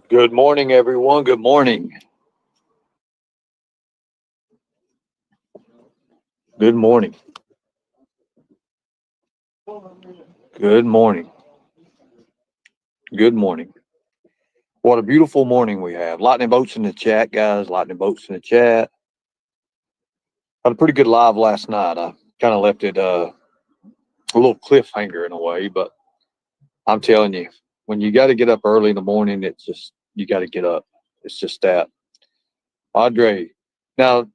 Good morning, everyone. Good morning. Good morning. Good morning. Good morning. What a beautiful morning we have. Lightning bolts in the chat, guys. Lightning bolts in the chat. Had a pretty good live last night. I kind of left it a little cliffhanger in a way, but I'm telling you, when you got to get up early in the morning, it's just, you got to get up. It's just that. Audrey, now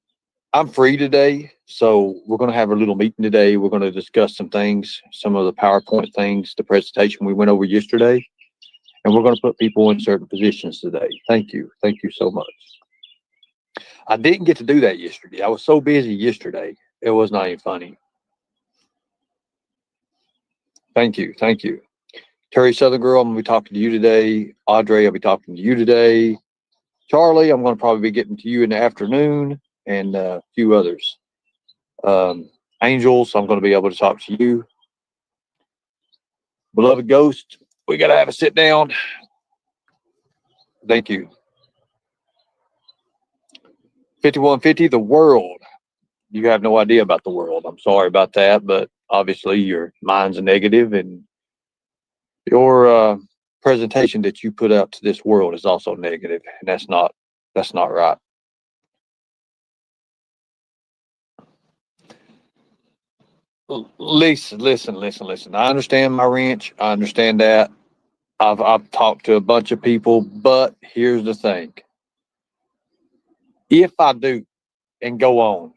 I'm free today, so we're going to have a little meeting today. We're going to discuss some things, some of the PowerPoint things, the presentation we went over yesterday, and we're going to put people in certain positions today. Thank you. Thank you so much. I didn't get to do that yesterday. I was so busy yesterday. It was not even funny. Thank you. Thank you. Terry Southern Girl, I'm going to be talking to you today. Audrey, I'll be talking to you today. Charlie, I'm going to probably be getting to you in the afternoon, and a few others. Angels, I'm going to be able to talk to you. Beloved Ghost, we got to have a sit down. Thank you. 5150, the world. You have no idea about the world. I'm sorry about that, but obviously your mind's negative, and your presentation that you put out to this world is also negative, and that's not right. Listen. I understand my ranch. I understand that. I've talked to a bunch of people, but here's the thing. If I do and go on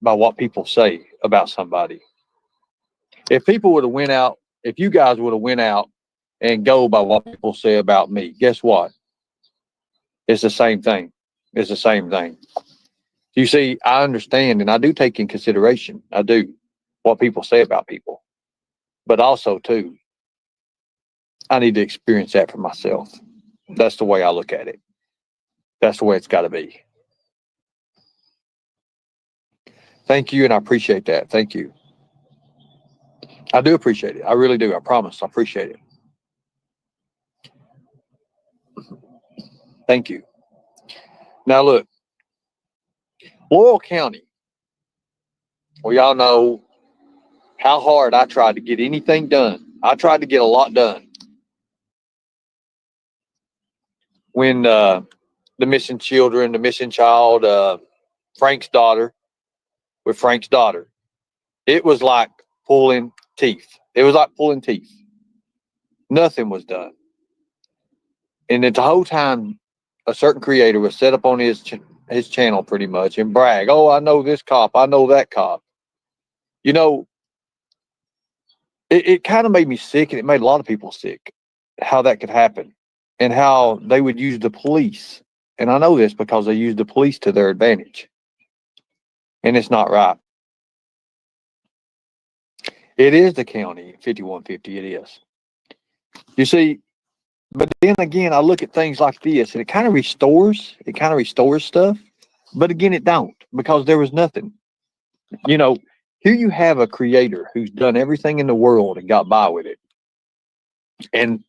by what people say about somebody, if people would have went out, if you guys would have went out and go by what people say about me, guess what? It's the same thing. It's the same thing. You see, I understand and I do take in consideration. I do what people say about people, but also too, I need to experience that for myself. That's the way I look at it. That's the way it's got to be. Thank you, and I appreciate that. Thank you. I do appreciate it. I really do. I promise. I appreciate it. Thank you. Now, look, Laurel County, we all know how hard I tried to get anything done. I tried to get a lot done when the missing children, the missing child, Frank's daughter, with Frank's daughter. It was like pulling teeth. It was like pulling teeth. Nothing was done. And the whole time, a certain creator was set up on his channel pretty much and brag, oh, I know this cop. I know that cop. You know, it kind of made me sick, and it made a lot of people sick, how that could happen and how they would use the police. And I know this because they use the police to their advantage. And it's not right. It is the county 5150. It is. You see, but then again, I look at things like this and it kind of restores stuff. But again, it don't, because there was nothing. You know, here you have a creator who's done everything in the world and got by with it. And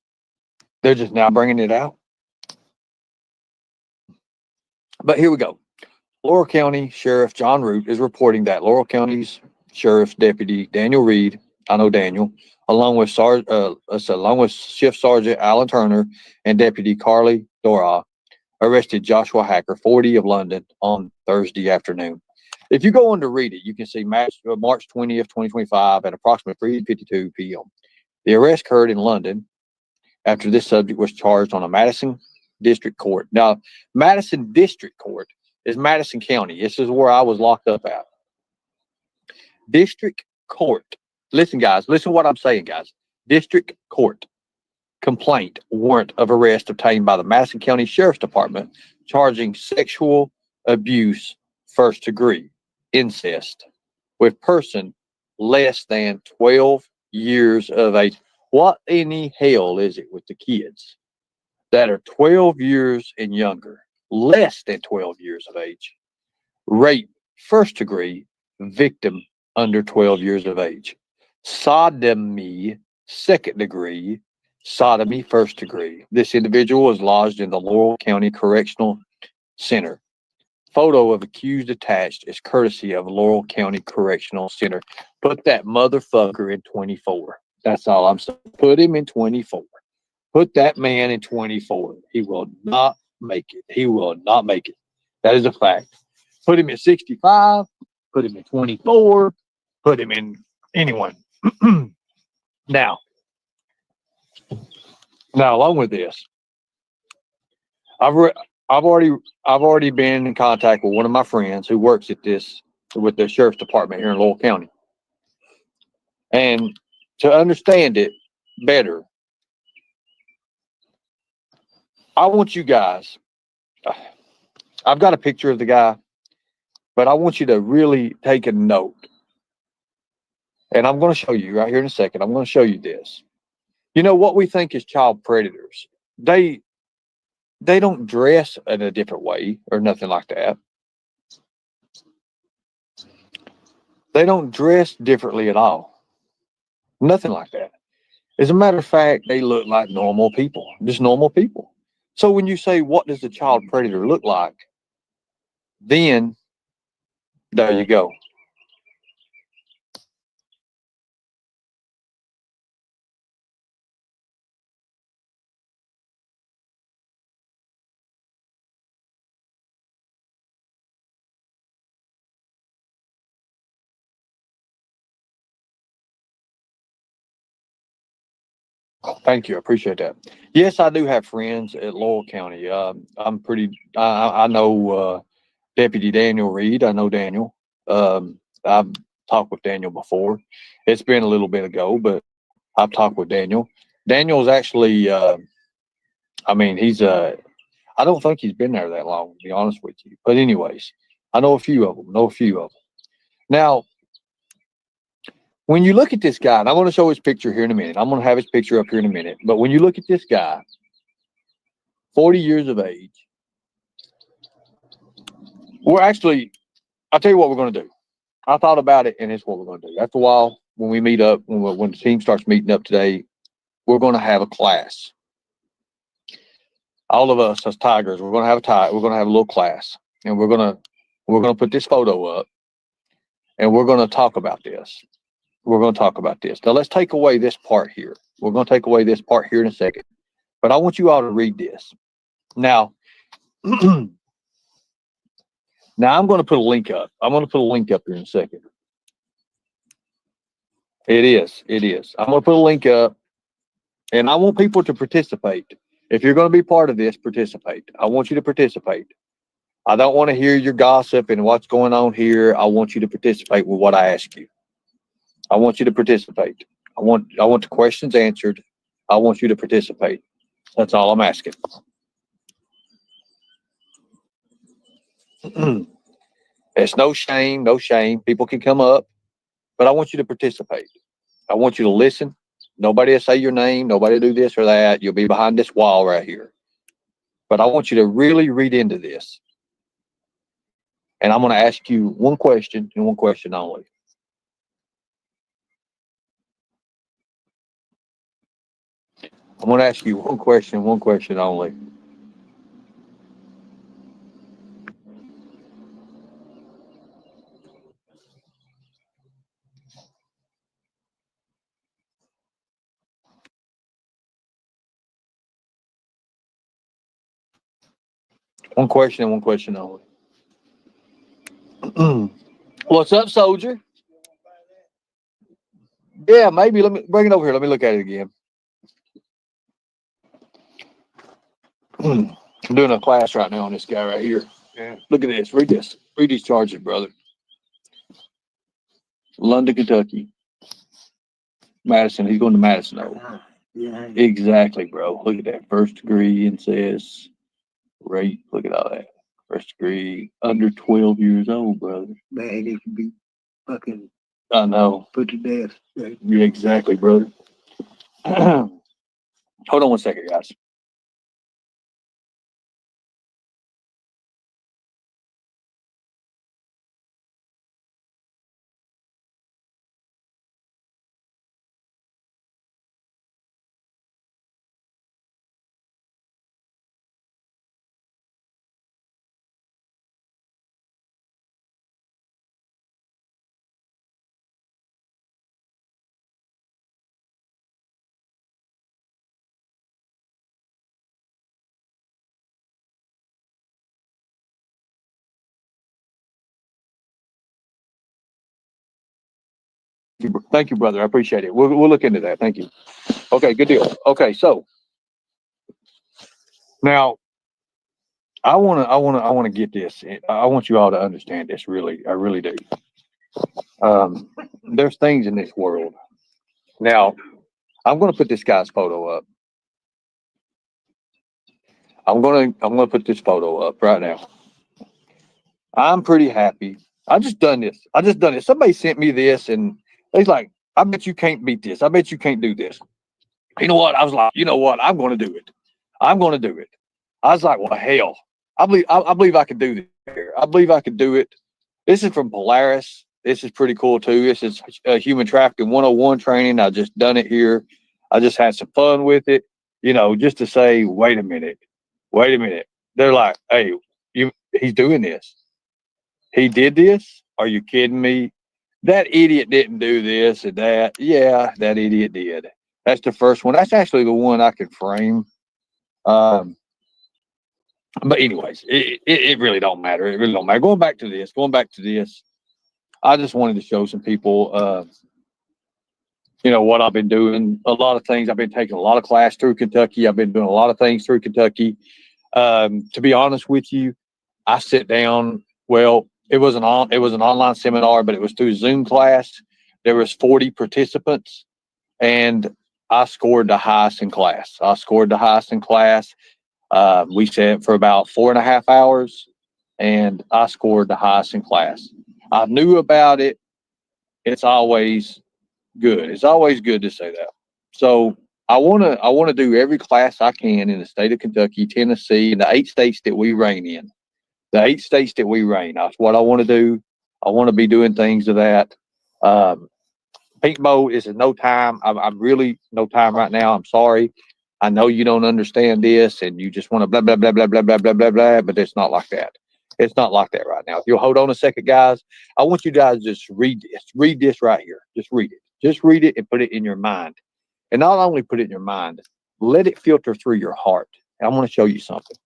they're just now bringing it out. But here we go. Laurel County Sheriff John Root is reporting that Laurel County's Sheriff's Deputy Daniel Reed, I know Daniel, along with Shift Sergeant Alan Turner and Deputy Carly Dora, arrested Joshua Hacker, 40, of London on Thursday afternoon. If you go on to read it, you can see March 20th, 2025 at approximately 3:52 p.m. The arrest occurred in London after this subject was charged on a Madison District Court. Now, Madison District Court is Madison County. This is where I was locked up at. District Court. Listen, guys. Listen to what I'm saying, guys. District Court. Complaint warrant of arrest obtained by the Madison County Sheriffs Department charging sexual abuse, first degree, incest, with person less than 12 years of age. What in the hell is it with the kids that are 12 years and younger, less than 12 years of age? Rape, first degree, victim under 12 years of age. Sodomy, second degree, sodomy, first degree. This individual was lodged in the Laurel County Correctional Center. Photo of accused attached is courtesy of Laurel County Correctional Center. Put that motherfucker in 24. That's all I'm saying. Put him in 24. Put that man in 24. He will not make it. He will not make it. That is a fact. Put him in 65. Put him in 24. Put him in anyone. now, now, along with this, I've re- I've already been in contact with one of my friends who works at this with the sheriff's department here in Laurel County, and to understand it better, I want you guys. I've got a picture of the guy, but I want you to really take a note, and I'm going to show you right here in a second. I'm going to show you this. You know what we think is child predators? They don't dress in a different way or nothing like that. They don't dress differently at all. Nothing like that. As a matter of fact, they look like normal people, just normal people. So when you say, what does a child predator look like? Then there you go. Thank you. I appreciate that. Yes, I do have friends at Laurel County. I know Deputy Daniel Reed. I know Daniel. I've talked with Daniel before. It's been a little bit ago, but I've talked with Daniel. Daniel's actually, I mean, I don't think he's been there that long, to be honest with you. But anyways, I know a few of them. Now, when you look at this guy, and I'm going to show his picture here in a minute. I'm going to have his picture up here in a minute. But when you look at this guy, 40 years of age, I'll tell you what we're going to do. I thought about it, and it's what we're going to do. After a while, when we meet up, when the team starts meeting up today, we're going to have a class. All of us as Tigers, we're going to have we're going to have a little class, and we're going to put this photo up, and we're going to talk about this. We're going to talk about this. Now let's take away this part here. We're going to take away this part here in a second, but I want you all to read this. Now, now I'm going to put a link up. I'm going to put a link up here in a second. It is. It is. I'm going to put a link up, and I want people to participate. If you're going to be part of this, participate. I want you to participate. I don't want to hear your gossip and what's going on here. I want you to participate with what I ask you. I want you to participate. I want the questions answered. I want you to participate. That's all I'm asking. It's no shame, no shame. People can come up, but I want you to participate. I want you to listen. Nobody will say your name. Nobody will do this or that. You'll be behind this wall right here. But I want you to really read into this. And I'm going to ask you one question and one question only. I'm going to ask you one question only. One question and one question only. What's up, soldier? Yeah, maybe. Let me bring it over here. Let me look at it again. I'm doing a class right now on this guy right here. Yeah. Look at this. Read this. Read these charges, brother. London, Kentucky. Madison. He's going to Madison. Yeah. Exactly, bro. Look at that. First degree incest. Rape. Look at all that. First degree. Under 12 years old, brother. Man, it could be fucking. I know. Put to death. Yeah, exactly, brother. Hold on one second, guys. Thank you, brother. I appreciate it. We'll look into that. Thank you. Okay, good deal. Okay, so now I wanna get this. I want you all to understand this. Really, I really do. There's things in this world. Now, I'm gonna put this guy's photo up. I'm gonna put this photo up right now. I'm pretty happy. I just done it. Somebody sent me this, and he's like, "I bet you can't beat this. I bet you can't do this." You know what? I was like, you know what? I'm going to do it. I'm going to do it. I was like, well, hell, I believe I could do this. Here. I believe I could do it. This is from Polaris. This is pretty cool too. This is human trafficking 101 training. I just done it here. I just had some fun with it, just to say, wait a minute. They're like, hey, he's doing this. He did this? Are you kidding me? That idiot didn't do this and that. Yeah, that idiot did. That's the first one. That's actually the one I could frame. Um, but anyways, it really don't matter. It really don't matter. Going back to this, I just wanted to show some people, what I've been doing. A lot of things. I've been taking a lot of class through Kentucky. I've been doing a lot of things through Kentucky. To be honest with you, I sit down. Well, it was an online seminar, but it was through Zoom class. There was 40 participants, and I scored the highest in class. We sat for about 4.5 hours, and I scored the highest in class. I knew about it. It's always good. It's always good to say that. So I wanna do every class I can in the state of Kentucky, Tennessee, and the 8 states that we reign in. The 8 states that we reign. That's what I want to do. I want to be doing things of that. Um, Pink boat is no time. I'm really no time right now. I'm sorry. I know you don't understand this and you just want to blah, blah, blah, blah, blah, blah, blah, blah, blah, but it's not like that. It's not like that right now. If you'll hold on a second, guys, I want you guys to just read this. Read this right here. Just read it. Just read it and put it in your mind. And not only put it in your mind, let it filter through your heart. And I want to show you something.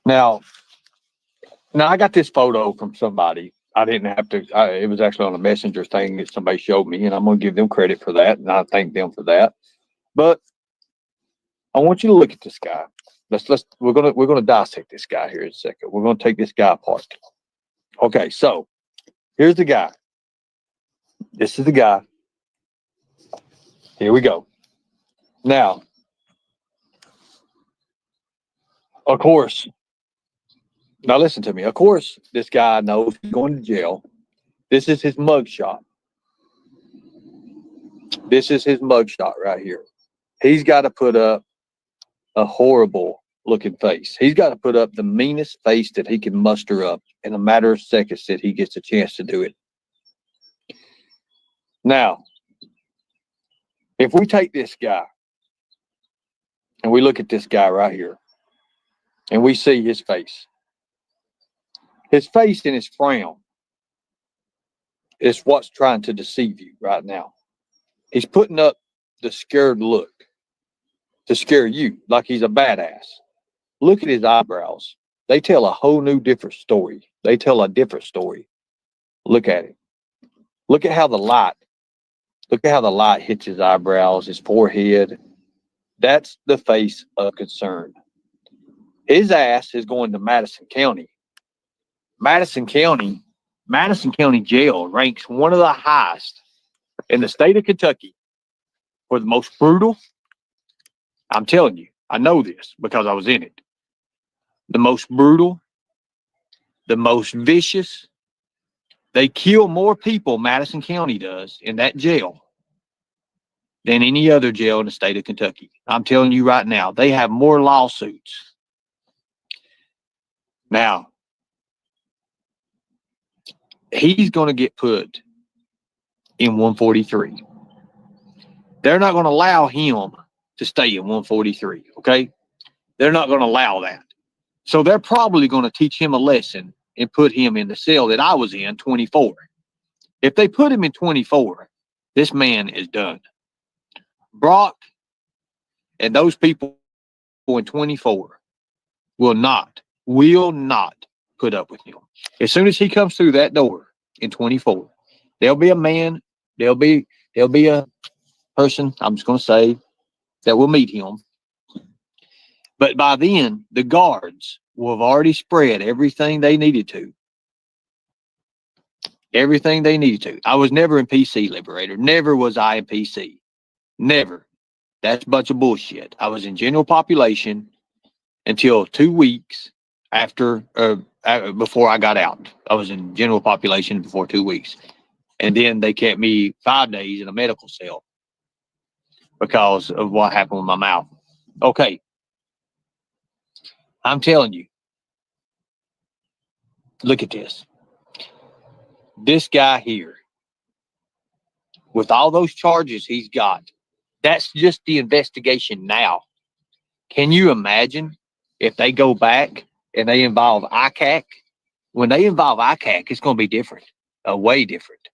Now, Now I got this photo from somebody. I didn't have to. It was actually on a messenger thing that somebody showed me, and I'm going to give them credit for that, and I thank them for that. But I want you to look at this guy. We're gonna dissect this guy here in a second. We're gonna take this guy apart. Okay, so here's the guy. This is the guy. Here we go. Now, of course, now listen to me. Of course, this guy knows he's going to jail. This is his mugshot. This is his mugshot right here. He's got to put up a horrible looking face. He's got to put up the meanest face that he can muster up in a matter of seconds that he gets a chance to do it. Now, if we take this guy and we look at this guy right here and we see his face and his frown is what's trying to deceive you right now. He's putting up the scared look to scare you like he's a badass. Look at his eyebrows. They tell a whole new different story. They tell a different story. Look at it. Look at how the light hits his eyebrows, his forehead. That's the face of concern. His ass is going to Madison County. Madison County Jail ranks one of the highest in the state of Kentucky for the most brutal. I'm telling you, I know this because I was in it. The most brutal, the most vicious. They kill more people, Madison County does, in that jail than any other jail in the state of Kentucky. I'm telling you right now, they have more lawsuits. Now, he's going to get put in 143. They're not going to allow him to stay in 143. Okay. They're not going to allow that. So they're probably going to teach him a lesson and put him in the cell that I was in, 24. If they put him in 24, this man is done. Brock and those people in 24 will not put up with him. As soon as he comes through that door in 24, there'll be a man, there'll be a person, I'm just going to say, that will meet him. But by then, the guards will have already spread everything they needed to. Everything they needed to. I was never in PC, Liberator. Never was I in PC. Never. That's a bunch of bullshit. I was in general population until 2 weeks before I got out. I was in general population before 2 weeks. And then they kept me 5 days in a medical cell because of what happened with my mouth. Okay. I'm telling you. Look at this. This guy here, with all those charges he's got, that's just the investigation now. Can you imagine if they go back and they involve ICAC? When they involve ICAC, it's going to be different, way different.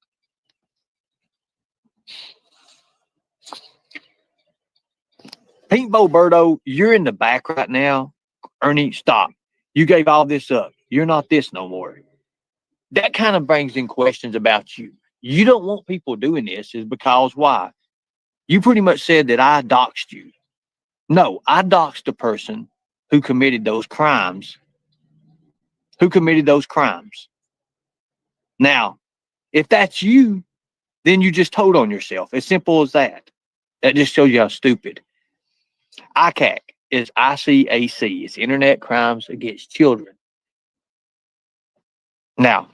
Pink Boberto, you're in the back right now. Ernie, stop. You gave all this up. You're not this no more. That kind of brings in questions about you. You don't want people doing this is because why? You pretty much said that I doxed you. No, I doxed a person who committed those crimes. Now, if that's you, then you just told on yourself. As simple as that. That just shows you how stupid. ICAC is ICAC. It's Internet Crimes Against Children. Now,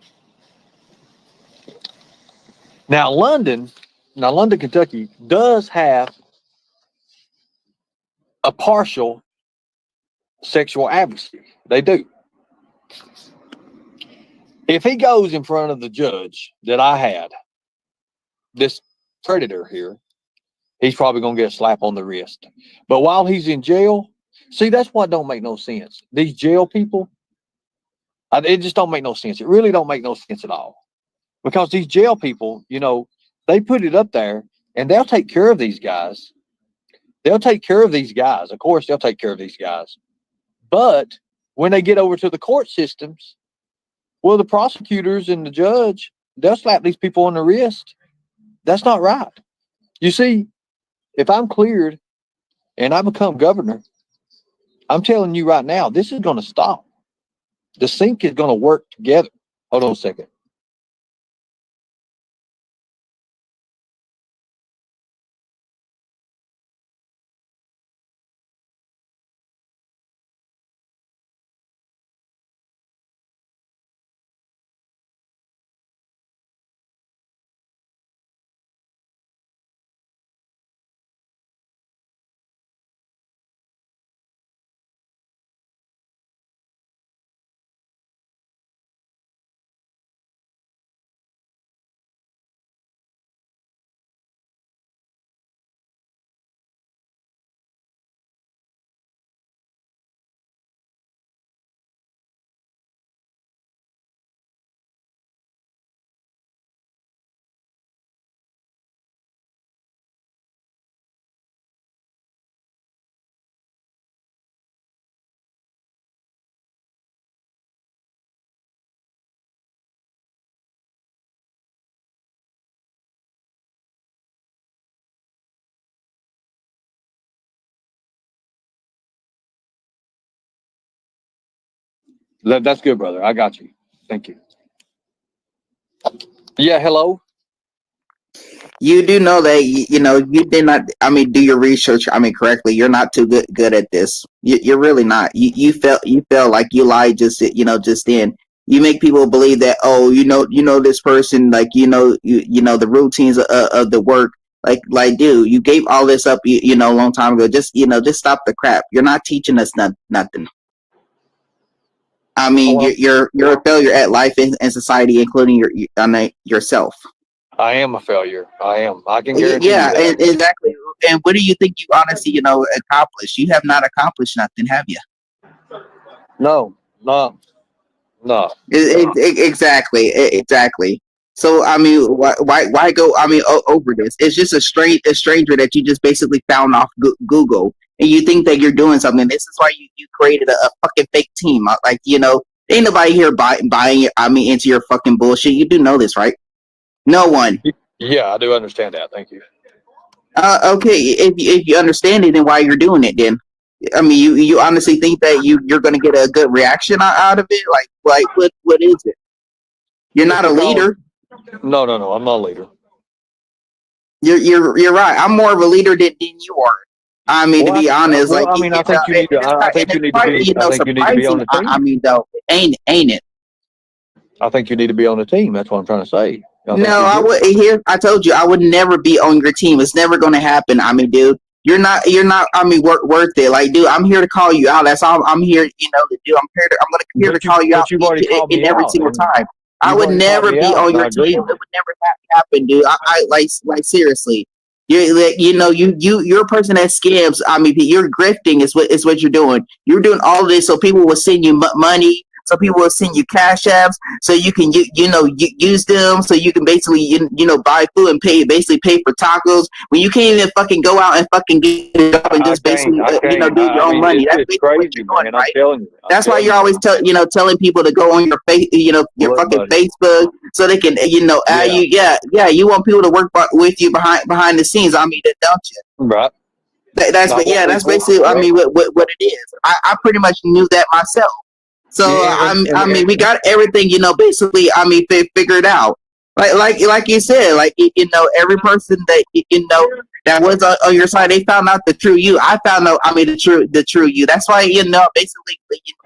London, Kentucky does have a partial sexual advocacy. They do. If he goes in front of the judge that I had, this predator here, he's probably going to get a slap on the wrist. But while he's in jail, see, that's what don't make no sense. These jail people, it just don't make no sense. It really don't make no sense at all. Because these jail people, they put it up there and they'll take care of these guys. Of course, they'll take care of these guys. But when they get over to the court systems, well, the prosecutors and the judge, they'll slap these people on the wrist. That's not right. You see, if I'm cleared and I become governor, I'm telling you right now, this is going to stop. The sync is going to work together. Hold on a second. That's good, brother. I got you. Thank you. Yeah, hello. You do know that you did not. I mean, do your research. I mean, correctly. You're not too good at this. You're really not. You felt like you lied just then. You make people believe that this person like the routines of the work like dude, you gave all this up a long time ago. Just stop the crap. You're not teaching us nothing. I mean, you're a failure at life and society, including yourself. I am a failure. I am. I can guarantee Yeah, you that. exactly. And what do you think you honestly, accomplished? You have not accomplished nothing, have you? No, no, no. Exactly. So I mean, why go? I mean, over this? It's just a stranger that you just basically found off Google, and you think that you're doing something. This is why you created a fucking fake team. Like ain't nobody here buying. I mean, into your fucking bullshit. You do know this, right? No one. Yeah, I do understand that. Thank you. Okay, if you understand it, then why you're doing it? Then I mean, you honestly think that you're going to get a good reaction out of it? Like what is it? You're Just not a because. leader. No, no, no. I'm not a leader. You're right. I'm more of a leader than you are. I mean, to Well, be honest, well, like I mean, I think you need to. I think you need to be. I think you need to be on surprising. the I team. mean, though, ain't it? I think you need to be on the team. That's what I'm trying to say. I think No, you I do. would. Here, I told you, I would never be on your team. It's never going to happen. I mean, dude, you're not. I mean, worth it. Like, dude, I'm here to call you out. That's all I'm here. To do. I'm going to here to call you out But you've already called in me every out, single and time. I you've would already called never me be out, on and I your team. agree It with would it. never happen, dude. I like seriously. You're a person that scams. I mean, you're grifting is what you're doing. You're doing all of this so people will send you money. So people will send you cash apps so you can use them so you can basically buy food and basically pay for tacos when you can't even fucking go out and fucking get a job and I just basically can't. I can't. do your I own mean, money. That's it's basically what crazy, you're doing, man. I'm right? telling you. I'm That's why telling you're you, always man. telling people to go on your your Look, fucking buddy. Facebook so they can add Yeah. you. Yeah, you want people to work with you behind the scenes. I mean, don't you? Right. That's Not what that's people. basically I Yep. mean what it is. I pretty much knew that myself. So Yeah, I mean we got everything basically I mean figured out. Like you said, like every person that that was on your side, they found out the true you. I found out I mean the true you. That's why basically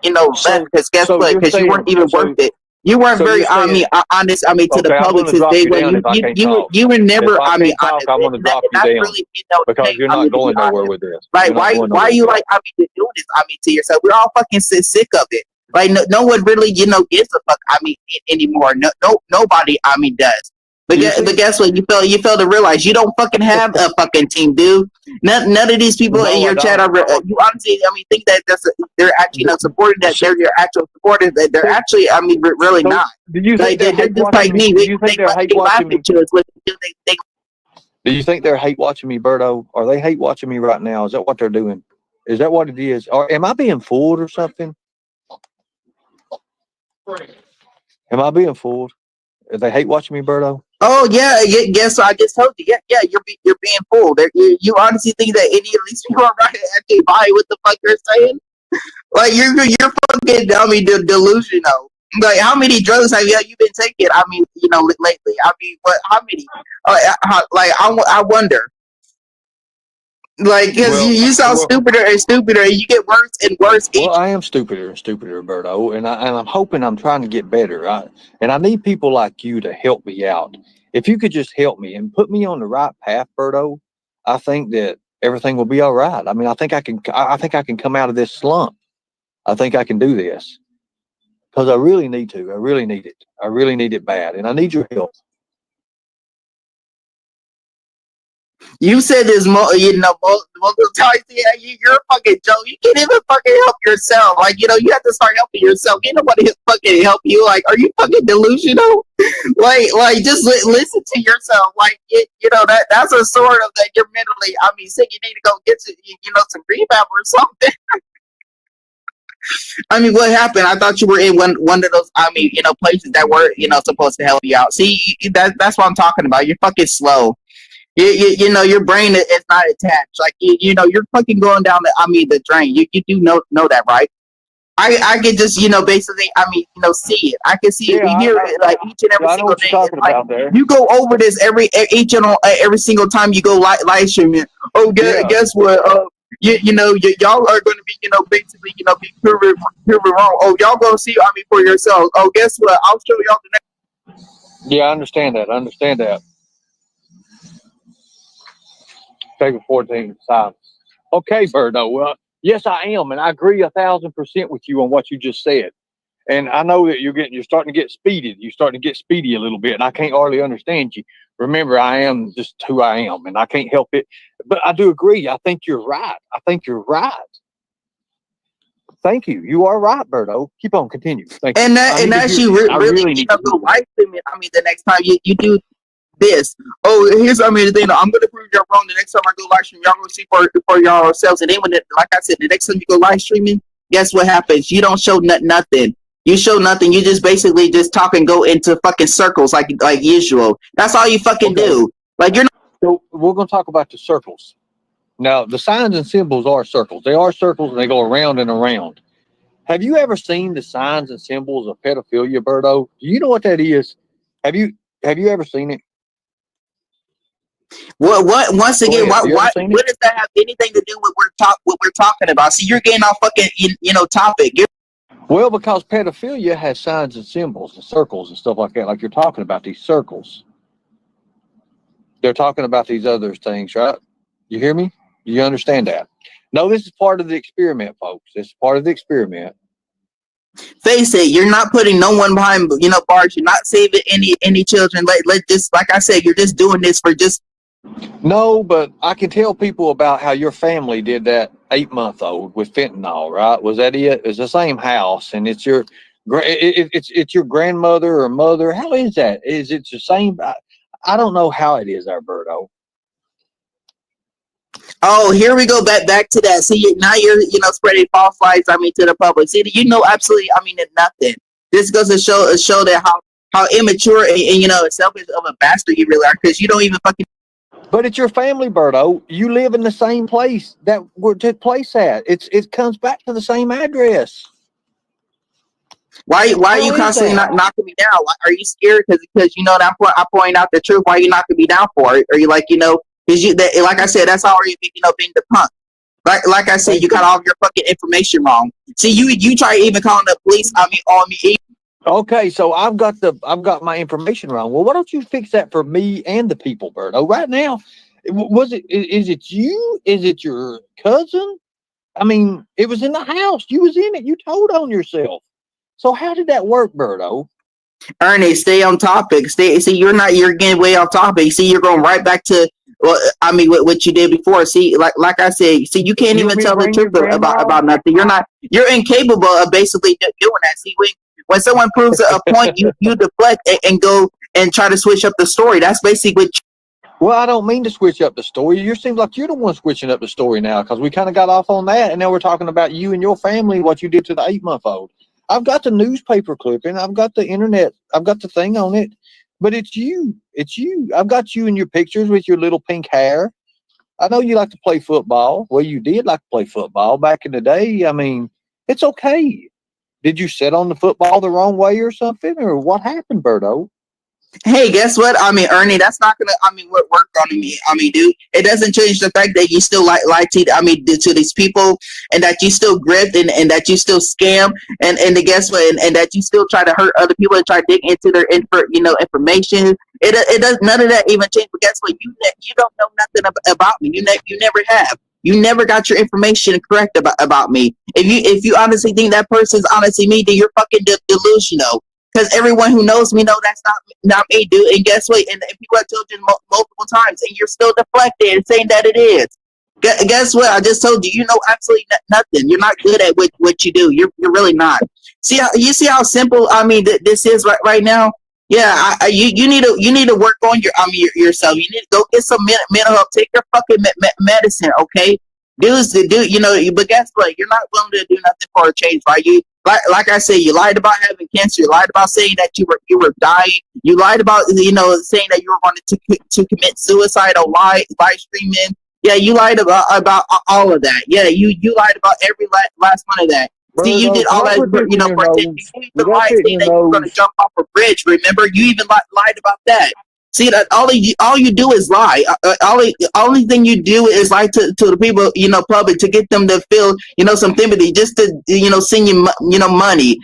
left because guess So what? you're Because you weren't saying even worth it. You weren't so very you're saying honest. I mean to the okay, I'm public going to since drop day you one. down if I can't talk. You were If never I I mean can't talk, honest. I'm going to drop you That's down really because you're I not mean to be going nowhere honest. with this. Like You're not going why nowhere you with like this. I mean doing this I mean to yourself? We're all fucking sick of it. Like no one really gives a fuck I mean anymore. Nobody I mean does. Do you see? But guess what? You fail to realize you don't fucking have a fucking team, dude. None of these people in No, I your chat don't. are. You honestly, I mean, think that they're actually supporting that So, they're your actual supporters. That they're so, actually, I mean, really so not. do you think Like they're they're hate just watching like me? me. Do you think they're hate They laugh watching me? at you. It's what they Do you think they're hate watching me, Berto? Are they hate watching me right now? Is that what they're doing? Is that what it is? Or am I being fooled or something? Am I being fooled? Are they hate watching me, Berto? Oh yeah, yes. So I just told you. Yeah. You're being fooled. You honestly think that any of these people are right actually buy what the fuck you're saying? Like you're fucking. I mean, delusional. Like how many drugs have you been taking? I mean, lately. I mean, what? How many? Like I wonder. Like, because Well, you sound well, stupider and stupider, and you get worse and worse well. each. I am stupider and stupider, Berto, and I'm hoping I'm trying to get better. And I need people like you to help me out. If you could just help me and put me on the right path, Berto, I think that everything will be all right. I mean, I think I can. I think I can come out of this slump. I think I can do this because I really need to. I really need it. I really need it bad, and I need your help. You said this multiple times. Yeah, you're a fucking joke. You can't even fucking help yourself. Like, you have to start helping yourself. Ain't nobody fucking help you. Like, are you fucking delusional? like, just listen to yourself. Like, that's a sort of that you're mentally. I mean, sick. You need to go get some rehab or something. I mean, what happened? I thought you were in one of those. I mean, places that were supposed to help you out. See, that's what I'm talking about. You're fucking slow. Your brain is not attached. Like you're fucking going down the drain. You do know that, right? I can just basically see it. I can see it. Yeah, We hear it like each and every I know single what you're day. It's talking like about there. you go over this every single time you go live streaming. Oh, Yeah. guess what? Y'all are going to be basically be proven wrong. Oh, y'all gonna see for yourselves. Oh, guess what? I'll show y'all the next. Yeah, I understand that. I understand that. Table 14, silence. Okay, Birdo. Well, yes, I am, and I agree 1,000% with you on what you just said. And I know that you're starting to get speeded. You're starting to get speedy a little bit, and I can't hardly understand you. Remember, I am just who I am, and I can't help it. But I do agree. I think you're right. I think you're right. Thank you. You are right, Berto. Keep on, continue. Thank you. And as you I really really need to go hear live streaming, the next time you do this, oh, here's the thing. I'm gonna prove you're wrong. The next time I go live stream, y'all gonna see for yourselves. And then like I said, the next time you go live streaming, guess what happens? You don't show nothing. You show nothing. You just basically just talk and go into fucking circles like usual. That's all you fucking do. Like you're not. So we're gonna talk about the circles. Now, the signs and symbols are circles. They are circles, and they go around and around. Have you ever seen the signs and symbols of pedophilia, Berto? Do you know what that is? Have you ever seen it? What? Once again, what does that have anything to do with what we're talking about? See, you're getting off fucking topic. Well, because pedophilia has signs and symbols and circles and stuff like that. Like you're talking about these circles. They're talking about these other things, right? You hear me? You understand that? No, this is part of the experiment, folks. This is part of the experiment. Face it, you're not putting no one behind bars. You're not saving any children. Let just like I said, you're just doing this for just. No, but I can tell people about how your family did that 8-month-old with fentanyl, right? Was that it? It's the same house, and it's your it's your grandmother or mother. How is that? Is it the same? I don't know how it is, Alberto. Oh, here we go back to that. See, now you're spreading false lies. To the public. See, absolutely. Nothing. This goes to show that how immature and selfish of a bastard you really are, because you don't even fucking. But it's your family, Berto. You live in the same place that where took place at. It comes back to the same address. Why are you constantly knocking me down? Are you scared because that I point out the truth? Why are you knocking me down for it? Are you like because like I said, that's already being the punk. Like I said, you got all of your fucking information wrong. See, you try even calling the police on me. Okay, so I've got my information wrong. Well, why don't you fix that for me and the people, Berto? Right now, is it you? Is it your cousin? It was in the house. You was in it. You told on yourself. So how did that work, Berto? Ernie, stay on topic. See, you're getting way off topic. See, you're going right back to what you did before. See, like I said, see, you can't even tell the truth about nothing. You're incapable of basically doing that. See, when someone proves a point, you deflect and go and try to switch up the story. That's basically what. Well, I don't mean to switch up the story. You seem like you're the one switching up the story now, because we kind of got off on that, and now we're talking about you and your family, what you did to the 8-month-old. I've got the newspaper clipping. I've got the internet. I've got the thing on it. But it's you. It's you. I've got you in your pictures with your little pink hair. I know you like to play football. Well, you did like to play football back in the day. It's okay. Did you sit on the football the wrong way or something? Or what happened, Berto? Hey, guess what? Ernie, that's not gonna. Work on me. Dude, it doesn't change the fact that you still lie to. To these people, and that you still grift, and that you still scam, and guess what? And that you still try to hurt other people and try to dig into their information. It does none of that even change. But guess what? You don't know nothing about me. You never have. You never got your information correct about me. If you honestly think that person's honestly me, then you're fucking delusional. Because everyone who knows me know that's not me, dude. And guess what? And people have told you multiple times, and you're still deflecting and saying that it is. Guess what? I just told you. You know absolutely nothing. You're not good at what you do. You're really not. You see how simple this is right now. Yeah, you need to work on yourself. You need to go get some mental health. Take your fucking medicine, okay? But guess what? You're not willing to do nothing for a change, right? Like I said, you lied about having cancer. You lied about saying that you were dying. You lied about saying that you were going to commit suicide on live streaming. Yeah, you lied about all of that. Yeah, you lied about every last one of that. See, you did all that, for you even lied saying that you were going to jump off a bridge. Remember, you even lied about that. See, that all you do is lie. Only thing you do is lie to the people, public, to get them to feel, some sympathy, just to, send you, money.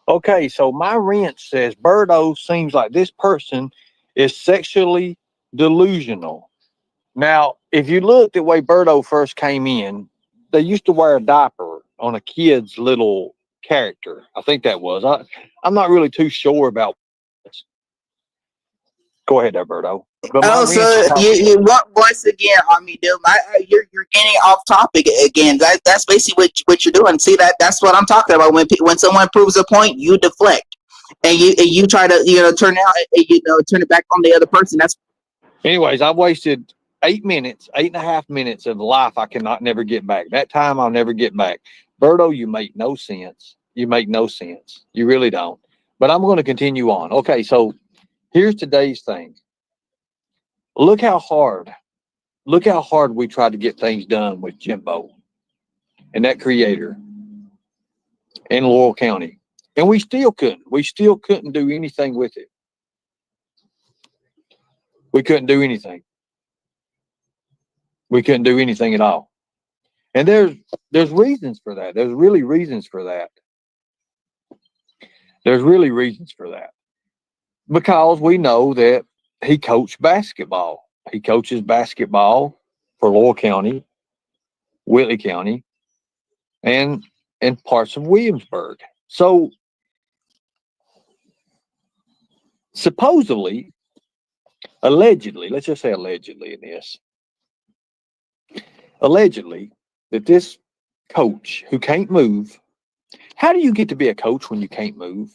Okay, so my wrench says Berto seems like this person is sexually delusional. Now, if you look the way Berto first came in, they used to wear a diaper on a kid's little character. I think that was. I'm not really too sure about this. Go ahead there, Berto. But my Oh, so you what once again, dude, you're getting off topic again. That's basically what you're doing. See that's what I'm talking about. When someone proves a point, you deflect and you try to turn it back on the other person. That's anyways. I've wasted 8.5 minutes of life I cannot never get back. That time I'll never get back. Berto, you make no sense. You make no sense. You really don't. But I'm going to continue on. Okay, so here's today's thing. Look how hard we tried to get things done with Jimbo and that creator in Laurel County. And we still couldn't. We still couldn't do anything with it. We couldn't do anything. We couldn't do anything at all. And there's reasons for that. There's really reasons for that. There's really reasons for that. Because we know that he coached basketball. He coaches basketball for Laurel County, Whitley County, and parts of Williamsburg. So supposedly, allegedly, let's just say allegedly in this, allegedly that this coach who can't move, how do you get to be a coach when you can't move?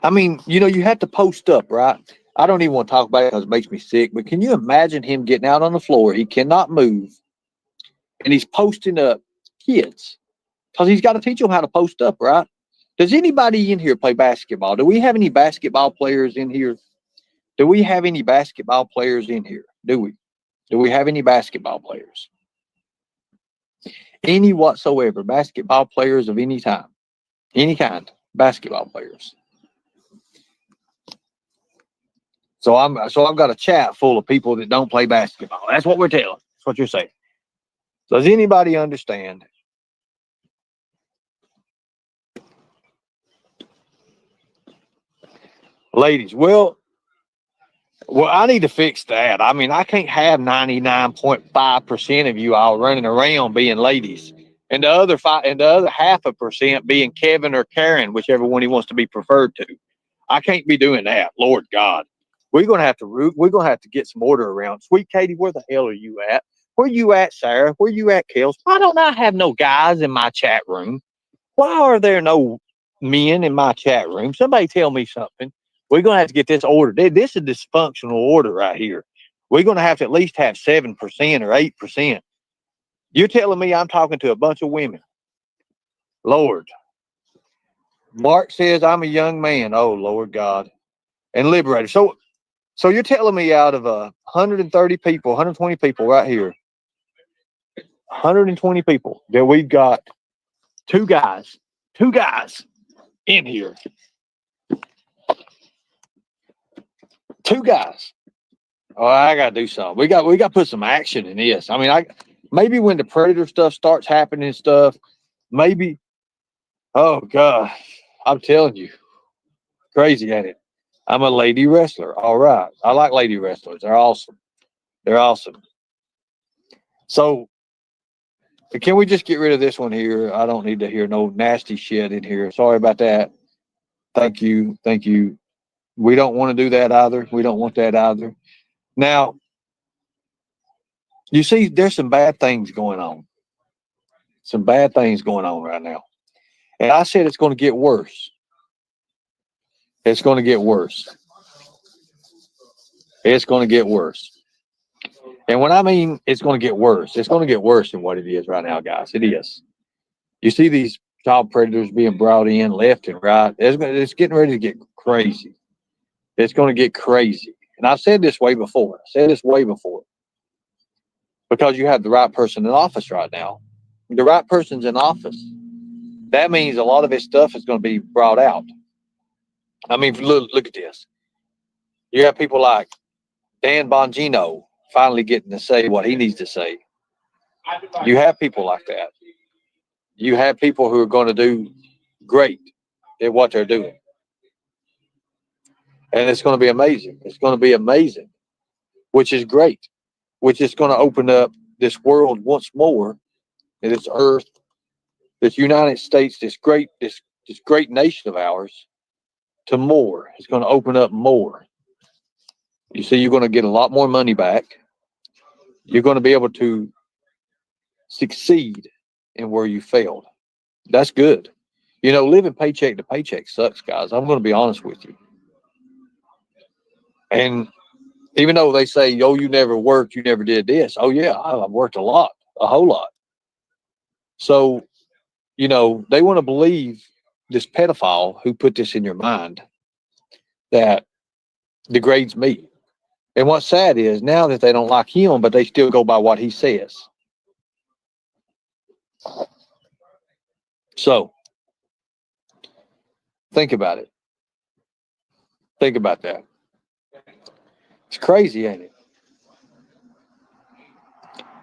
I mean, you have to post up, right? I don't even want to talk about it because it makes me sick, but can you imagine him getting out on the floor? He cannot move, and he's posting up kids because he's got to teach them how to post up, right? Does anybody in here play basketball? Do we have any basketball players in here? Do we have any basketball players in here? Do we? Do we have any basketball players? Any whatsoever, basketball players of any time, any kind, basketball players. So I've got a chat full of people that don't play basketball. That's what we're telling. That's what you're saying. Does anybody understand? Ladies, well, I need to fix that. I mean, I can't have 99.5% of you all running around being ladies, and the other 0.5% being Kevin or Karen, whichever one he wants to be preferred to. I can't be doing that. Lord God, we're gonna have to get some order around. Sweet Katie, where the hell are you at? Where you at, Sarah? Where you at, Kels? Why don't I have no guys in my chat room? Why are there no men in my chat room? Somebody tell me something. We're going to have to get this order. This is a dysfunctional order right here. We're going to have to at least have 7% or 8%. You're telling me I'm talking to a bunch of women. Lord. Mark says I'm a young man. Oh, Lord God. And liberator. So you're telling me out of 130 people, 120 people right here, 120 people, that we've got two guys in here. Two guys. Oh, I gotta do something. We got to put some action in this. I mean, maybe when the predator stuff starts happening and stuff, maybe. Oh God, I'm telling you, crazy at it. I'm a lady wrestler. All right, I like lady wrestlers. They're awesome. They're awesome. So, can we just get rid of this one here? I don't need to hear no nasty shit in here. Sorry about that. Thank you. We don't want to do that either. We don't want that either. Now, you see, there's some bad things going on. Some bad things going on right now. And I said it's going to get worse. It's going to get worse. It's going to get worse. And when I mean it's going to get worse, it's going to get worse than what it is right now, guys. It is. You see these child predators being brought in left and right. It's getting ready to get crazy. It's going to get crazy. And I've said this way before. Because you have the right person in office right now. The right person's in office. That means a lot of this stuff is going to be brought out. I mean, look at this. You have people like Dan Bongino finally getting to say what he needs to say. You have people like that. You have people who are going to do great at what they're doing. And it's going to be amazing. It's going to be amazing, which is great, which is going to open up this world once more, and this earth this United States, this great nation of ours, to more. It's going to open up more. You see, you're going to get a lot more money back. You're going to be able to succeed in where you failed. That's good. You know, living paycheck to paycheck sucks, guys. I'm going to be honest with you. And even though they say, oh, you never worked, you never did this. Oh, yeah, I've worked a lot, a whole lot. So, you know, they want to believe this pedophile who put this in your mind that degrades me. And what's sad is now that they don't like him, but they still go by what he says. So, think about it. Think about that. It's crazy, ain't it?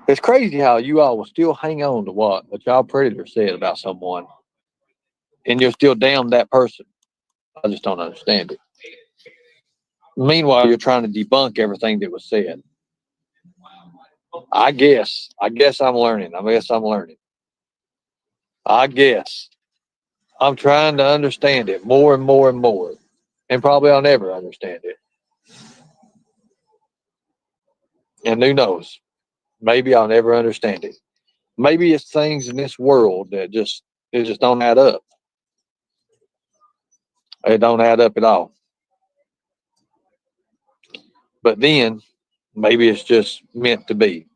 It's crazy how you all will still hang on to what a child predator said about someone, and you'll still damn that person. I just don't understand it. Meanwhile, you're trying to debunk everything that was said. I guess I'm learning. I guess I'm trying to understand it more and more and more. And probably I'll never understand it. And who knows? Maybe I'll never understand it. Maybe it's things in this world that just don't add up. It don't add up at all. But then maybe it's just meant to be.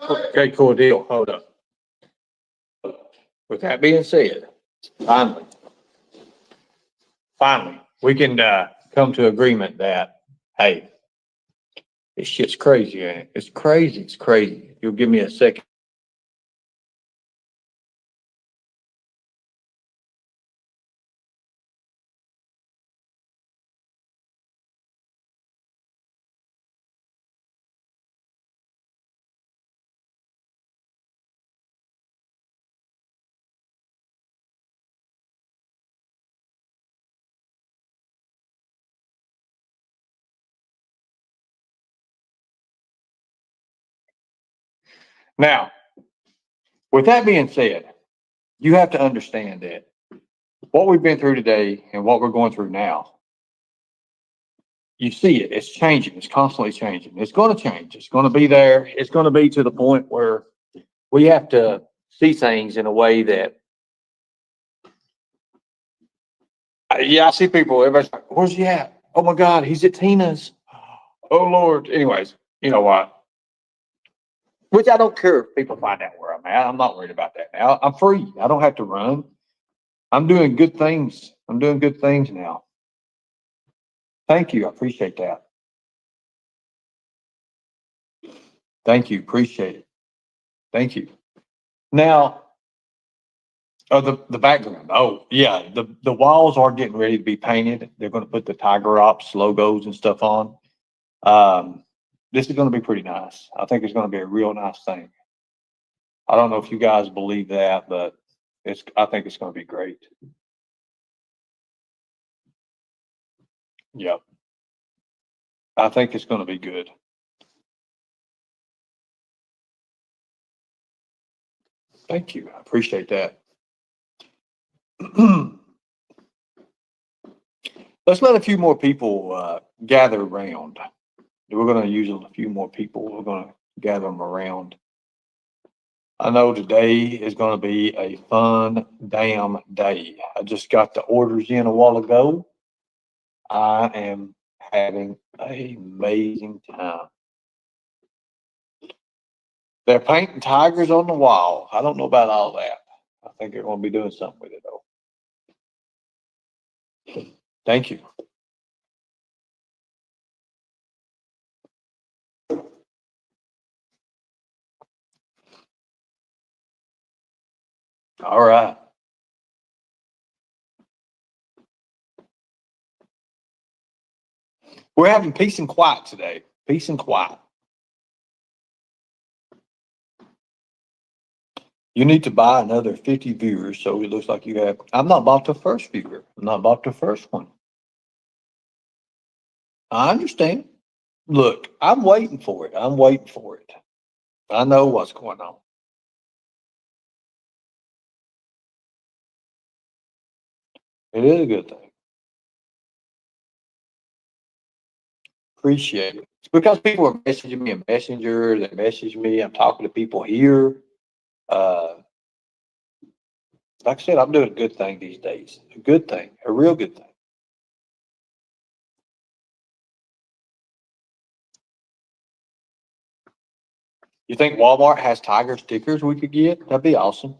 Okay, cool deal. Hold up. With that being said, finally, we can come to agreement that, hey, this shit's crazy, ain't it? It's crazy. It's crazy. You'll give me a second. Now, with that being said, you have to understand that what we've been through today and what we're going through now, you see it. It's changing. It's constantly changing. It's going to change. It's going to be there. It's going to be to the point where we have to see things in a way that, yeah, I see people, everybody's like, where's he at? Oh my God, he's at Tina's. Oh Lord. Anyways, you know what? which I don't care if people find out where I'm at. I'm not worried about that now. I'm free. I don't have to run. I'm doing good things. I'm doing good things now. Thank you. I appreciate that. Thank you. Appreciate it. Thank you. Now, oh, the background. Oh, yeah. The walls are getting ready to be painted. They're going to put the Tiger Ops logos and stuff on. This is going to be pretty nice. I think it's going to be a real nice thing. I don't know if you guys believe that, but I think it's going to be great. Yep. I think it's going to be good. Thank you. I appreciate that. Let's let a few more people gather around. We're going to use a few more people. We're going to gather them around. I know today is going to be a fun damn day. I just got the orders in a while ago. I am having an amazing time. They're painting tigers on the wall. I don't know about all that. I think they're going to be doing something with it though. Thank you. All right. We're having peace and quiet today. Peace and quiet. You need to buy another 50 viewers so it looks like you have. I'm not about the first viewer. I'm not about the first one. I understand. Look, I'm waiting for it. I'm waiting for it. I know what's going on. It is a good thing. Appreciate it. It's because people are messaging me a messenger. They message me. I'm talking to people here. Uh, like I said, I'm doing a good thing these days. A good thing. A real good thing. You think Walmart has tiger stickers we could get? That'd be awesome.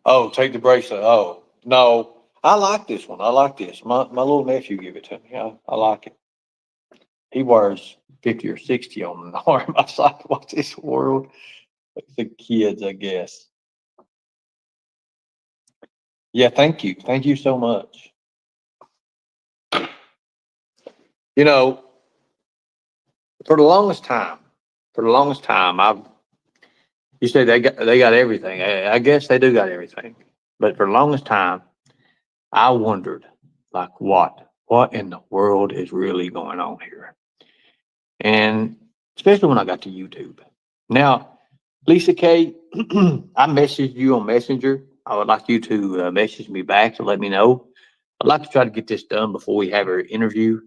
Oh, take the bracelet. Oh, no. I like this one. I like this. My little nephew gave it to me. I like it. He wears 50 or 60 on an arm. I was like, what's this world? It's the kids, I guess. Yeah, thank you. Thank you so much. You know, for the longest time, I've you say they got everything. I guess they do got everything. But for the longest time, I wondered, like, what in the world is really going on here? And especially when I got to YouTube. Now, Lisa K, I messaged you on Messenger. I would like you to message me back to let me know. I'd like to try to get this done before we have our interview.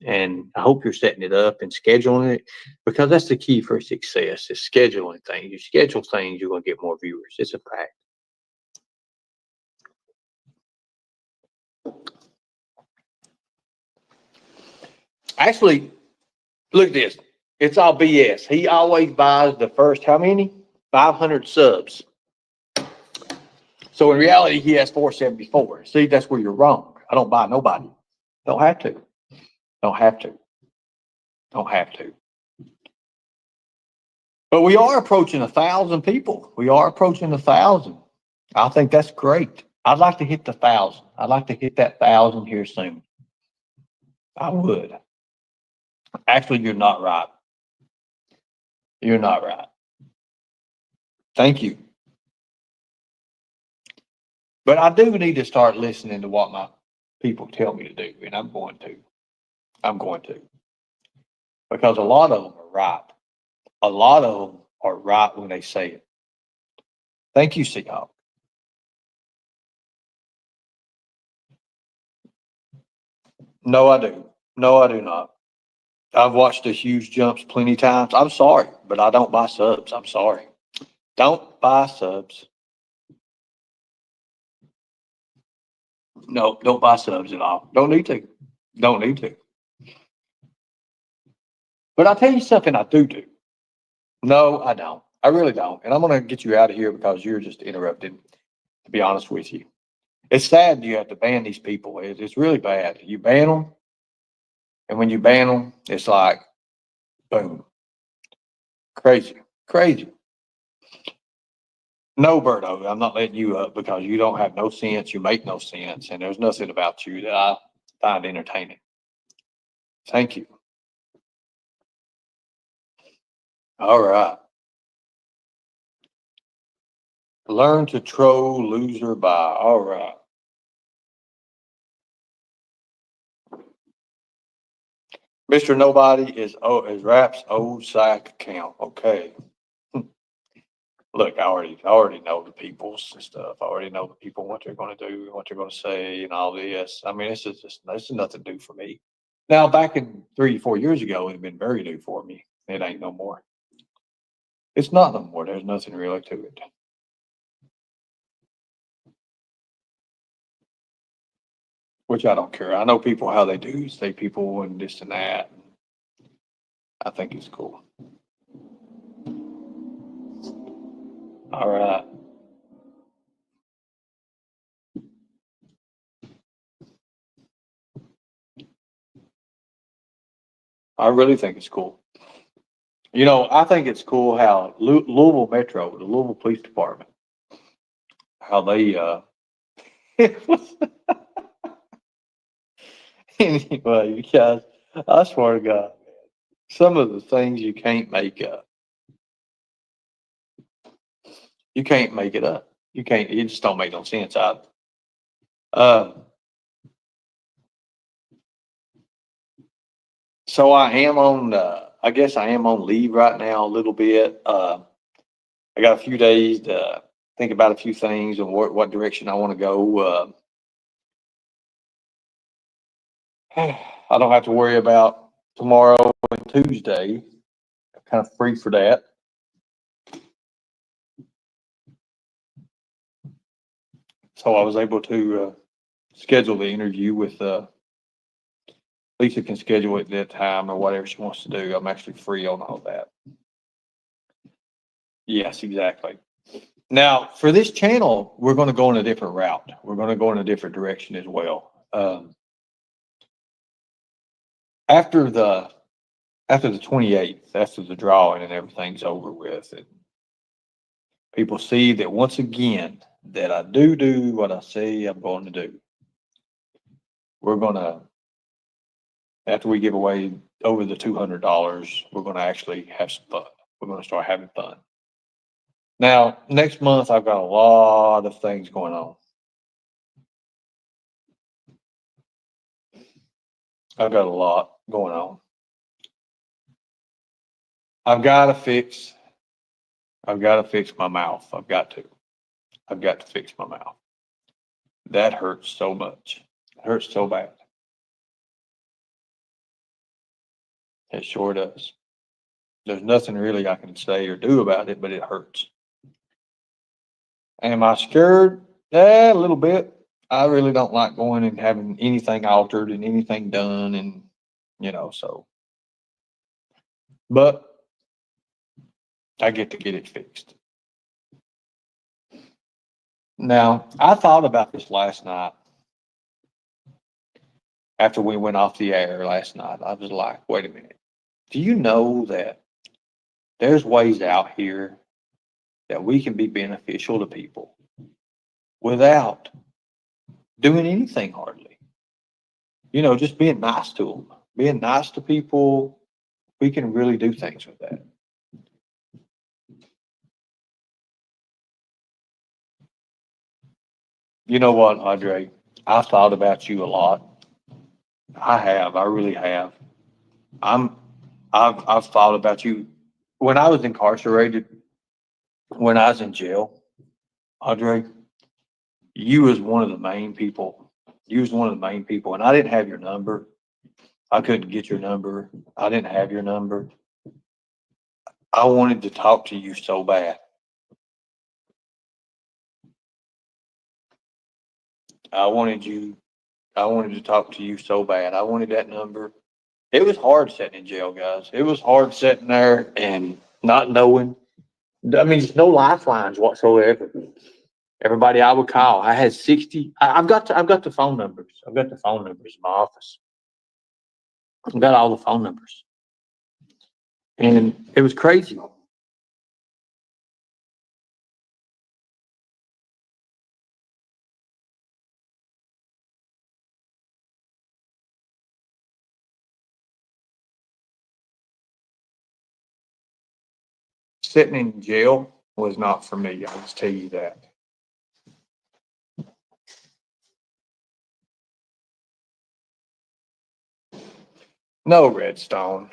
And I hope you're setting it up and scheduling it because that's the key for success is scheduling things. You schedule things, you're going to get more viewers. It's a fact. Actually, look at this. It's all BS. He always buys the first, how many? 500 subs. So in reality, he has 474. See, that's where you're wrong. I don't buy nobody. Don't have to. Don't have to. Don't have to. But we are approaching 1,000 people. We are approaching 1,000. I think that's great. I'd like to hit the 1,000. I'd like to hit that 1,000 here soon. I would. Actually, you're not right. You're not right. Thank you. But I do need to start listening to what my people tell me to do, and I'm going to. I'm going to. Because a lot of them are right. A lot of them are right when they say it. Thank you, Seahawk. No, I do. No, I do not. I've watched the huge jumps plenty of times. I'm sorry, but I don't buy subs. I'm sorry. Don't buy subs. No, don't buy subs at all. Don't need to. Don't need to. But I'll tell you something I do. No, I don't. I really don't. And I'm going to get you out of here because you're just interrupted, to be honest with you. It's sad you have to ban these people. It's really bad. You ban them, and when you ban them, it's like, boom, crazy, crazy. No, Berto, I'm not letting you up because you don't have no sense. You make no sense, and there's nothing about you that I find entertaining. Thank you. All right. Learn to troll loser by. All right. Mr. Nobody is Rap's old sack account. Okay. Look, I already know the peoples and stuff. I already know the people what they're going to do, what they're going to say, and all this. I mean, this is nothing new for me. Now, back in 3 or 4 years ago, it'd been very new for me. It ain't no more. It's not no more. There's nothing really to it. Which I don't care. I know people how they do say people and this and that. I think it's cool. All right. I really think it's cool. You know, I think it's cool how Louisville Metro, the Louisville Police Department, how they anyway, you guys, I swear to God, some of the things you can't make up. You can't make it up. You can't. It just don't make no sense. Um, so I am on. I guess I am on leave right now a little bit. I got a few days to think about a few things and what direction I want to go. I don't have to worry about tomorrow and Tuesday. I'm kind of free for that. So I was able to schedule the interview with Lisa can schedule it at that time or whatever she wants to do. I'm actually free on all that. Yes, exactly. Now, for this channel, we're going to go in a different route. We're going to go in a different direction as well. After the 28th, after the drawing and everything's over with, and people see that once again that I do what I say I'm going to do. We're going to, after we give away over the $200, we're going to actually have some fun. We're going to start having fun. Now, next month, I've got a lot of things going on. I've got a lot going on. I've got to fix my mouth. I've got to fix my mouth. That hurts so much. It hurts so bad. It sure does. There's nothing really I can say or do about it, but it hurts. Am I scared? Yeah, a little bit. I really don't like going and having anything altered and anything done and so but I get to get it fixed. Now, I thought about this last night after we went off the air last night. I was like, wait a minute. Do you know that there's ways out here that we can be beneficial to people without doing anything hardly? Just being nice to them, being nice to people. We can really do things with that. You know what, Andre? I thought about you a lot. I have. I really have. I'm. I've thought about you when I was incarcerated. When I was in jail, Andre, you was one of the main people. You was one of the main people, and I didn't have your number. I couldn't get your number. I didn't have your number. I wanted to talk to you so bad. I wanted to talk to you so bad. I wanted that number. It was hard sitting in jail, guys. It was hard sitting there and not knowing. I mean, there's no lifelines whatsoever. Everybody I would call, I had 60. I've got the phone numbers. I've got the phone numbers in my office. I've got all the phone numbers. And it was crazy. Sitting in jail was not for me. I'll just tell you that. No, Redstone.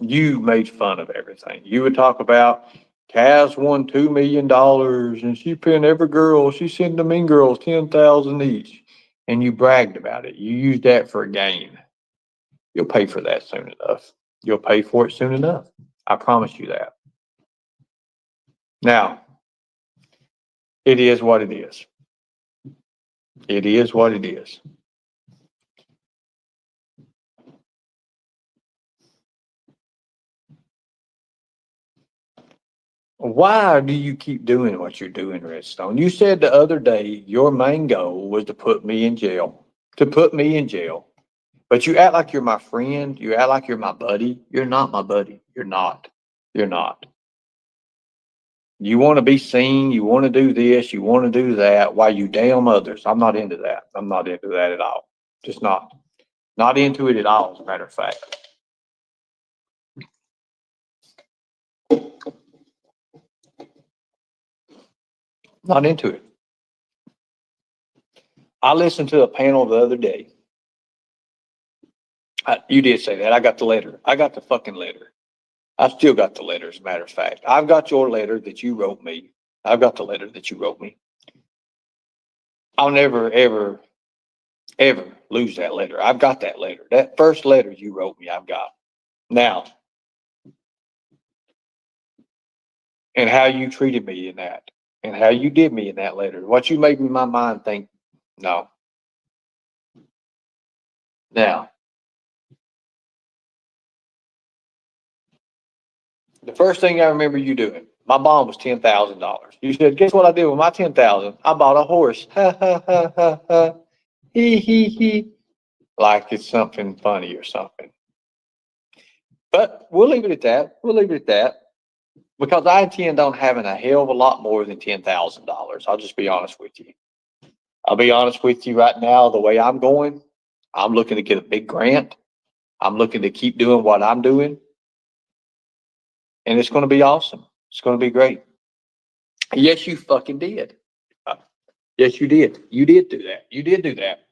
You made fun of everything. You would talk about Kaz won $2 million and she pinned every girl. She sent the mean girls 10,000 each, and you bragged about it. You used that for a gain. You'll pay for that soon enough. You'll pay for it soon enough. I promise you that. Now, it is what it is. It is what it is. Why do you keep doing what you're doing, Redstone? You said the other day your main goal was to put me in jail. To put me in jail. But you act like you're my friend. You act like you're my buddy. You're not my buddy. You're not. You're not. You want to be seen. You want to do this. You want to do that while you damn others. I'm not into that. I'm not into that at all. Just not. Not into it at all, as a matter of fact. Not into it. I listened to a panel the other day. You did say that. I got the letter. I got the fucking letter. I still got the letter, as a matter of fact. I've got your letter that you wrote me. I've got the letter that you wrote me. I'll never, ever, ever lose that letter. I've got that letter. That first letter you wrote me, I've got. Now, and how you treated me in that, and how you did me in that letter, what you made me my mind think, no. Now, the first thing I remember you doing, my bond was $10,000. You said, guess what I did with my 10,000? I bought a horse. Ha ha ha ha ha. He he. Like it's something funny or something. But we'll leave it at that. We'll leave it at that. Because I intend on having a hell of a lot more than $10,000. I'll just be honest with you. I'll be honest with you right now, the way I'm going, I'm looking to get a big grant. I'm looking to keep doing what I'm doing. And it's going to be awesome. It's going to be great. Yes, you fucking did. Yes, you did. You did do that. You did do that.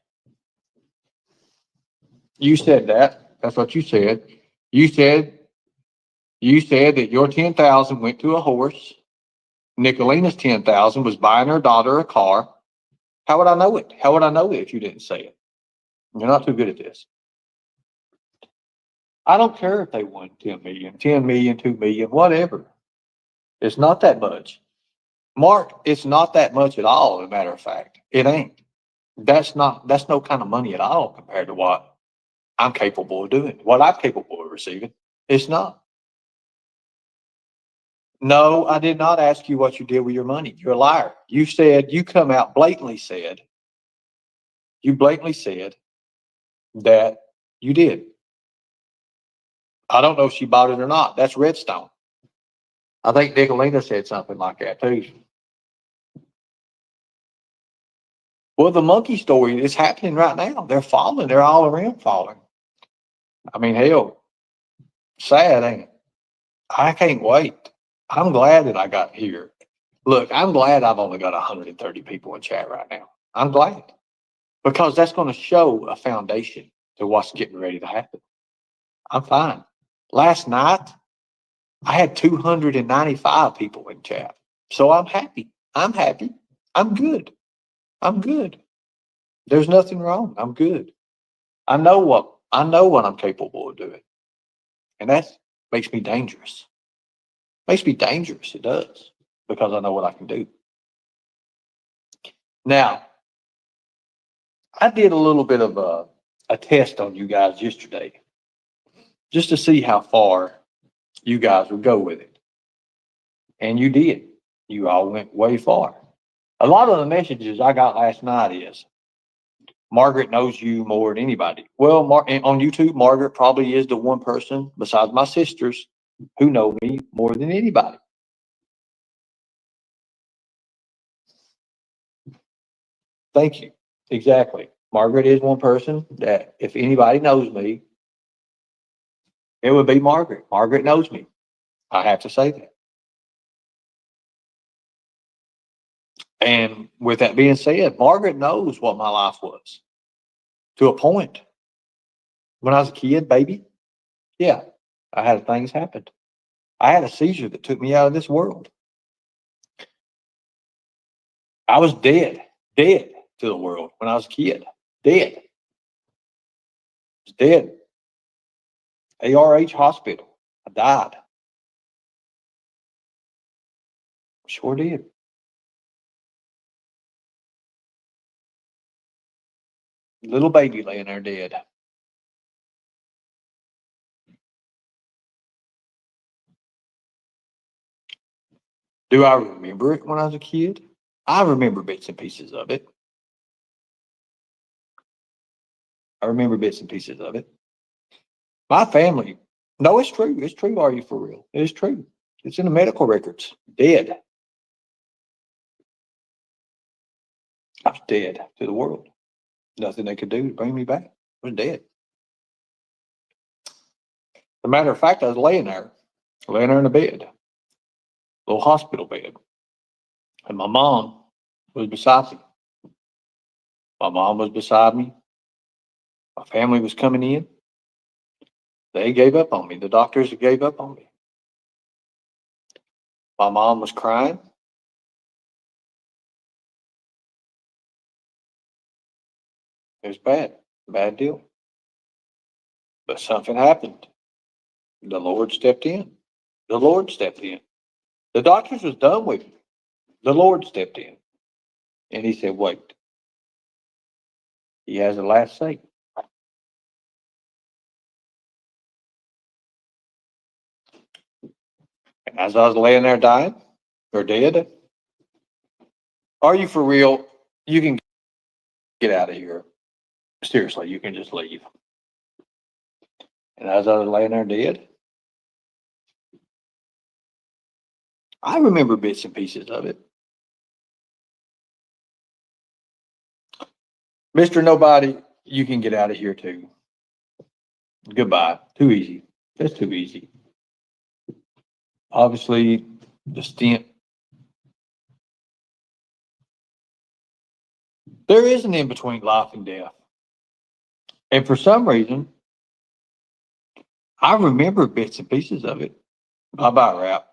You said that. That's what you said. You said that your 10,000 went to a horse. Nicolina's 10,000 was buying her daughter a car. How would I know it? How would I know it if you didn't say it? You're not too good at this. I don't care if they won 10 million, 10 million, 2 million, whatever. It's not that much. Mark, it's not that much at all, as a matter of fact. It ain't. That's no kind of money at all compared to what I'm capable of doing, what I'm capable of receiving. It's not. No, I did not ask you what you did with your money. You're a liar. You said, you come out you blatantly said that you did. I don't know if she bought it or not. That's Redstone. I think Nicolina said something like that too. Well, the monkey story is happening right now. They're falling. They're all around falling. I mean, hell, sad, ain't it? I can't wait. I'm glad that I got here. Look, I'm glad I've only got 130 people in chat right now. I'm glad because that's going to show a foundation to what's getting ready to happen. I'm fine. Last night, I had 295 people in chat. So I'm happy. I'm happy. I'm good. I'm good. There's nothing wrong. I'm good. I know what I'm capable of doing. And that makes me dangerous. Makes me dangerous. It does. Because I know what I can do. Now, I did a little bit of a test on you guys yesterday, just to see how far you guys would go with it. And you did. You all went way far. A lot of the messages I got last night is Margaret knows you more than anybody. Well, on YouTube, Margaret probably is the one person besides my sisters who know me more than anybody. Thank you. Exactly. Margaret is one person that if anybody knows me, it would be Margaret. Margaret knows me. I have to say that. And with that being said, Margaret knows what my life was to a point. When I was a kid, baby, yeah, I had things happen. I had a seizure that took me out of this world. I was dead to the world when I was a kid. Dead. I was dead. ARH hospital. I died. Sure did. Little baby laying there dead. Do I remember it when I was a kid? I remember bits and pieces of it. I remember bits and pieces of it. My family, no, it's true. It's true. Are you for real? It is true. It's in the medical records. Dead. I was dead to the world. Nothing they could do to bring me back. I was dead. As a matter of fact, I was laying there in a bed, little hospital bed, and my mom was beside me. My mom was beside me. My family was coming in. They gave up on me. The doctors gave up on me. My mom was crying. It was bad deal. But something happened. The Lord stepped in. The Lord stepped in. The doctors was done with me. The Lord stepped in. And he said, wait. He has the last say. And as I was laying there dying or dead, are you for real? You can get out of here. Seriously, you can just leave. And as I was laying there dead, I remember bits and pieces of it. Mr. Nobody, you can get out of here too. Goodbye. Too easy. That's too easy. Obviously, the stent. There is an in between life and death. And for some reason, I remember bits and pieces of it. Bye bye, rap.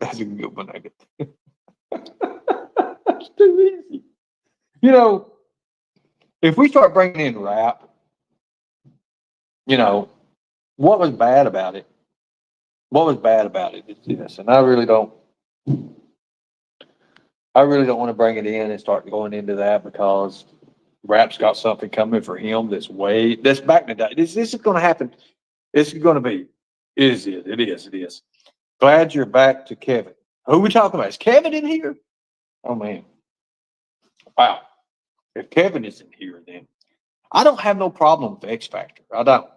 That's a good one, ain't it? That's too easy. You know, if we start bringing in rap, you know, what was bad about it? What was bad about it is this, and I really don't want to bring it in and start going into that because rap's got something coming for him that's back in the day. This is going to happen. This is going to be. It is. Glad you're back to Kevin. Who we talking about? Is Kevin in here? Oh man. Wow. If Kevin isn't here, then I don't have no problem with the X Factor. I don't.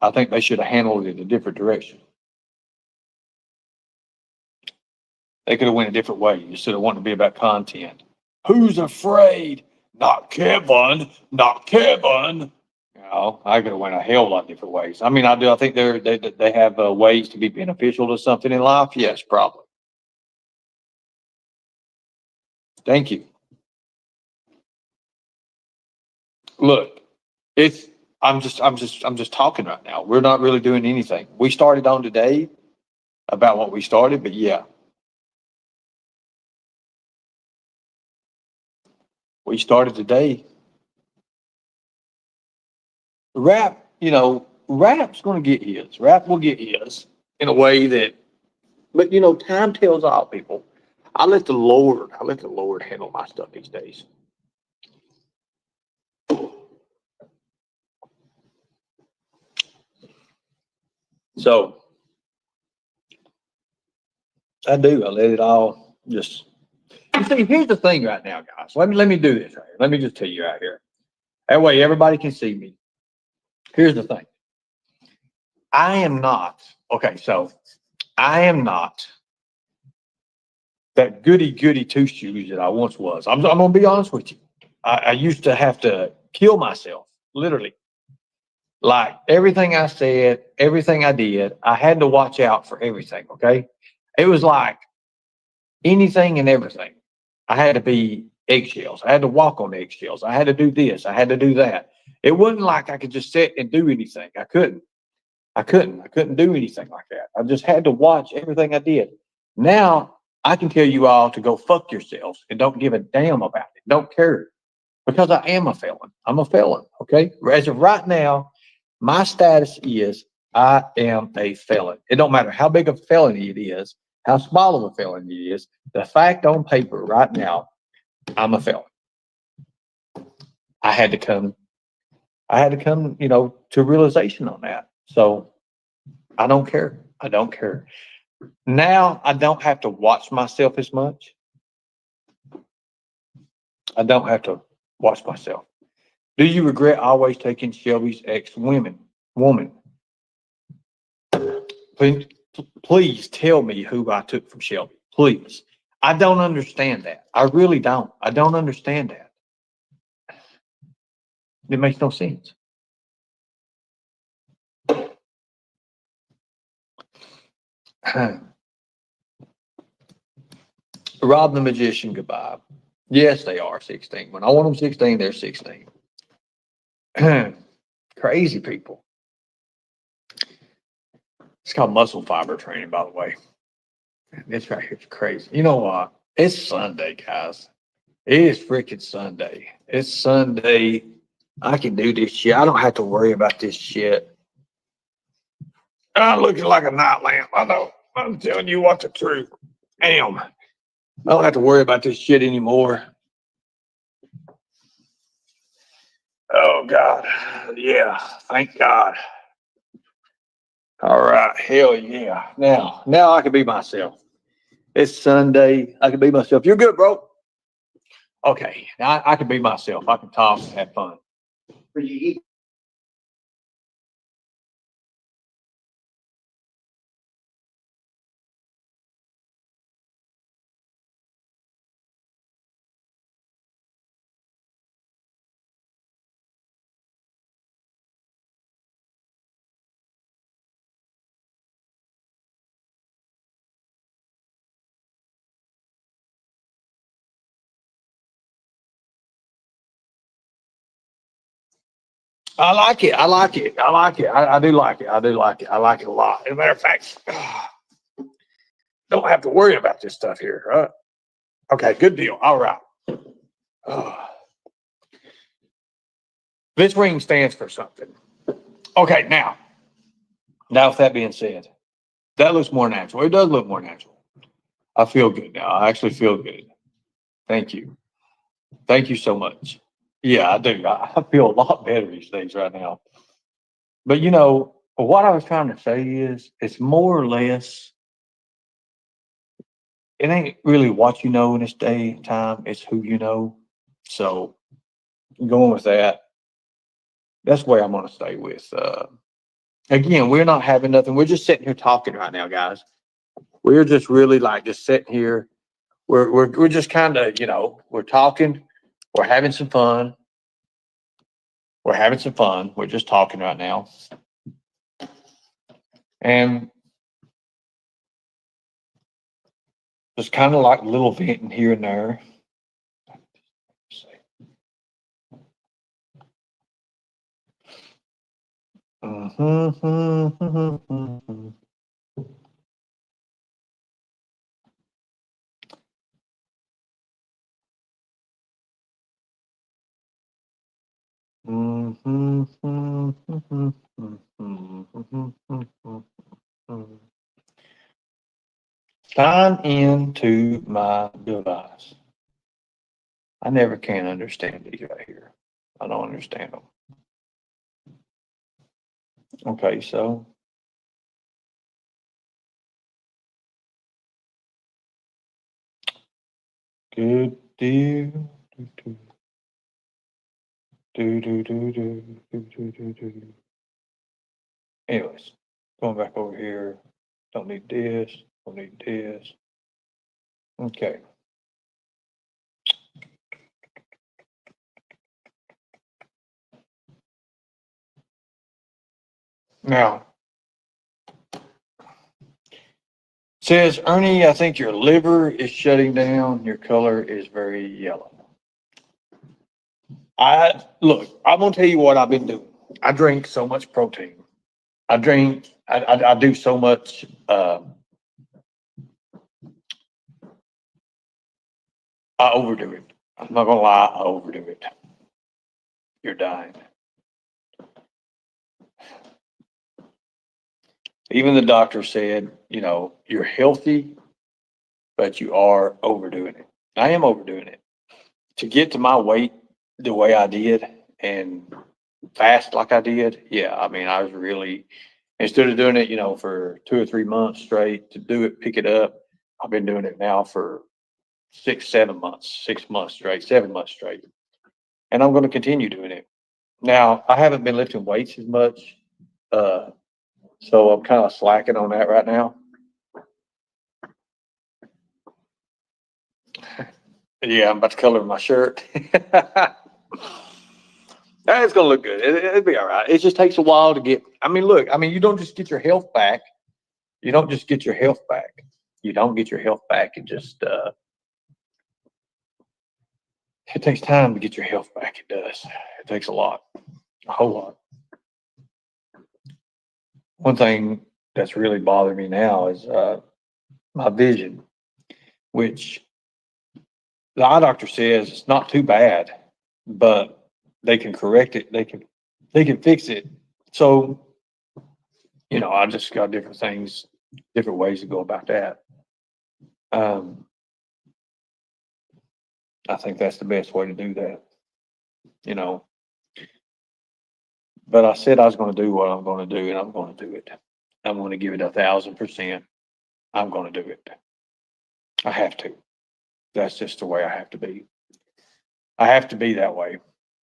I think they should have handled it a different direction. They could have went a different way. You should have wanted to be about content. Who's afraid? Not Kevin. Not Kevin. You know, I could have went a hell of a lot different ways. I mean, I do. I think they have ways to be beneficial to something in life. Yes, probably. Thank you. Look, I'm just talking right now. We're not really doing anything. We started on today about what we started, but yeah. We started today. Rap, rap's going to get his. Rap will get his in a way that, but time tells all people. I let the Lord handle my stuff these days. So I do. I let it all just. You see, here's the thing right now, guys. Let me do this right here. Let me just tell you right here. That way everybody can see me. Here's the thing. I am not, okay, so I am not that goody two shoes that I once was. I'm gonna be honest with you. I used to have to kill myself, literally. Like everything I said, everything I did, I had to watch out for everything. Okay. It was like anything and everything. I had to be eggshells. I had to walk on eggshells. I had to do this. I had to do that. It wasn't like I could just sit and do anything. I couldn't. I couldn't do anything like that. I just had to watch everything I did. Now I can tell you all to go fuck yourselves and don't give a damn about it. Don't care because I am a felon. I'm a felon. Okay. As of right now, my status is I am a felon. It don't matter how big of a felony it is, how small of a felony it is. The fact on paper right now, I'm a felon. I had to come, to realization on that. So I don't care. I don't care. Now I don't have to watch myself as much. I don't have to watch myself. Do you regret always taking Shelby's woman? Please, please tell me who I took from Shelby. Please. I don't understand that. I really don't. I don't understand that. It makes no sense. Rob the Magician, goodbye. Yes, they are 16. When I want them 16, they're 16. Crazy people. It's called muscle fiber training, by the way. This right here is crazy. You know what? It's Sunday, guys. It is freaking Sunday. It's Sunday. I can do this shit. I don't have to worry about this shit. I'm looking like a night lamp. I know. I'm telling you what the truth. Damn. I don't have to worry about this shit anymore. Oh God. Yeah. Thank God. All right. Hell yeah. Now I can be myself. It's Sunday. I can be myself. You're good, bro. Okay. Now I can be myself. I can talk and have fun. I like it. I like it. I like it. I do like it. I do like it. I like it a lot. As a matter of fact, don't have to worry about this stuff here. Right? Okay, good deal. All right. This ring stands for something. Okay, now with that being said, that looks more natural. It does look more natural. I feel good now. I actually feel good. Thank you. Thank you so much. Yeah, I do. I feel a lot better these days right now. But what I was trying to say is it's more or less, it ain't really what you know in this day and time, it's who you know. So going with that, that's where I'm gonna stay with. Again, we're not having nothing. We're just sitting here talking right now, guys. We're just really like just sitting here. We're just kind of, we're talking, we're having some fun. We're having some fun. We're just talking right now. And just kind of like a little venting here and there. Sign into my device. I never can understand these right here. I don't understand them. Okay, so Good deal. Do. Anyways, going back over here. Don't need this. Don't need this. Okay. Now, says Ernie, I think your liver is shutting down. Your color is very yellow. Look, I'm gonna tell you what I've been doing. I drink so much protein. I do so much. I overdo it. I'm not gonna lie, I overdo it. You're dying. Even the doctor said, you're healthy, but you are overdoing it. I am overdoing it. To get to my weight the way I did and fast like I did, yeah, I mean, I was really, instead of doing it, for 2 or 3 months straight to do it, pick it up, I've been doing it now for 6 months, 7 months straight, 7 months straight. And I'm going to continue doing it. Now, I haven't been lifting weights as much. Uh, so I'm kind of slacking on that right now. Yeah, I'm about to color my shirt. It's gonna look good. It'll be all right. It just takes a while to get. I mean, look. I mean, you don't just get your health back. You don't just get your health back. You don't get your health back. It just. It takes time to get your health back. It does. It takes a lot, a whole lot. One thing that's really bothering me now is my vision, which the eye doctor says it's not too bad, but they can correct it. They can fix it. So, I just got different things, different ways to go about that. Um, I think that's the best way to do that, you know. But I said I was going to do what I'm going to do, and I'm going to do it. I'm going to give it 1,000%. I'm going to do it. I have to. That's just the way I have to be. I have to be that way,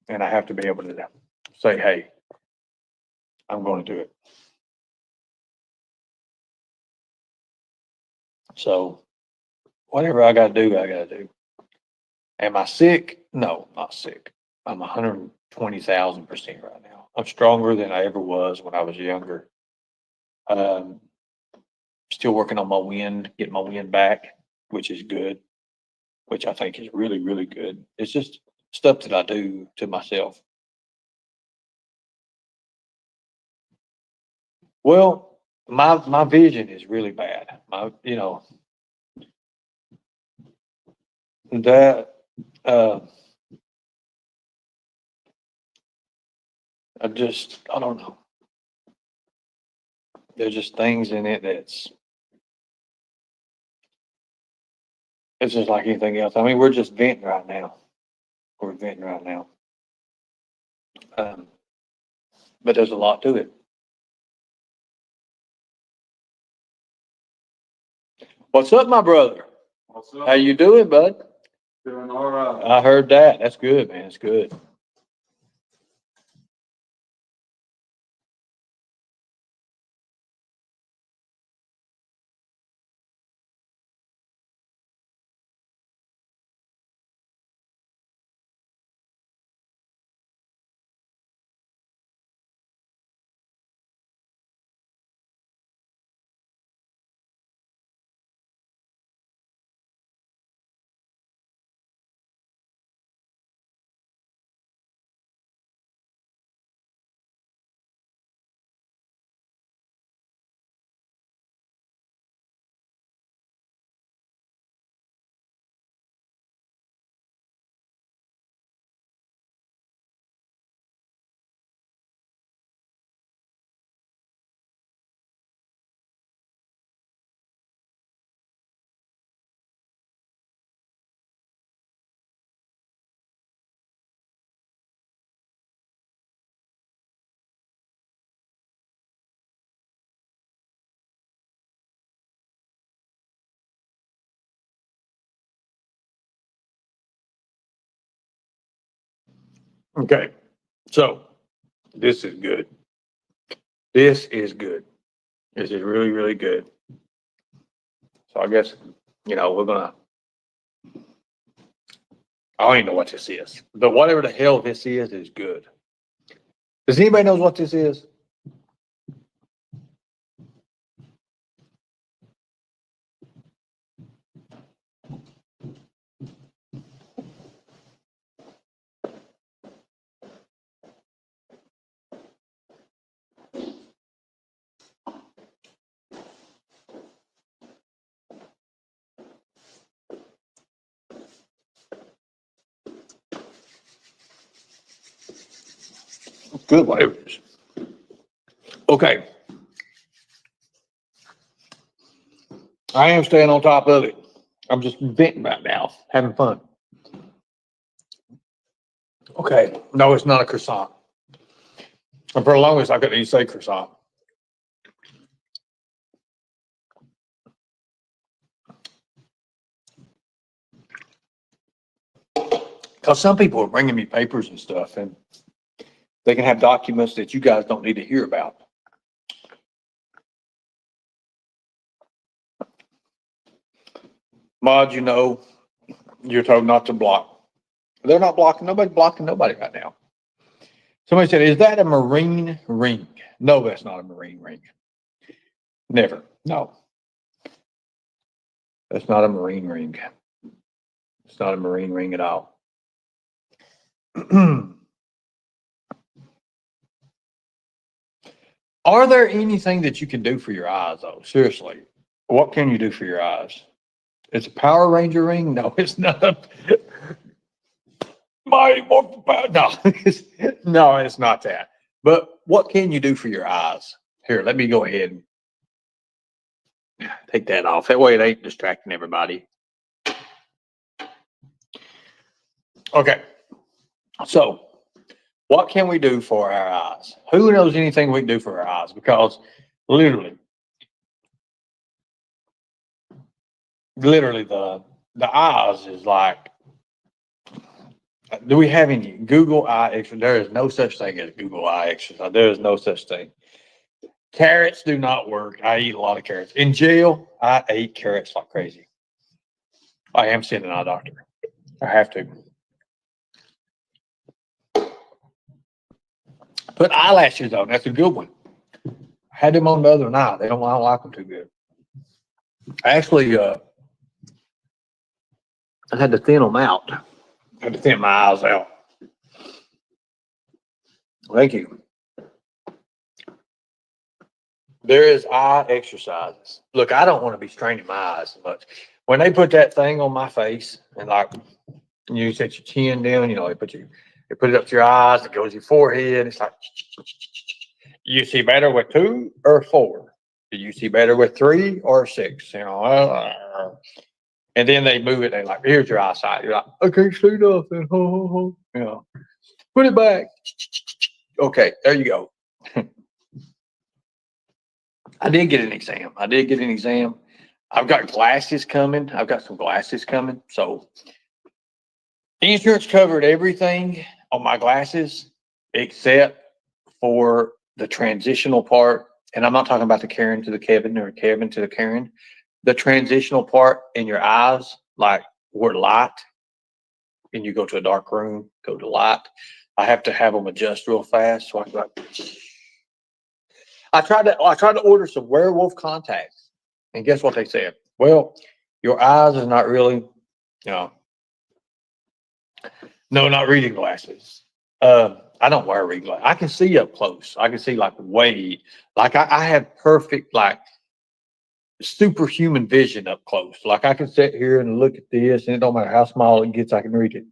and I have to be able to say, "Hey, I'm going to do it." So whatever I got to do, I got to do. Am I sick? No, not sick. I'm 120,000% right now. I'm stronger than I ever was when I was younger. Um, Still working on my wind, getting my wind back, which is good, which I think is really, really good. It's just stuff that I do to myself. Well, my vision is really bad. That uh, I don't know. There's just things in it it's just like anything else. I mean, we're just venting right now. We're venting right now. Um, but there's a lot to it. What's up, my brother? What's How up? you doing, bud? Doing all right. I heard that. That's good, man. It's good. Okay, so this is good. This is good. This is really, really good. So I guess, we're gonna, I don't even know what this is, but whatever the hell this is good. Does anybody knows what this is? Good, whatever it is. Okay. I am staying on top of it. I'm just venting right now, having fun. Okay. No, it's not a croissant. And for the longest, I couldn't even say croissant. Because some people are bringing me papers and stuff, and they can have documents that you guys don't need to hear about. Mod, you're told not to block. They're not blocking. Nobody's blocking nobody right now. Somebody said, is that a marine ring? No, that's not a marine ring. Never. No. That's not a marine ring. It's not a marine ring at all. Are there anything that you can do for your eyes, though? Seriously, what can you do for your eyes? It's a Power Ranger ring? No, it's not. Mighty Morphin Power. No, no, it's not that. But what can you do for your eyes? Here, let me go ahead and take that off. That way it ain't distracting everybody. Okay, so what can we do for our eyes? Who knows anything we can do for our eyes? Because literally the eyes is like, do we have any Google eye exercise? There is no such thing as Google eye exercise. There is no such thing. Carrots do not work. I eat a lot of carrots. In jail, I ate carrots like crazy. I am seeing an eye doctor. I have to. Put eyelashes on. That's a good one. I had them on the other night. I don't like them too good. I actually, I had to thin them out. I had to thin my eyes out. Thank you. There is eye exercises. Look, I don't want to be straining my eyes much. When they put that thing on my face and like you set your chin down, they put it up to your eyes, it goes to your forehead. It's like you see better with 2 or 4. Do you see better with 3 or 6? And then they move it. They like, here's your eyesight. You're like, I can't see nothing. Put it back. Okay, there you go. I did get an exam. I've got glasses coming. I've got some glasses coming. So insurance covered everything on my glasses except for the transitional part. And I'm not talking about the Karen to the Kevin or Kevin to the Karen. The transitional part in your eyes, like where light, and you go to a dark room, go to light. I have to have them adjust real fast. So I tried to order some werewolf contacts, and guess what they said? Well, your eyes is not really, no, not reading glasses. I don't wear reading glasses. I can see up close. I can see like way, like I have perfect like superhuman vision up close. Like I can sit here and look at this, and it don't matter how small it gets, I can read it.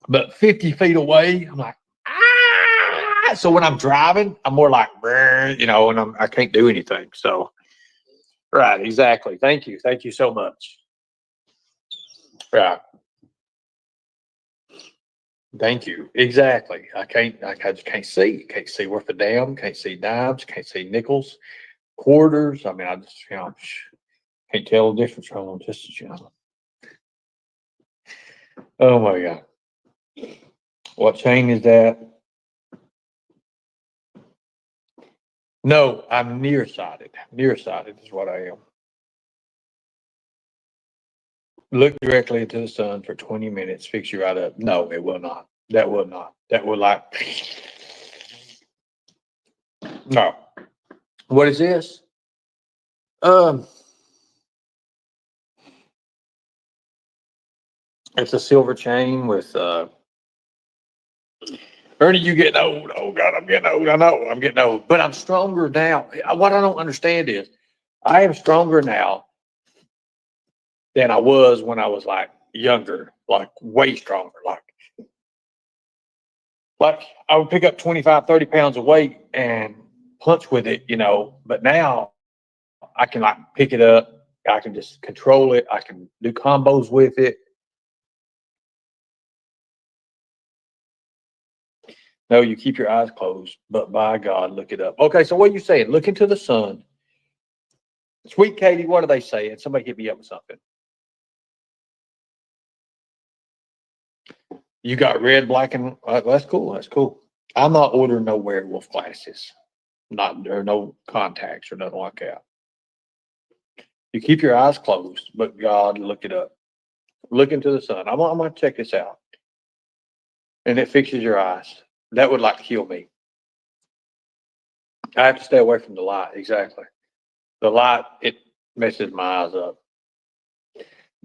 But 50 feet away, I'm like, ah. So when I'm driving, I'm more like, and I can't do anything. So, right, exactly. Thank you so much. Right, thank you. Exactly. I just can't see. Can't see worth a damn. Can't see dimes. Can't see nickels, quarters. I mean, I just can't tell the difference from them. Just. Oh my god. What chain is that? No, I'm nearsighted. Nearsighted is what I am. Look directly into the sun for 20 minutes. Fix your eye up. No, it will not. That will not. That will like. No. What is this? It's a silver chain with Ernie, you getting old. Oh God, I'm getting old. I know I'm getting old, but I'm stronger now. What I don't understand is I am stronger now than I was when I was like younger, like way stronger. Like I would pick up 25, 30 pounds of weight and punch with it, you know, but now I can like pick it up. I can just control it. I can do combos with it. No, you keep your eyes closed, but by God, look it up. Okay, so what are you saying? Look into the sun. Sweet Katie, what are they saying? Somebody hit me up with something. You got red, black, and that's cool. That's cool. I'm not ordering no werewolf glasses. Not or no contacts or nothing like that. You keep your eyes closed, but God, look it up. Look into the sun. I'm gonna check this out. And it fixes your eyes. That would like kill me. I have to stay away from the light. Exactly. The light, it messes my eyes up.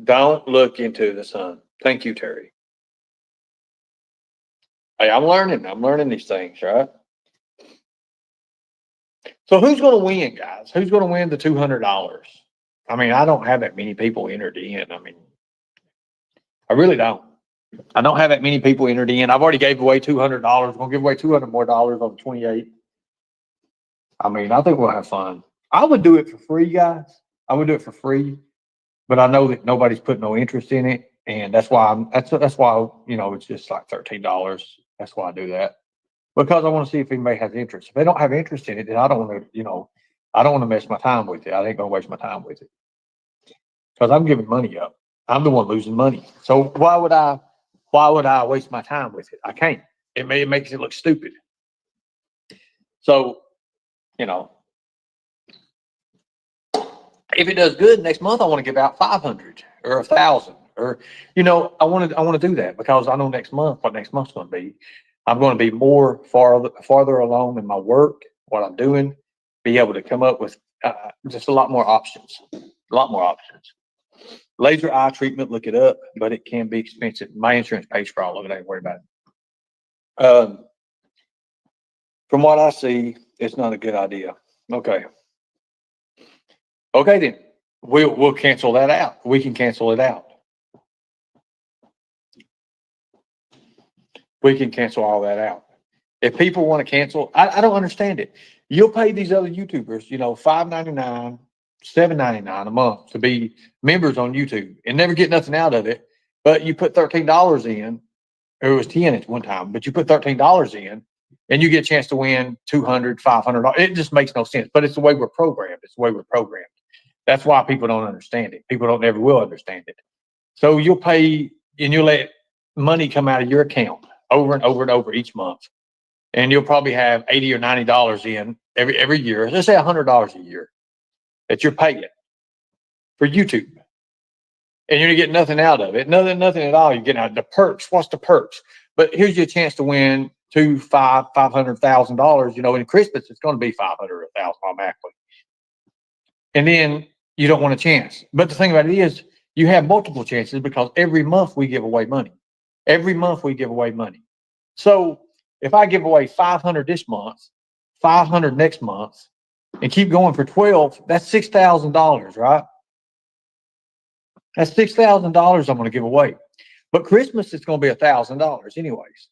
Don't look into the sun. Thank you, Terry. Hey, I'm learning. I'm learning these things, right? So who's going to win, guys? Who's going to win the $200? I mean, I don't have that many people entered in. I mean, I really don't. I don't have that many people entered in. I've already gave away $200. We're going to give away $200 more on the 28th. I mean, I think we'll have fun. I would do it for free, guys. I would do it for free, but I know that nobody's put no interest in it, and that's why that's why you know it's just like $13. That's why I do that because I want to see if anybody has interest. If they don't have interest in it, then I don't want to, you know, I don't want to mess my time with it. I ain't gonna waste my time with it because I'm giving money up. I'm the one losing money. So why would I waste my time with it? I can't. It makes it look stupid. So, you know, if it does good next month, I want to give out 500 or 1,000 or, you know, I want to do that because I know next month what next month's going to be. I'm going to be more farther along in my work, what I'm doing, be able to come up with just a lot more options, Laser eye treatment, look it up, but it can be expensive. My insurance pays for all of it. I ain't worried about it. From what I see, it's not a good idea. Okay. Okay, then we'll cancel that out. We can cancel it out. We can cancel all that out. If people want to cancel, I don't understand it. You'll pay these other YouTubers, you know, $5.99, $7.99 a month to be members on YouTube and never get nothing out of it. But you put $13 in, or it was 10 at one time, but you put $13 in and you get a chance to win $200, $500. It just makes no sense. But it's the way we're programmed. It's the way we're programmed. That's why people don't understand it. People don't never will understand it. So you'll pay and you'll let money come out of your account over and over and over each month. And you'll probably have $80 or $90 in every year. Let's say $100 a year that you're paying for YouTube. And you're getting nothing out of it. Nothing at all. You're getting out the perks. What's the perks? But here's your chance to win $500,000. You know, in Christmas it's going to be 500 or 1,000 automatically. And then you don't want a chance. But the thing about it is, you have multiple chances because every month we give away money. Every month we give away money. So if I give away 500 this month, 500 next month, and keep going for 12, that's $6,000, right? That's $6,000 I'm going to give away. But Christmas is going to be $1,000 anyways.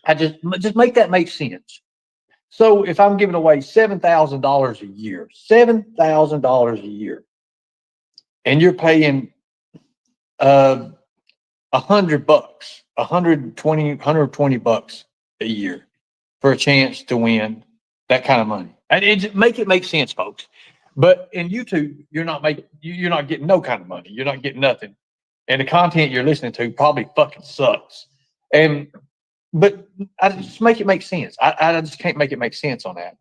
I just make that make sense. So if I'm giving away $7,000 a year, $7,000 a year, and you're paying $100, $120 a year for a chance to win that kind of money, and it make sense, folks. But in YouTube, you're not getting no kind of money. You're not getting nothing, and the content you're listening to probably fucking sucks. And but I just make it make sense. I just can't make it make sense on that.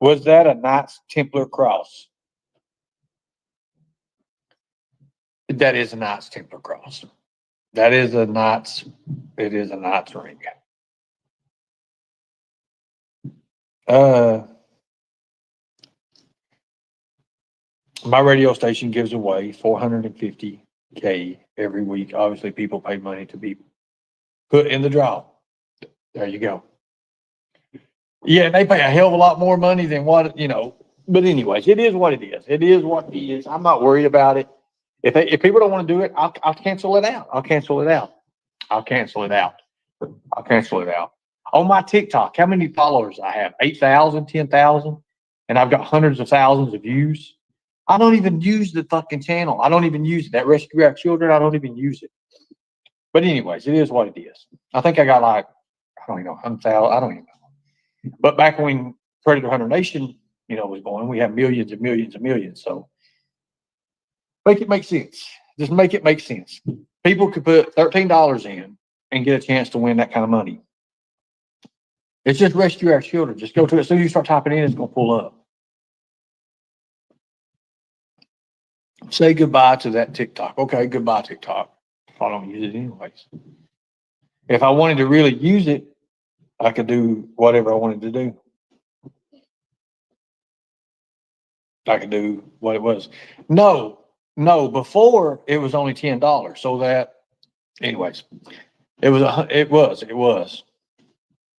Was that a Knights Templar cross? That is a Knights Templar cross. That is a Knights. It is a Knights ring. My radio station gives away 450K every week. Obviously, people pay money to be put in the draw. There you go. Yeah, they pay a hell of a lot more money than what, but anyways, it is what it is. It is what it is. I'm not worried about it. If people don't want to do it, I'll cancel it out. I'll cancel it out. I'll cancel it out. I'll cancel it out. On my TikTok, how many followers I have? 8,000, 10,000, and I've got hundreds of thousands of views. I don't even use the fucking channel. I don't even use it. That Rescue Our Children, I don't even use it. But anyways, it is what it is. I think I got like, I don't even know, 100,000. I don't even know. But back when Predator Hunter Nation, was going, we had millions and millions and millions. So make it make sense. Just make it make sense. People could put $13 in and get a chance to win that kind of money. It's just Rescue Our Children. Just go to it. As soon as you start typing in, it's going to pull up. Say goodbye to that TikTok. Okay, goodbye, TikTok. I don't use it anyways. If I wanted to really use it, I could do whatever I wanted to do. I could do what it was. No, before it was only $10. So that, anyways, it was,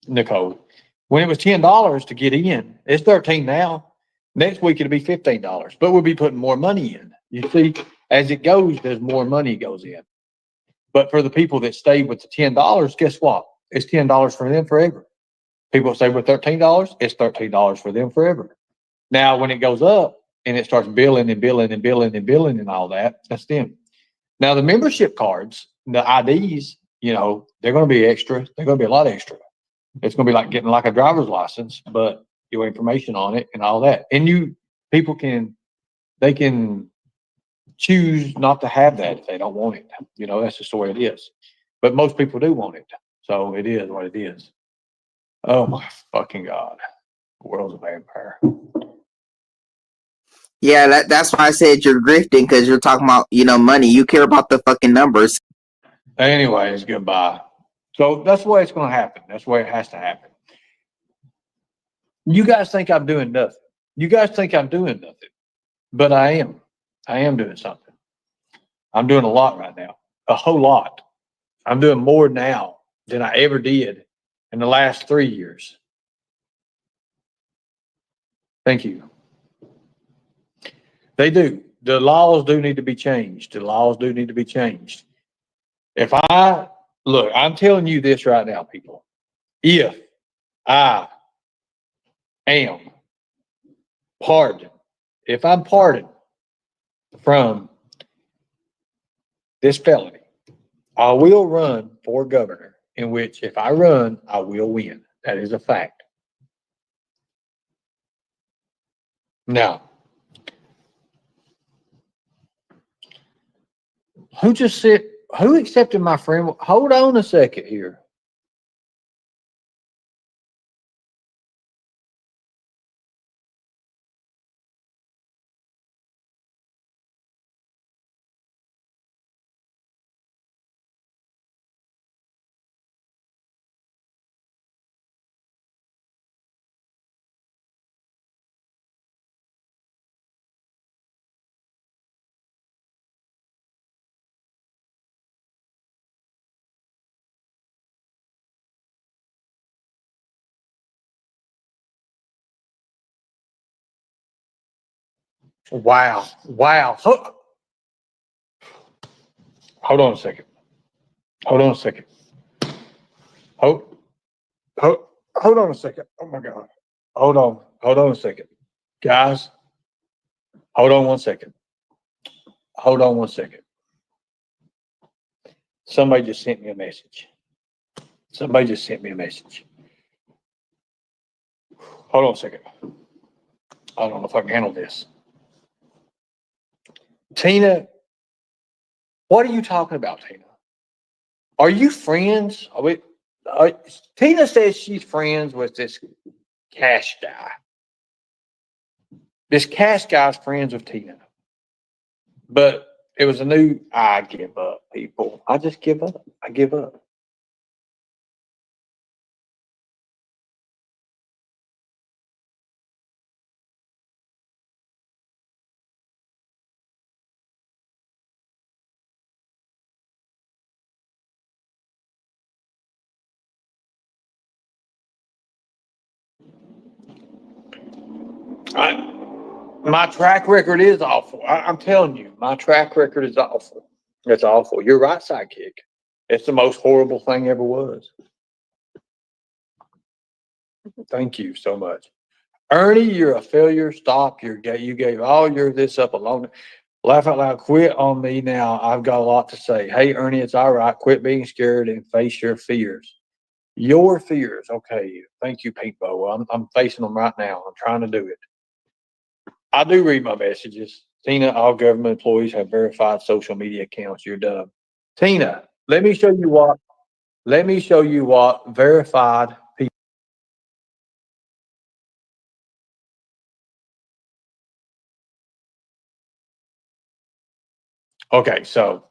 Nicole. When it was $10 to get in, it's 13 now. Next week it'll be $15, but we'll be putting more money in. You see, as it goes, there's more money goes in. But for the people that stay with the $10, guess what? It's $10 for them forever. People stay with $13, it's $13 for them forever. Now, when it goes up and it starts billing and billing and billing and billing and all that, that's them. Now, the membership cards, the IDs, they're going to be extra. They're going to be a lot extra. It's going to be like getting like a driver's license, but your information on it and all that. And people can choose not to have that if they don't want it. That's just the way it is. But most people do want it. So it is what it is. Oh my fucking God. The world's a vampire. Yeah, that's why I said you're grifting, because you're talking about, money. You care about the fucking numbers. Anyways, goodbye. So that's the way it's going to happen. That's the way it has to happen. You guys think I'm doing nothing. You guys think I'm doing nothing. But I am. I am doing something. I'm doing a lot right now. A whole lot. I'm doing more now than I ever did in the last 3 years. Thank you. They do. The laws do need to be changed. The laws do need to be changed. Look, I'm telling you this right now, people. If I am pardoned, if I'm pardoned from this felony, I will run for governor, in which if I run, I will win. That is a fact. Now, who accepted my friend? Hold on a second here. Wow. Hold on a second. Hold on a second. Hold on a second. Oh my God. Hold on a second. Guys, hold on one second. Hold on one second. Somebody just sent me a message. Hold on a second. I don't know if I can handle this. Tina, what are you talking about, Tina? Are you friends? Tina says she's friends with this Cash guy. This Cash guy's friends with Tina. But it was I give up, people. I just give up. I give up. My track record is awful. I'm telling you, my track record is awful. It's awful. You're right, sidekick. It's the most horrible thing ever was. Thank you so much. Ernie, you're a failure. Stop. You gave all your this up alone. Laugh out loud. Quit on me now. I've got a lot to say. Hey, Ernie, it's all right. Quit being scared and face your fears. Your fears. Okay. Thank you, Pinkbo. I'm facing them right now. I'm trying to do it. I do read my messages. Tina, all government employees have verified social media accounts. You're dumb. Tina, let me show you what. Let me show you what verified people. Okay, so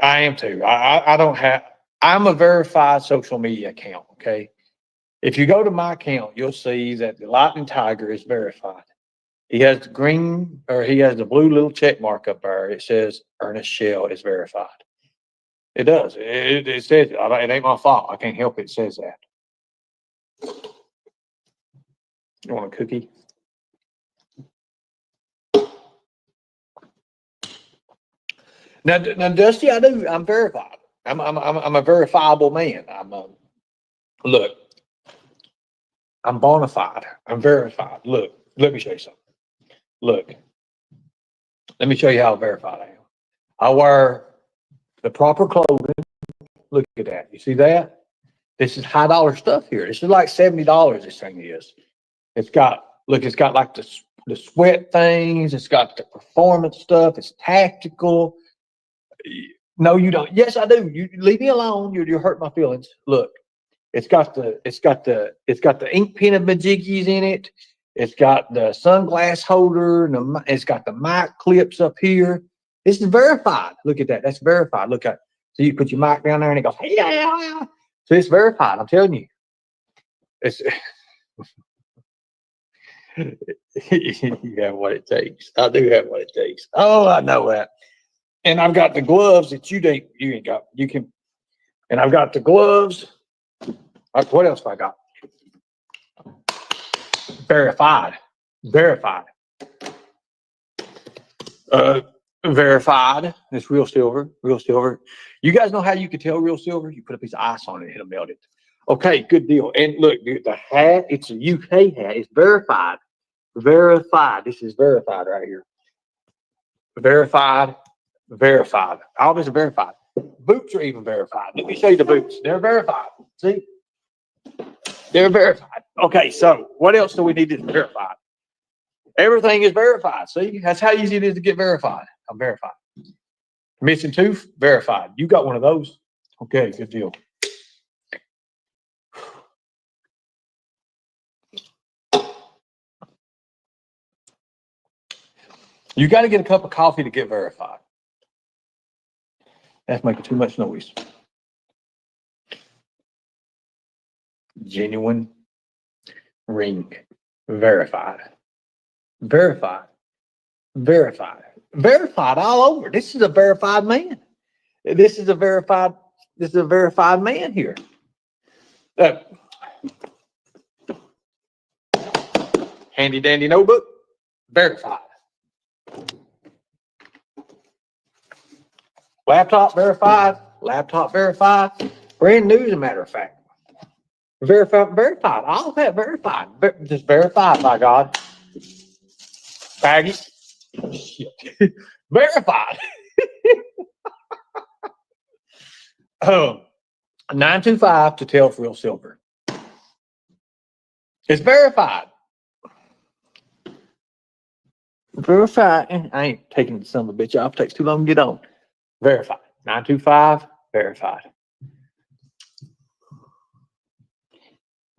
I am too. I don't have. I'm a verified social media account. Okay, if you go to my account, you'll see that the Lightning Tiger is verified. He has the green, or he has the blue little check mark up there. It says Ernest Shell is verified. It does. It says it. It ain't my fault. I can't help it. It says that. You want a cookie? Now, Dusty, I do. I'm verified. I'm a verifiable man. Look. I'm bona fide. I'm verified. Look. Let me show you something. Look. Let me show you how verified I am. I wear the proper clothing. Look at that. You see that? This is high dollar stuff here. This is like $70. This thing is. It's got like the sweat things. It's got the performance stuff. It's tactical. No, you don't. Yes, I do. You leave me alone. You hurt my feelings. Look, it's got the ink pen of majiggies in it. It's got the sunglass holder. And it's got the mic clips up here. This is verified. Look at that. That's verified. Look at. So you put your mic down there and it goes, hey, yeah. So it's verified. I'm telling you. It's you have what it takes. I do have what it takes. Oh, I know that. And I've got the gloves that you ain't got. You can, and I've got the gloves. What else have I got? Verified. Verified. Verified. It's real silver. Real silver. You guys know how you can tell real silver? You put a piece of ice on it and it'll melt it. Okay, good deal. And look, dude, the hat, it's a UK hat. It's verified. Verified. This is verified right here. Verified. Verified. All this is verified. Boots are even verified. Let me show you the boots. They're verified. See? They're verified. Okay, so what else do we need to verify? Everything is verified. See? That's how easy it is to get verified. I'm verified. Missing tooth? Verified. You got one of those? Okay, good deal. You got to get a cup of coffee to get verified. That's making too much noise. Genuine ring. Verified. Verified. Verified. Verified all over. This is a verified man. This is a verified man here. Handy dandy notebook. Verified. Laptop verified. Laptop verified. Brand new, as a matter of fact. Verified. All of that verified. Just verified, by God. Faggot. Shit. Verified. 925 to tell for real silver. It's verified. Verified. I ain't taking the son of a bitch off. Takes too long to get on. Verified. 925. Verified.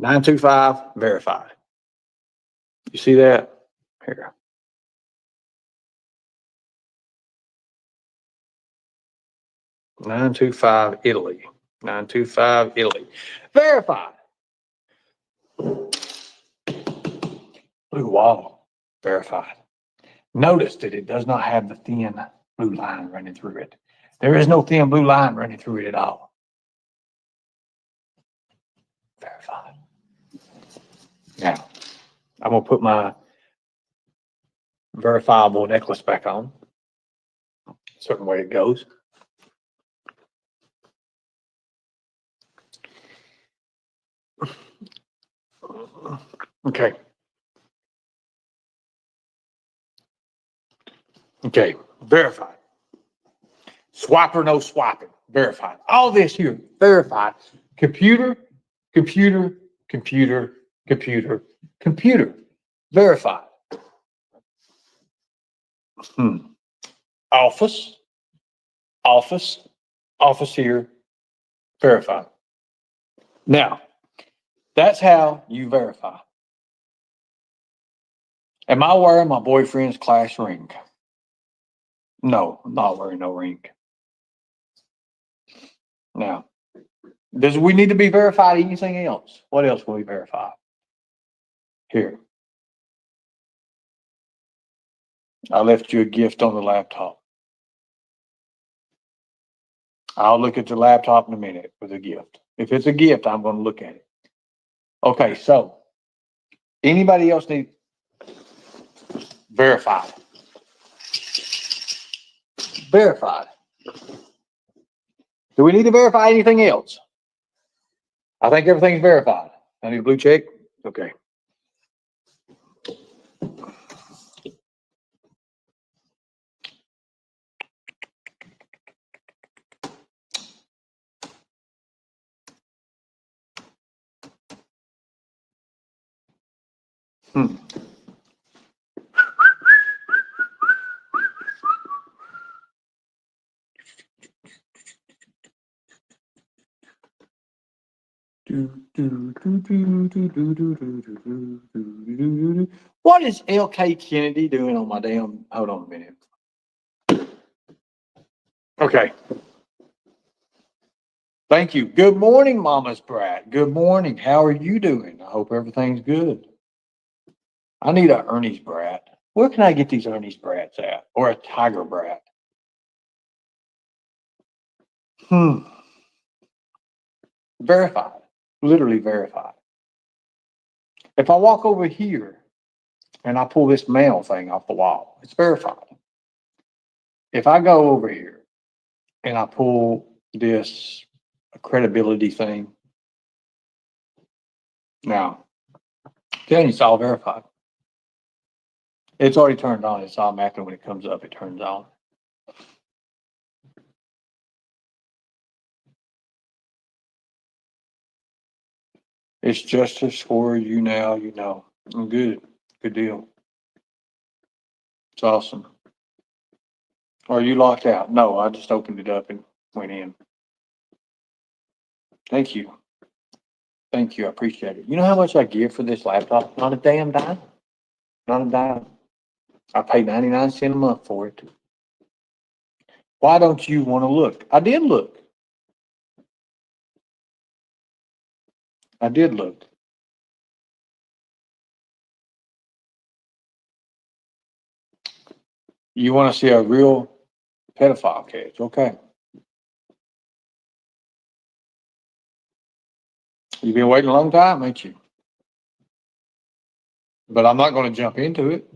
925 verified. You see that? Here. 925 Italy. 925 Italy. Verified. Blue wall. Verified. Notice that it does not have the thin blue line running through it. There is no thin blue line running through it at all. Verified. Now, I'm going to put my verifiable necklace back on. Certain way it goes. Okay. Okay. Verified. Swap or no swapping. Verified. All this here. Verified. Computer, computer, computer, computer, computer. Verified. Office, office, office here. Verified. Now, that's how you verify. Am I wearing my boyfriend's class ring? No, I'm not wearing no ring. Now, does we need to be verified anything else? What else will we verify? Here. I left you a gift on the laptop. I'll look at the laptop in a minute with a gift. If it's a gift, I'm going to look at it. Okay, so anybody else need verified? Verified. Do we need to verify anything else? I think everything's verified. I need a blue check. Okay. What is L.K. Kennedy doing on my damn? Hold on a minute. Okay. Thank you. Good morning, Mama's brat. Good morning. How are you doing? I hope everything's good. I need a Ernie's brat. Where can I get these Ernie's brats at? Or a Tiger brat? Verified. Literally verified. If I walk over here and I pull this mail thing off the wall, it's verified. If I go over here and I pull this credibility thing, now, then it's all verified. It's already turned on. It's automatic when it comes up, it turns on. It's justice for you now, you know. Good. Good deal. It's awesome. Are you locked out? No, I just opened it up and went in. Thank you. Thank you. I appreciate it. You know how much I give for this laptop? Not a damn dime. Not a dime. I pay 99 cents a month for it. Why don't you want to look? I did look. I did look. You want to see a real pedophile case? Okay. You've been waiting a long time, ain't you? But I'm not going to jump into it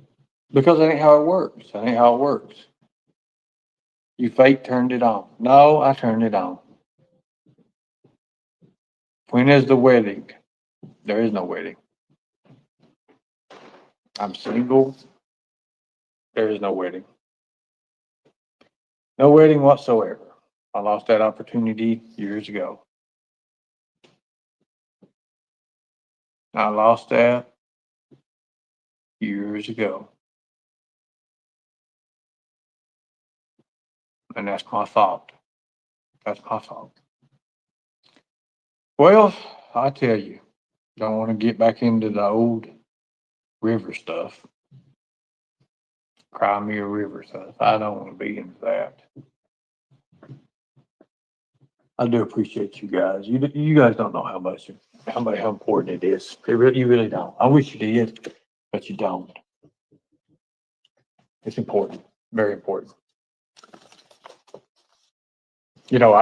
because that ain't how it works. That ain't how it works. You fake turned it on. No, I turned it on. When is the wedding? There is no wedding. I'm single. There is no wedding. No wedding whatsoever. I lost that opportunity years ago. I lost that years ago. And that's my fault. That's my fault. Well, I tell you, Don't want to get back into the old river stuff. Crimea River stuff. I don't want to be into that. I do appreciate you guys. You guys don't know how important it is. You really don't. I wish you did, but you don't. It's important, very important. You know,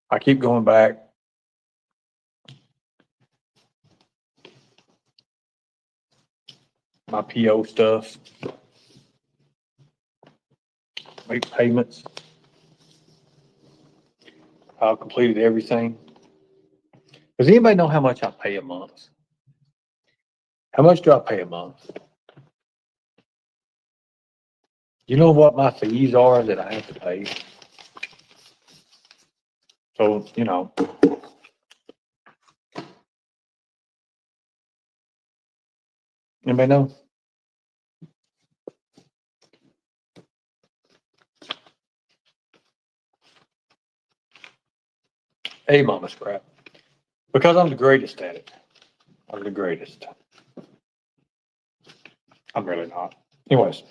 I keep going back. My PO stuff, make payments. I've completed everything. Does anybody know how much I pay a month? How much do I pay a month? You know what my fees are that I have to pay? So, you know. Anybody know? Hey, Mama Scrap. Because I'm the greatest at it. I'm the greatest. I'm really not. Anyways,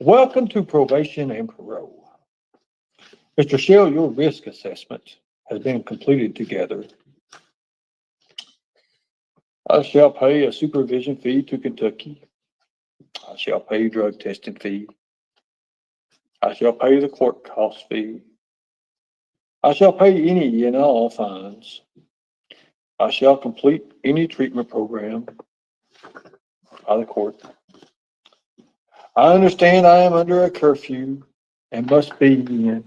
welcome to probation and parole. Mr. Shell, your risk assessment has been completed together. I shall pay a supervision fee to Kentucky. I shall pay drug testing fee. I shall pay the court cost fee. I shall pay any and all fines. I shall complete any treatment program by the court. I understand I am under a curfew and must be in.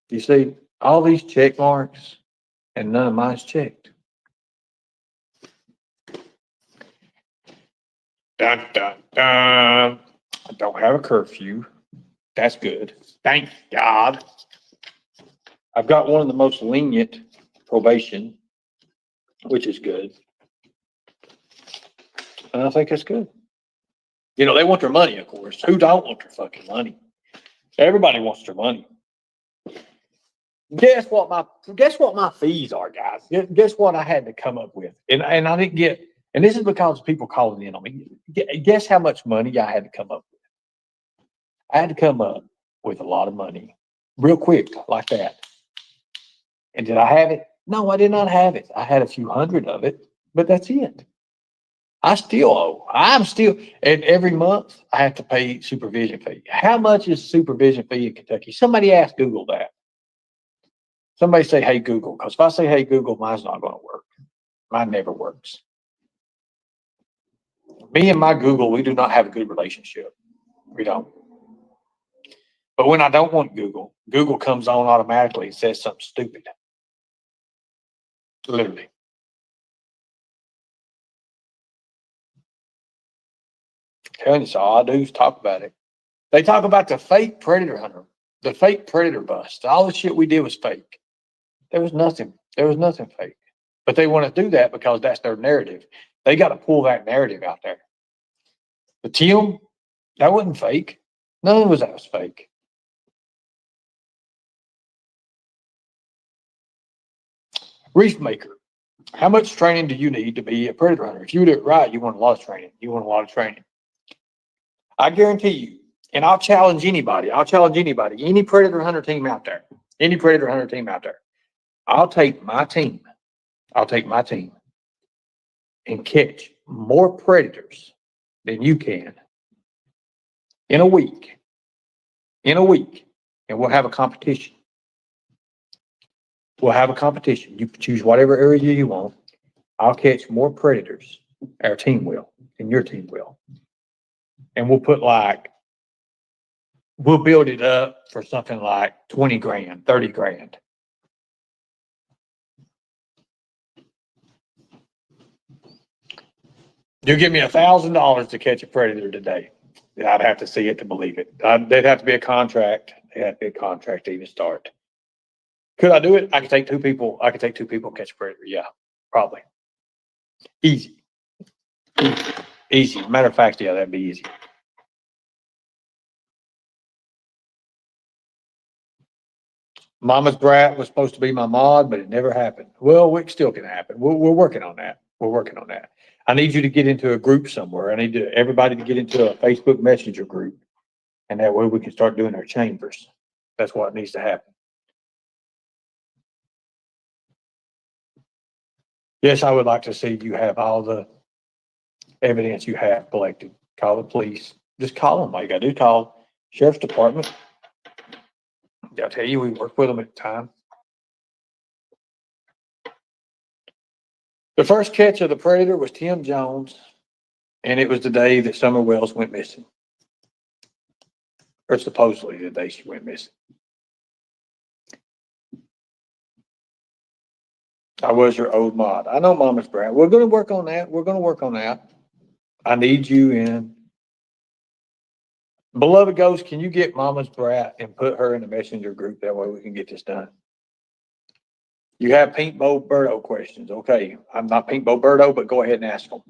You see, all these check marks and none of mine's checked. Dun, dun, dun. I don't have a curfew. That's good. Thank God. I've got one of the most lenient probation, which is good. And I think that's good. You know, they want their money, of course. Who don't want their fucking money? Everybody wants their money. Guess what my fees are, guys? Guess what I had to come up with? And I didn't get, and this is because people calling in on me. Guess how much money I had to come up with? I had to come up with a lot of money real quick like that. And did I have it? No, I did not have it. I had a few hundred of it, but that's it. I still owe. And every month I have to pay supervision fee. How much is supervision fee in Kentucky? Somebody ask Google that. Somebody say, hey, Google. Because if I say, hey, Google, mine's not going to work. Mine never works. Me and my Google, we do not have a good relationship. We don't. But when I don't want Google, Google comes on automatically and says something stupid. Literally. Telling you, so all I do is talk about it. They talk about the fake predator hunter, the fake predator bust. All the shit we did was fake. There was nothing fake. But they want to do that because that's their narrative. They got to pull that narrative out there. The Tim, that wasn't fake. None of that was fake. Reef maker. How much training do you need to be a predator hunter? If you do it right, you want a lot of training. I guarantee you, and I'll challenge anybody, any predator hunter team out there, I'll take my team and catch more predators than you can in a week, and we'll have a competition. You choose whatever area you want. I'll catch more predators, our team will, and your team will. And we'll build it up for something like 20 grand, 30 grand. You give me $1,000 to catch a predator today. I'd have to see it to believe it. There'd have to be a contract. To even start. Could I do it? I could take two people. And catch a predator. Yeah, probably. Easy. Matter of fact, yeah, that'd be easy. Mama's brat was supposed to be my mod, but it never happened. Well, it still can happen. We're working on that. We're working on that. I need you to get into a group somewhere. I need everybody to get into a Facebook Messenger group, and that way we can start doing our chambers. That's what needs to happen. Yes, I would like to see you have all the evidence you have collected. Call the police. Just call them. All you got to do, call Sheriff's Department. I'll tell you, we work with them at the time. The first catch of the predator was Tim Jones, and it was the day that Summer Wells went missing. Or supposedly the day she went missing. I was your old mod. I know Mama's brat. We're going to work on that. We're going to work on that. I need you in. Beloved Ghost, can you get Mama's brat and put her in the messenger group? That way we can get this done. You have Pink Bo Birdo questions. Okay, I'm not Pink Bo Birdo, but go ahead and ask them.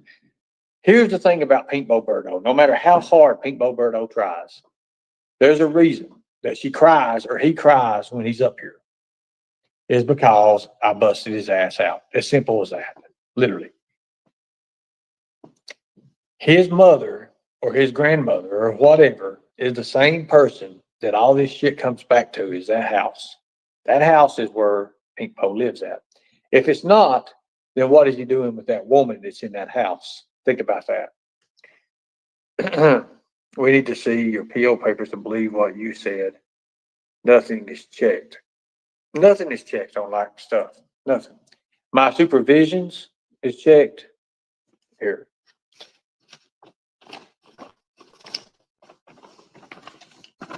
Here's the thing about Pink Bo Birdo. No matter how hard Pink Bo Birdo tries, there's a reason that she cries or he cries when he's up here. Is because I busted his ass out. As simple as that. Literally. His mother or his grandmother or whatever is the same person that all this shit comes back to, is that house. That house is where Pink Bo lives at. If it's not, then what is he doing with that woman that's in that house? Think about that. We need to see your PO papers to believe what you said. Nothing is checked. Nothing is checked on like stuff. Nothing. My supervisions is checked. Here.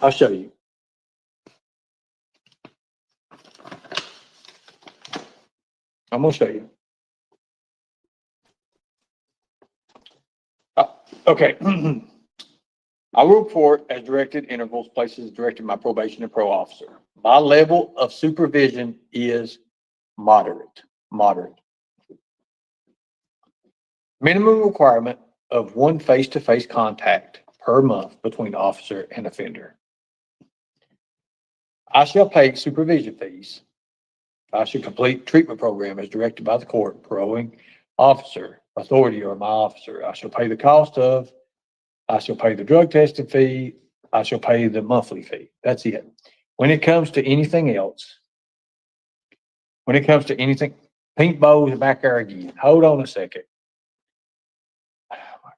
I'll show you. I'm going to show you. Okay. I will report as directed intervals, places directed by probation and pro officer. My level of supervision is moderate. Moderate. Minimum requirement of one face-to-face contact per month between officer and offender. I shall pay supervision fees. I should complete treatment program as directed by the court, paroling officer, authority, or my officer. I shall pay the cost of. I shall pay the drug testing fee. I shall pay the monthly fee. That's it. When it comes to anything else, Pink Bo is back there again. Hold on a second. Oh my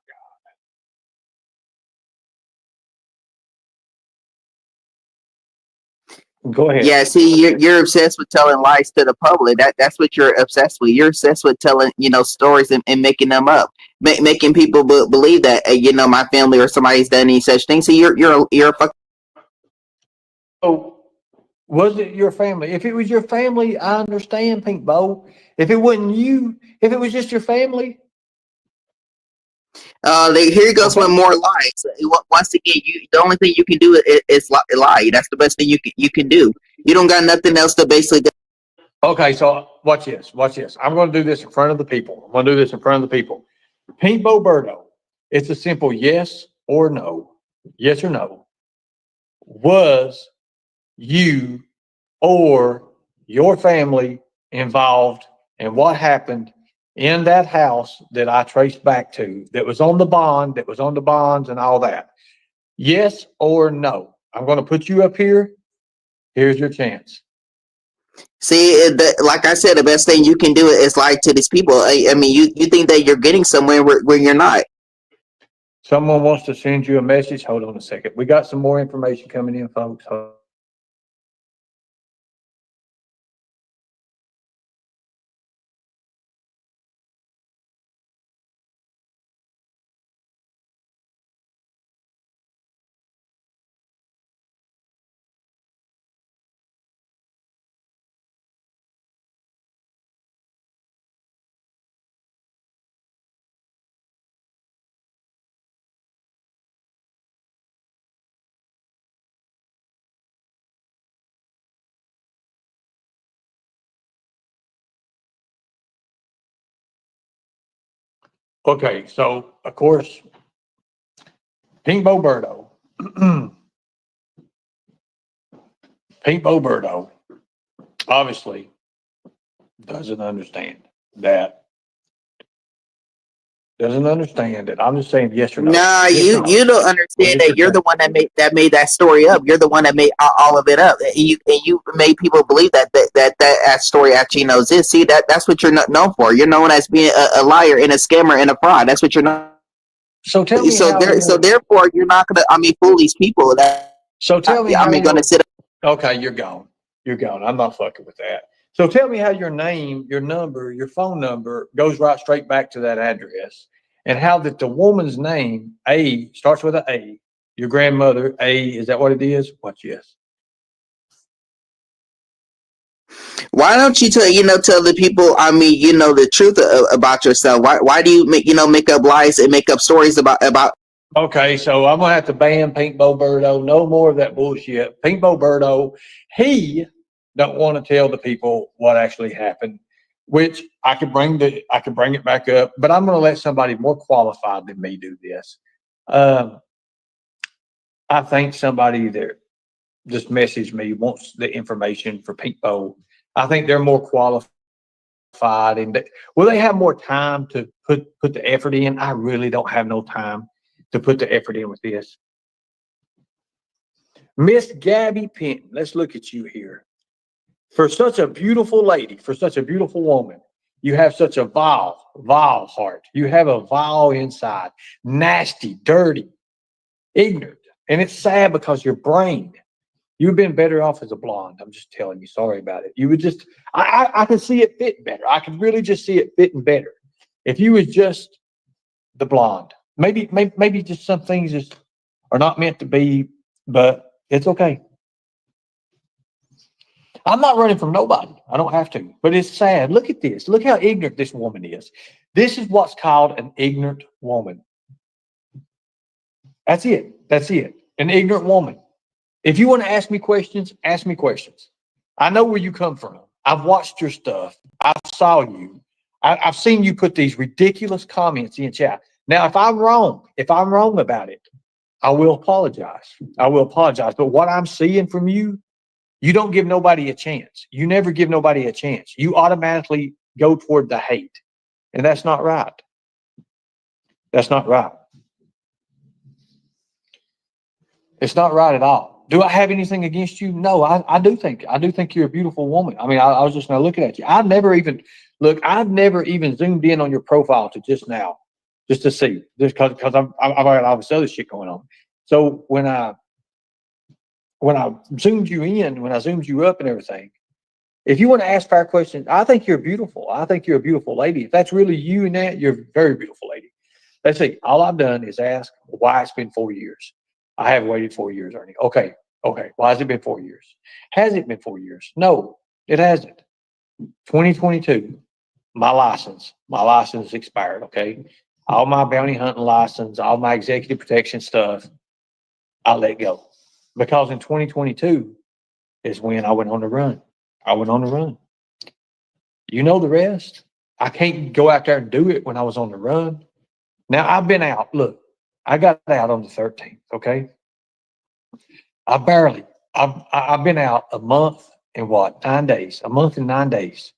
God. Go ahead. Yeah, see, you're obsessed with telling lies to the public. That's what you're obsessed with. You're obsessed with telling stories and making them up, making people believe that my family or somebody's done any such thing. So you're a fucking. Oh, was it your family? If it was your family, I understand, Pink Bo. If it wasn't you, if it was just your family. Here goes one more lie. So, once again, the only thing you can do is lie. That's the best thing you can do. You don't got nothing else to basically. Okay, so watch this. Watch this. I'm going to do this in front of the people. I'm going to do this in front of the people. Pink Bo Birdo. It's a simple yes or no. Yes or no. Was you or your family involved in what happened in that house that I traced back to, that was on the bond, that was on the bonds and all that? Yes or no? I'm going to put you up here. Here's your chance. See, like I said, the best thing you can do is lie to these people. I mean, you think that you're getting somewhere where you're not. Someone wants to send you a message. Hold on a second. We got some more information coming in, folks. Okay, so of course, Pink Bo Birdo. Pink Bo Birdo obviously doesn't understand that. Doesn't understand it. I'm just saying yes or no. Nah, Yes or no. you don't understand What is that you're your the take? one that made that story up. You're the one that made all of it up. And you made people believe that story actually knows this. See, that's what you're not known for. You're known as being a liar and a scammer and a fraud. That's what you're known. So tell me how So you're. therefore, you're not gonna. I mean, fool these people. That So tell me I how mean, gonna you're. sit. Okay, you're gone. You're gone. I'm not fucking with that. So tell me how your name, your number, your phone number goes right straight back to that address, and how that the woman's name A starts with an A. Your grandmother A, is that what it is? What? Yes. Why don't you tell the people? I mean, the truth about yourself. Why do you make up lies and make up stories about? Okay, so I'm gonna have to ban Pink Bo Birdo. No more of that bullshit. Pink Bo Birdo, he don't want to tell the people what actually happened, which I could bring it back up, but I'm gonna let somebody more qualified than me do this. Um, I think somebody that just messaged me wants the information for Pink Bo. I think they're more qualified and will they have more time to put the effort in? I really don't have no time to put the effort in with this. Miss Gabby Penton, let's look at you here. For such a beautiful lady, for such a beautiful woman, you have such a vile heart. You have a vile inside, nasty, dirty, ignorant. And it's sad because your brain, you've been better off as a blonde. I'm just telling you, sorry about it. You would just, I could see it fit better. I could really just see it fitting better. If you was just the blonde, maybe just some things just are not meant to be, but it's okay. I'm not running from nobody. I don't have to. But it's sad. Look at this. Look how ignorant this woman is. This is what's called an ignorant woman. That's it. That's it. An ignorant woman. If you want to ask me questions, ask me questions. I know where you come from. I've watched your stuff. I saw you. I've seen you put these ridiculous comments in chat. Now, if I'm wrong about it, I will apologize. I will apologize. But what I'm seeing from you, you don't give nobody a chance. You never give nobody a chance. You automatically go toward the hate. And that's not right. That's not right. It's not right at all. Do I have anything against you? No, I do think you're a beautiful woman. I mean, I was just now looking at you. I've never even zoomed in on your profile to just now, just to see, just because I've got all this other shit going on. So when I zoomed you in, when I zoomed you up and everything, if you want to ask fair questions, I think you're beautiful. I think you're a beautiful lady. If that's really you and that, you're a very beautiful lady. Let's see. All I've done is ask why it's been 4 years. I have waited 4 years, Ernie. Okay. Why has it been 4 years? Has it been 4 years? No, it hasn't. 2022, my license expired. Okay. All my bounty hunting license, all my executive protection stuff, I let go because in 2022 is when I went on the run. You know the rest. I can't go out there and do it when I was on the run. Now I've been out. Look, I got out on the 13th. Okay. I've been out a month and 9 days, a month and 9 days.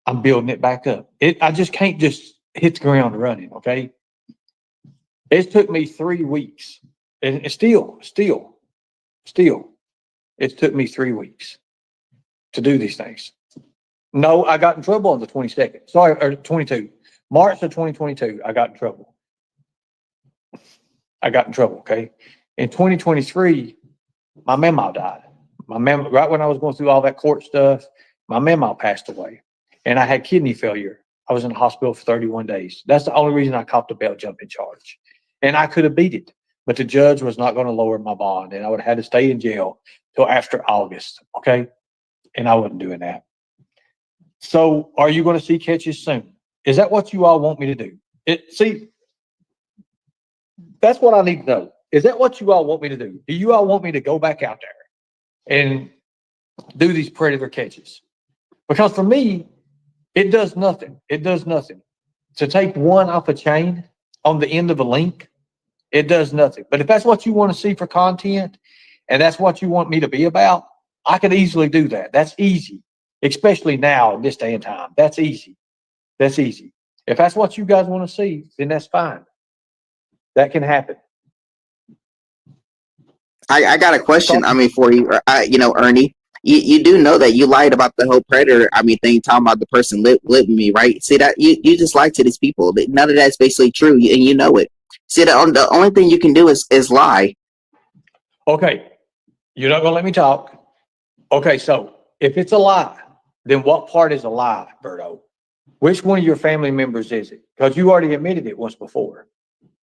I'm building it back up. I just can't just hit the ground running. Okay. It took me 3 weeks and still, it took me 3 weeks to do these things. No, I got in trouble on the 22nd. Sorry, or 22. March of 2022, I got in trouble. Okay. In 2023, my mama died. Right when I was going through all that court stuff, my mama passed away. And I had kidney failure. I was in the hospital for 31 days. That's the only reason I caught the bail jumping charge. And I could have beat it, but the judge was not going to lower my bond. And I would have had to stay in jail till after August. Okay. And I wasn't doing that. So are you going to see catches soon? Is that what you all want me to do? See, that's what I need to know. Is that what you all want me to do? Do you all want me to go back out there and do these predator catches? Because for me, it does nothing. It does nothing. To take one off a chain on the end of a link, it does nothing. But if that's what you want to see for content and that's what you want me to be about, I could easily do that. That's easy, especially now in this day and time. That's easy. That's easy. If that's what you guys want to see, then that's fine. That can happen. I got a question. I mean, for you, Ernie, you do know that you lied about the whole predator. I mean, thing talking about the person lived with me, right? See that you just lied to these people. None of that's basically true, and you know it. See, the only thing you can do is lie. Okay, you're not gonna let me talk. Okay, so if it's a lie, then what part is a lie, Berto? Which one of your family members is it? Because you already admitted it once before.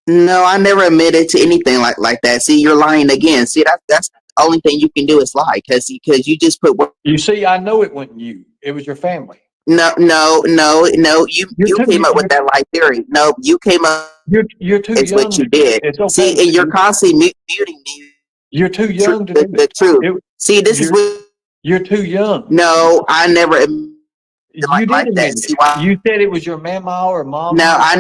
No, I never admitted to anything like that. See, you're lying again. See, that's the only thing you can do is lie because you just put. You see, I know it wasn't you. It was your family. No. You came up with that lie theory. No, you came up. You're too It's young. what you did. It's okay. See, and you're constantly muting me. You're too young to do the truth. See, this is what you're too young. No, I never. You did admit it. You said it was your mama or mom. No, I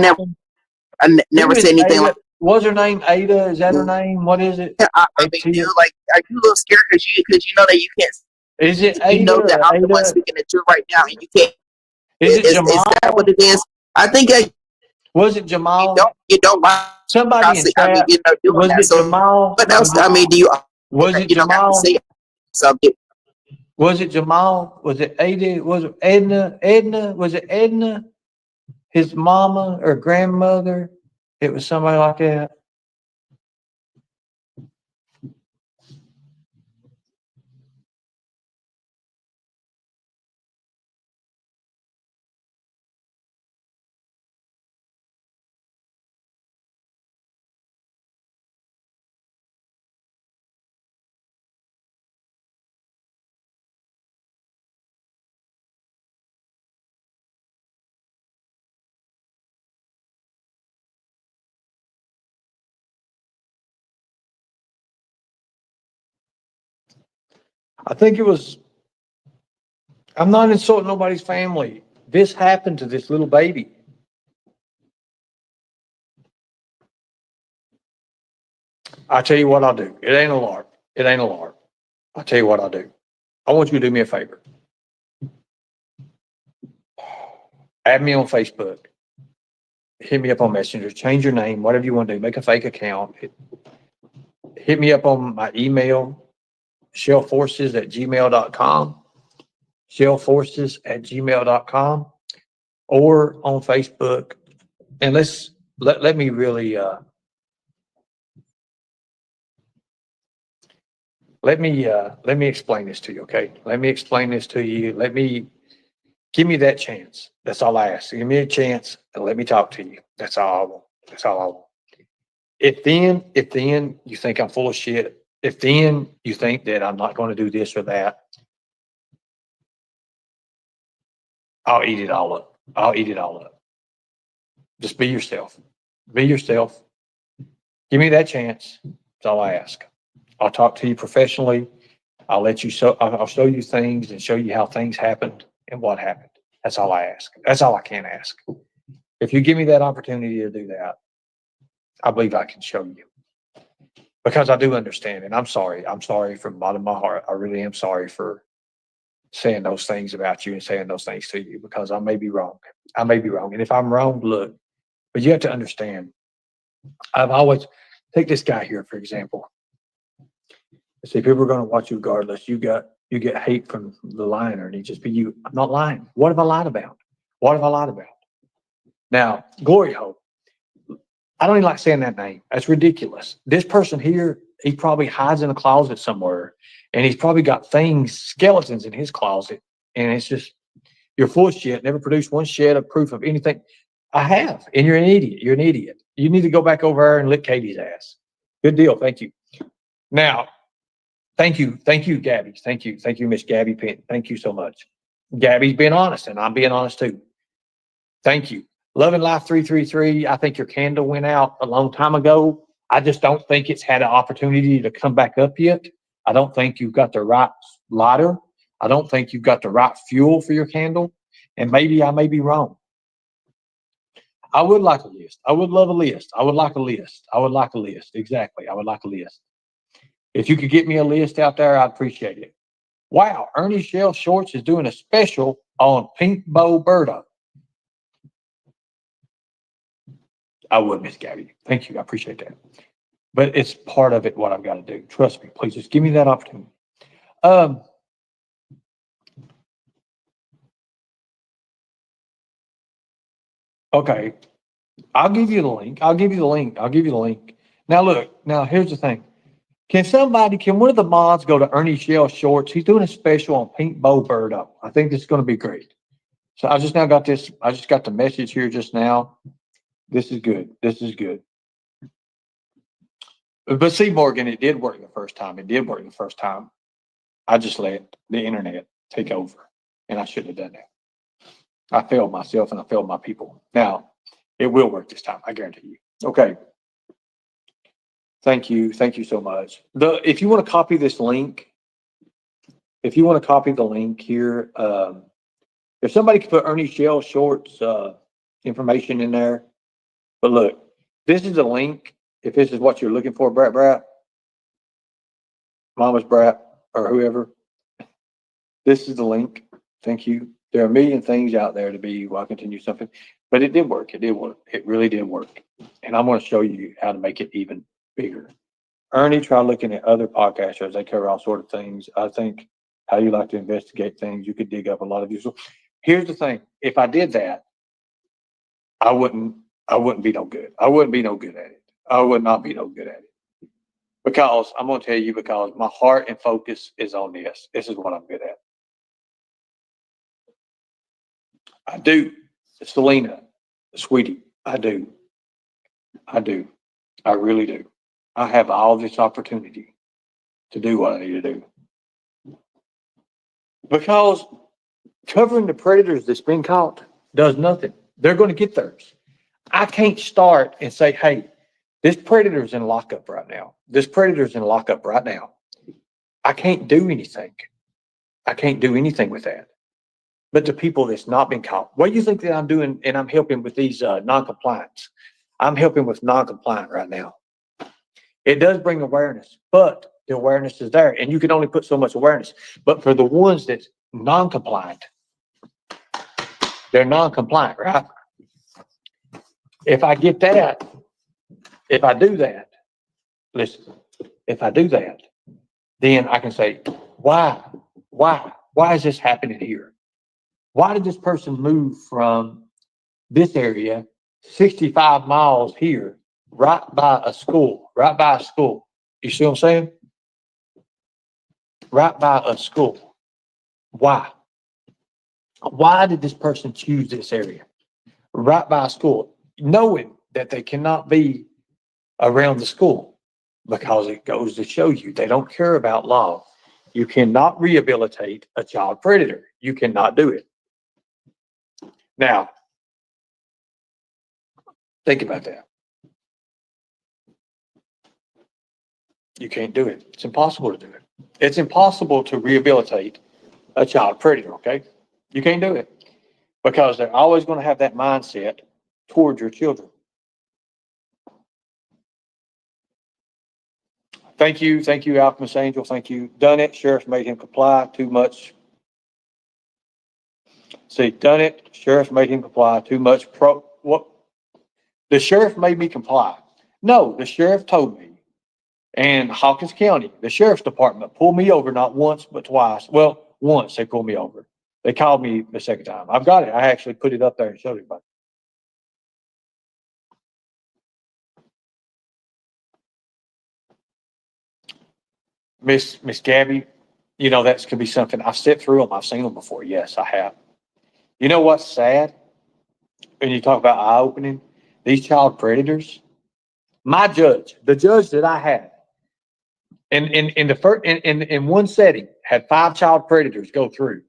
never said anything Ada, like. What's her name? Ada? Is that her name? What is it? I mean, dude, like, are you a little scared because you know that you can't? Is it Ada? You know that I'm the one speaking the truth right now, and you can't. Is it Jamal? Is that what it is? I think. Was it Jamal? You don't lie. Somebody in chat. I mean, doing was that. it So Jamal? what else? I mean, do you? Was it Jamal? Say something. Was it Jamal? Was it Ada? Was it Edna? Edna? Was it Edna? His mama or grandmother? It was somebody like that. I think it was. I'm not insulting nobody's family. This happened to this little baby. I tell you what I'll do. It ain't a LARP. It ain't a LARP. I'll tell you what I'll do. I want you to do me a favor. Add me on Facebook. Hit me up on Messenger. Change your name, whatever you want to do. Make a fake account. Hit me up on my email, shellforces@gmail.com. shellforces@gmail.com, or on Facebook. And let me really let me explain this to you, okay? Let me explain this to you. Give me that chance. That's all I ask. Give me a chance and let me talk to you. That's all I want. That's all I want. If then you think I'm full of shit, if then you think that I'm not going to do this or that, I'll eat it all up. I'll eat it all up. Just be yourself. Be yourself. Give me that chance. That's all I ask. I'll talk to you professionally. I'll show you things and show you how things happened and what happened. That's all I ask. That's all I can ask. If you give me that opportunity to do that, I believe I can show you. Because I do understand, and I'm sorry. I'm sorry from the bottom of my heart. I really am sorry for saying those things about you and saying those things to you, because I may be wrong. I may be wrong. And if I'm wrong, look, but you have to understand, I've always, take this guy here, for example. See, people are going to watch you regardless. You get hate from the liar, and he just be you. I'm not lying. What have I lied about? What have I lied about? Now, Glory Hope. I don't even like saying that name. That's ridiculous. This person here, he probably hides in a closet somewhere, and he's probably got skeletons in his closet, and it's just, you're full of shit. Never produced one shred of proof of anything. I have, and you're an idiot. You're an idiot. You need to go back over there and lick Katie's ass. Good deal. Thank you. Now, thank you, Gabby. Thank you, Miss Gabby Penn. Thank you so much. Gabby's being honest, and I'm being honest too. Thank you. Love and Life 333. I think your candle went out a long time ago. I just don't think it's had an opportunity to come back up yet. I don't think you've got the right lighter. I don't think you've got the right fuel for your candle. And maybe I may be wrong. I would like a list. I would love a list. I would like a list. I would like a list. Exactly. I would like a list. If you could get me a list out there, I'd appreciate it. Wow, Ernie Shell Shorts is doing a special on Pink Bow Burdo. I would, Miss Gabby. Thank you. I appreciate that. But it's part of it, what I've got to do. Trust me. Please just give me that opportunity. Okay. I'll give you the link. I'll give you the link. Now, look. Now, here's the thing. Can one of the mods go to Ernie Shell Shorts? He's doing a special on Pink Bow Burdo. I think this is going to be great. So I just got the message here just now. This is good. But see, Morgan, it did work the first time. I just let the internet take over, and I shouldn't have done that. I failed myself and I failed my people. Now, it will work this time. I guarantee you. Okay. Thank you so much. If you want to copy this link, if you want to copy the link here, if somebody could put Ernie Shell Shorts information in there. But look, this is a link. If this is what you're looking for, Brat, Mama's Brat, or whoever, this is the link. Thank you. There are a million things out there to be while I continue something, but it did work. It really did work. And I'm going to show you how to make it even bigger. Ernie, try looking at other podcast shows. They cover all sorts of things. I think how you like to investigate things, you could dig up a lot of useful. Here's the thing. If I did that, I wouldn't be no good. I wouldn't be no good at it. I would not be no good at it. Because I'm going to tell you, because my heart and focus is on this. This is what I'm good at. I do. Selena, sweetie, I do. I really do. I have all this opportunity to do what I need to do. Because covering the predators that's been caught does nothing. They're going to get theirs. I can't start and say, hey, this predator's in lockup right now. I can't do anything. With that. But the people that's not been caught, what do you think that I'm doing? And I'm helping with these non-compliance. I'm helping with non-compliant right now. It does bring awareness, but the awareness is there, and you can only put so much awareness. But for the ones that's non-compliant, they're non-compliant, right? If I do that, then I can say, why is this happening here? Why did this person move from this area 65 miles here, right by a school? You see what I'm saying? Right by a school. Why? Why did this person choose this area? Right by a school, knowing that they cannot be around the school, because it goes to show you they don't care about law. You cannot rehabilitate a child predator. You cannot do it. Now, think about that. You can't do it. It's impossible to do it. It's impossible to rehabilitate a child predator, okay? You can't do it, because they're always going to have that mindset towards your children. Thank you, Alchemist Angel. Thank you. Done it. Sheriff made him comply too much. See, done it. Sheriff made him comply too much. What? The sheriff made me comply. No, the sheriff told me. And Hawkins County, the Sheriff's Department, pulled me over not once, but twice. Well, once they pulled me over. They called me the second time. I've got it. I actually put it up there and showed everybody. Miss Gabby, that could be something. I've stepped through them. I've seen them before. Yes, I have. You know what's sad? When you talk about eye-opening, these child predators, the judge that I had, in one setting, had 5 child predators go through.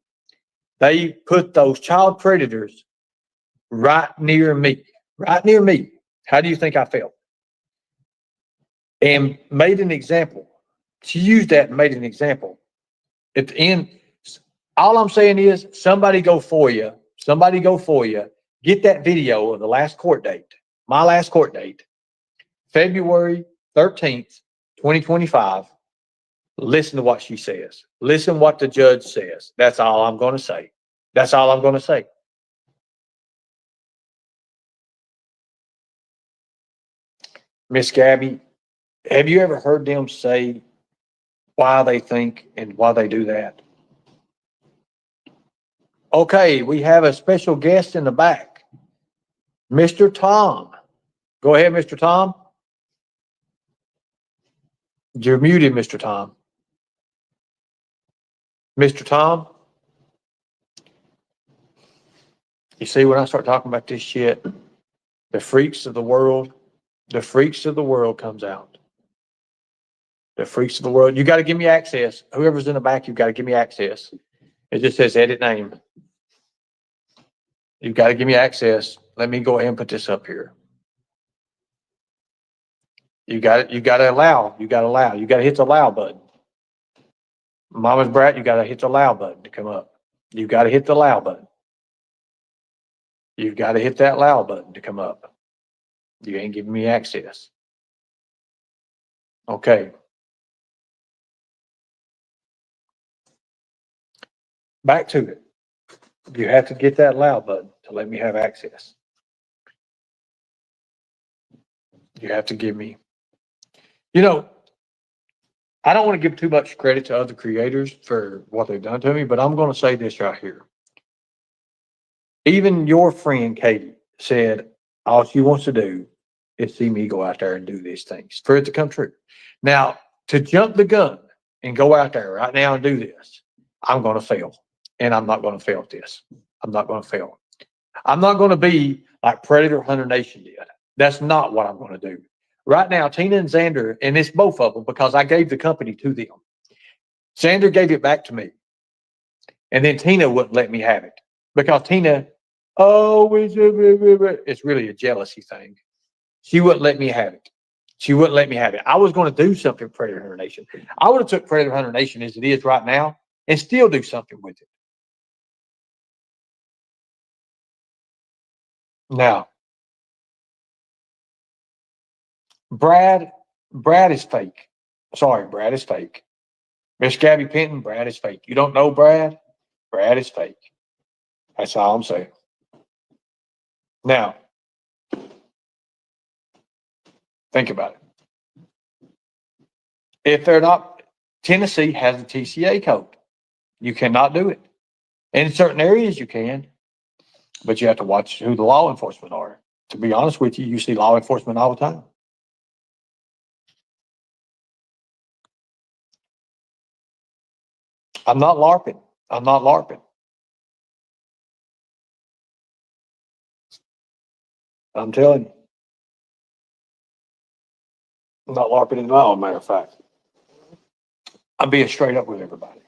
They put those child predators right near me. How do you think I felt? And made an example. She used that and made an example. At the end, all I'm saying is somebody go for you. Get that video of the last court date. My last court date, February 13th, 2025. Listen to what she says. Listen what the judge says. That's all I'm going to say. That's all I'm going to say. Miss Gabby, have you ever heard them say why they think and why they do that? Okay, we have a special guest in the back, Mr. Tom. Go ahead, Mr. Tom. You're muted, Mr. Tom. Mr. Tom, you see, when I start talking about this shit, the freaks of the world comes out. The freaks of the world. You got to give me access. Whoever's in the back, you've got to give me access. It just says edit name. You've got to give me access. Let me go ahead and put this up here. You got to allow. You got to hit the allow button. Mama's brat, you got to hit the allow button to come up. You got to hit the allow button. You've got to hit that allow button to come up. You ain't giving me access. Okay. Back to it. You have to get that allow button to let me have access. You have to give me, I don't want to give too much credit to other creators for what they've done to me, but I'm going to say this right here. Even your friend Katie said all she wants to do is see me go out there and do these things for it to come true. Now, to jump the gun and go out there right now and do this, I'm going to fail. And I'm not going to fail at this. I'm not going to fail. I'm not going to be like Predator Hunter Nation did. That's not what I'm going to do. Right now, Tina and Xander, and it's both of them because I gave the company to them. Xander gave it back to me. And then Tina wouldn't let me have it because Tina, it's really a jealousy thing. She wouldn't let me have it. She wouldn't let me have it. I was going to do something for Predator Hunter Nation. I would have took Predator Hunter Nation as it is right now and still do something with it. Now, Brad is fake. Sorry, Brad is fake. Miss Gabby Penton, Brad is fake. You don't know Brad? Brad is fake. That's all I'm saying. Now, think about it. If they're not, Tennessee has a TCA code. You cannot do it. In certain areas you can, but you have to watch who the law enforcement are. To be honest with you, you see law enforcement all the time. I'm not LARPing. I'm not LARPing. I'm telling you. I'm not LARPing at all, matter of fact. I'm being straight up with everybody.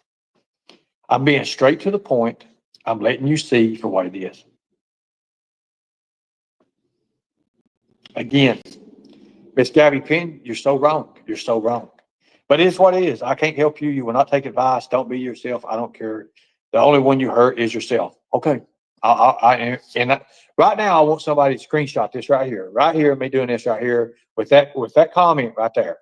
I'm being straight to the point. I'm letting you see for what it is. Again, Miss Gabby Penn, you're so wrong. You're so wrong. But it is what it is. I can't help you. You will not take advice. Don't be yourself. I don't care. The only one you hurt is yourself. Okay. Right now, I want somebody to screenshot this right here, me doing this right here with that comment right there.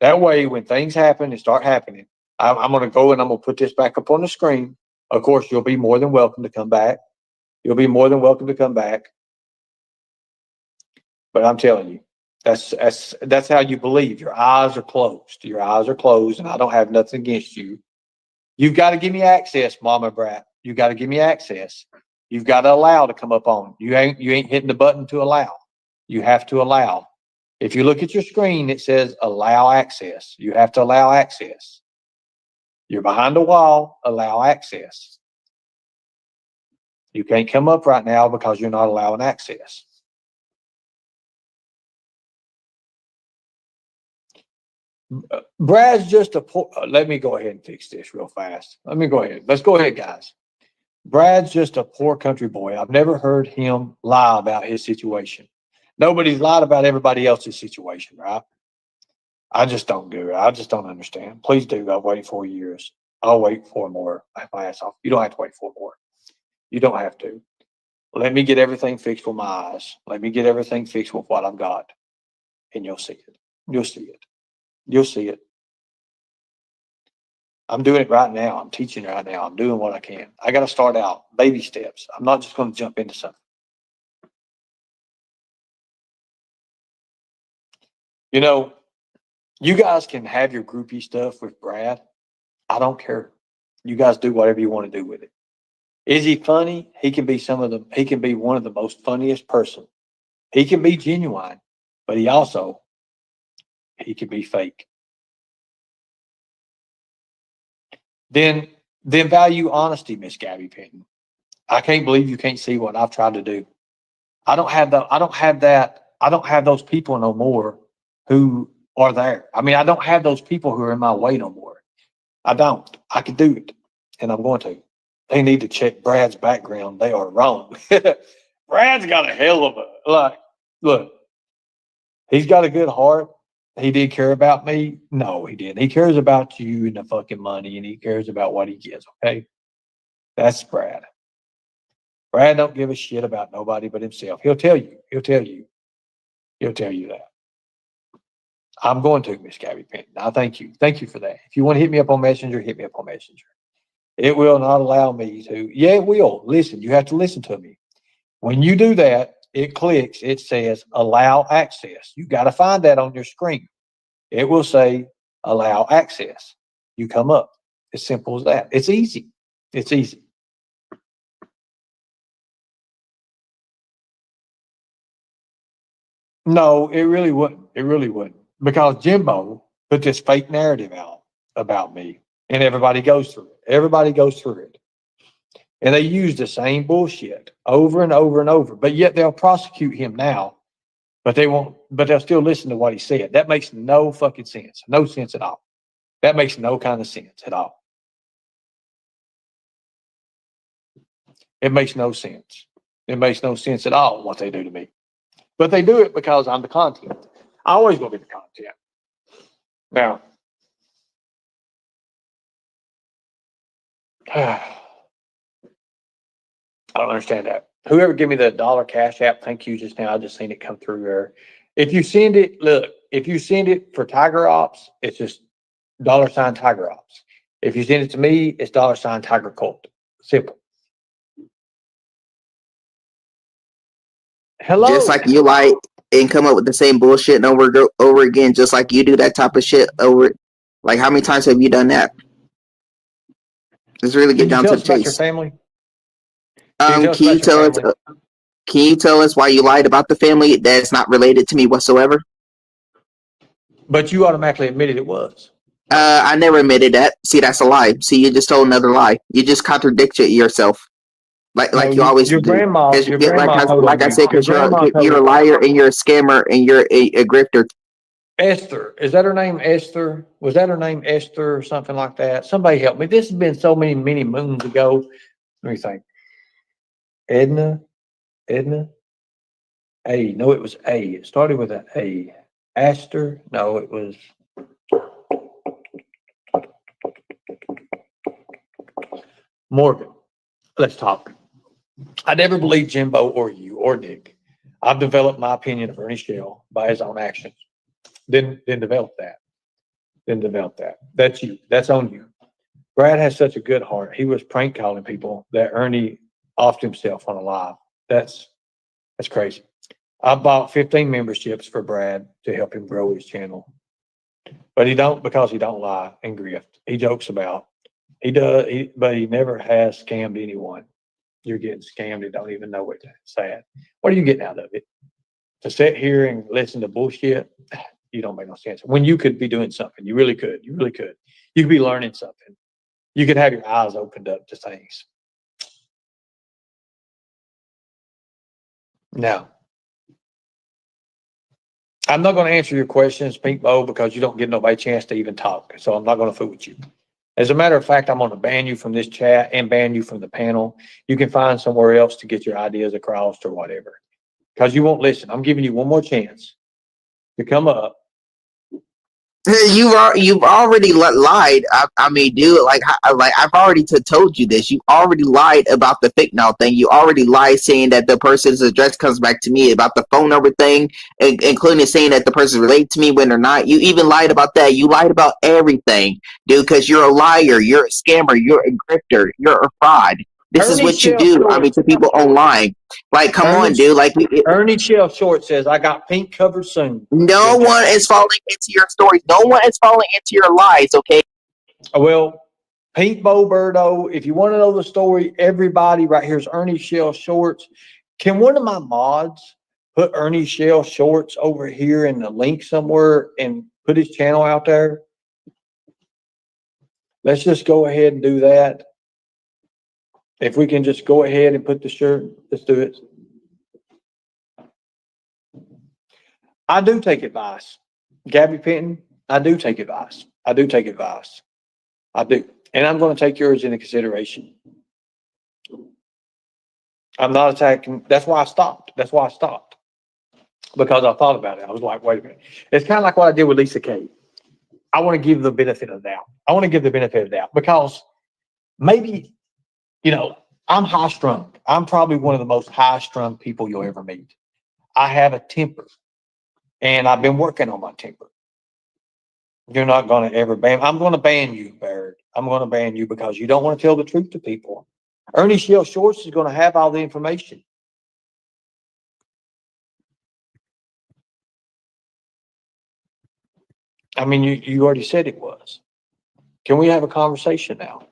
That way, when things happen and start happening, I'm going to go and I'm going to put this back up on the screen. Of course, you'll be more than welcome to come back. You'll be more than welcome to come back. But I'm telling you, that's how you believe. Your eyes are closed. Your eyes are closed, and I don't have nothing against you. You've got to give me access, Mama Brat. You got to give me access. You've got to allow to come up on. You ain't hitting the button to allow. You have to allow. If you look at your screen, it says allow access. You have to allow access. You're behind a wall, allow access. You can't come up right now because you're not allowing access. Brad's just a poor, let me go ahead and fix this real fast. Let me go ahead. Let's go ahead, guys. Brad's just a poor country boy. I've never heard him lie about his situation. Nobody's lied about everybody else's situation, right? I just don't do it. I just don't understand. Please do. I've waited 4 years. I'll wait 4 more. I have my ass off. You don't have to wait 4 more. You don't have to. Let me get everything fixed with my eyes. Let me get everything fixed with what I've got. And you'll see it. You'll see it. You'll see it. I'm doing it right now. I'm teaching right now. I'm doing what I can. I got to start out baby steps. I'm not just going to jump into something. You know, you guys can have your groupie stuff with Brad. I don't care. You guys do whatever you want to do with it. Is he funny? He can be he can be one of the most funniest person. He can be genuine, but he can be fake. Then value honesty, Miss Gabby Penton. I can't believe you can't see what I've tried to do. I don't have those people no more who are there. I mean, I don't have those people who are in my way no more. I don't. I could do it, and I'm going to. They need to check Brad's background. They are wrong. Brad's got a hell of a look. He's got a good heart. He did care about me. No, he didn't. He cares about you and the fucking money, and he cares about what he gets. Okay, that's Brad. Brad don't give a shit about nobody but himself. He'll tell you. He'll tell you that. I'm going to, Miss Gabby Penton. I thank you. Thank you for that. If you want to hit me up on Messenger, hit me up on Messenger. It will not allow me to. Yeah, it will. Listen, you have to listen to me. When you do that, it clicks. It says allow access. You got to find that on your screen. It will say allow access. You come up. As simple as that. It's easy. It's easy. No, it really wouldn't. It really wouldn't. Because Jimbo put this fake narrative out about me, and everybody goes through it. Everybody goes through it. And they use the same bullshit over and over and over. But yet they'll prosecute him now, but they'll still listen to what he said. That makes no fucking sense. No sense at all. That makes no kind of sense at all. It makes no sense. It makes no sense at all what they do to me. But they do it because I'm the content. I always going to be the content. Now, I don't understand that. Whoever give me the dollar cash app, thank you just now. I just seen it come through there. If you send it, look, if you send it for Tiger Ops, it's just $ Tiger Ops. If you send it to me, it's $ Tiger Cult. Simple. Hello. Just like you lie and come up with the same bullshit over again, just like you do that type of shit over. Like, how many times have you done that? Let's really get down to the About your chase. family? Can you tell us? Can you tell us why you lied about the family that's not related to me whatsoever? But you automatically admitted it was. I never admitted that. See, that's a lie. See, you just told another lie. You just contradicted yourself, like you always your do. Grandma, your grandma like I said, because you're a liar and you're a scammer and you're a grifter. Esther, is that her name? Esther? Was that her name? Esther or something like that? Somebody help me. This has been so many moons ago. Let me think. Edna. A. No, it was A. It started with an A. Aster. No, it was. Morgan. Let's talk. I never believed Jimbo or you or Nick. I've developed my opinion of Ernie Shell by his own actions. Then develop that. That's you. That's on you. Brad has such a good heart. He was prank calling people that Ernie offed himself on a live. That's crazy. I bought 15 memberships for Brad to help him grow his channel. But he don't lie and grift. He jokes about. He does, but he never has scammed anyone. You're getting scammed and don't even know it. Sad. What are you getting out of it? To sit here and listen to bullshit, you don't make no sense. When you could be doing something, you really could. You could be learning something. You could have your eyes opened up to things. Now, I'm not going to answer your questions, Pink Bow, because you don't give nobody a chance to even talk. So I'm not going to fool with you. As a matter of fact, I'm going to ban you from this chat and ban you from the panel. You can find somewhere else to get your ideas across or whatever, because you won't listen. I'm giving you one more chance to come up You've already lied. I mean, dude, like I've already told you this. You already lied about the fake now thing. You already lied saying that the person's address comes back to me, about the phone number thing, including saying that the person's related to me when they're not. You even lied about that. You lied about everything, dude, because you're a liar. You're a scammer. You're a grifter. You're a fraud. This is Ernie what you Shell do. I Short. mean, to people online. Like, come Ernie, on, dude. Ernie Shell Short says, I got pink covered soon. No Jimbo. one is falling into your stories. No one is falling into your lies, okay? Well, Pink Bo Birdo, if you want to know the story, everybody right here is Ernie Shell Shorts. Can one of my mods put Ernie Shell Shorts over here in the link somewhere and put his channel out there? Let's just go ahead and do that. If we can just go ahead and put the shirt, let's do it. I do take advice. Gabby Penton, I do take advice. I do take advice. I do. And I'm going to take yours into consideration. I'm not attacking. That's why I stopped. That's why I stopped. Because I thought about it. I was like, wait a minute. It's kind of like what I did with Lisa Kay. I want to give the benefit of the doubt. I want to give the benefit of the doubt because maybe, I'm high strung. I'm probably one of the most high strung people you'll ever meet. I have a temper and I've been working on my temper. You're not going to ever ban. I'm going to ban you, Barrett. I'm going to ban you because you don't want to tell the truth to people. Ernie Shell Shorts is going to have all the information. I mean, you already said it was. Can we have a conversation now?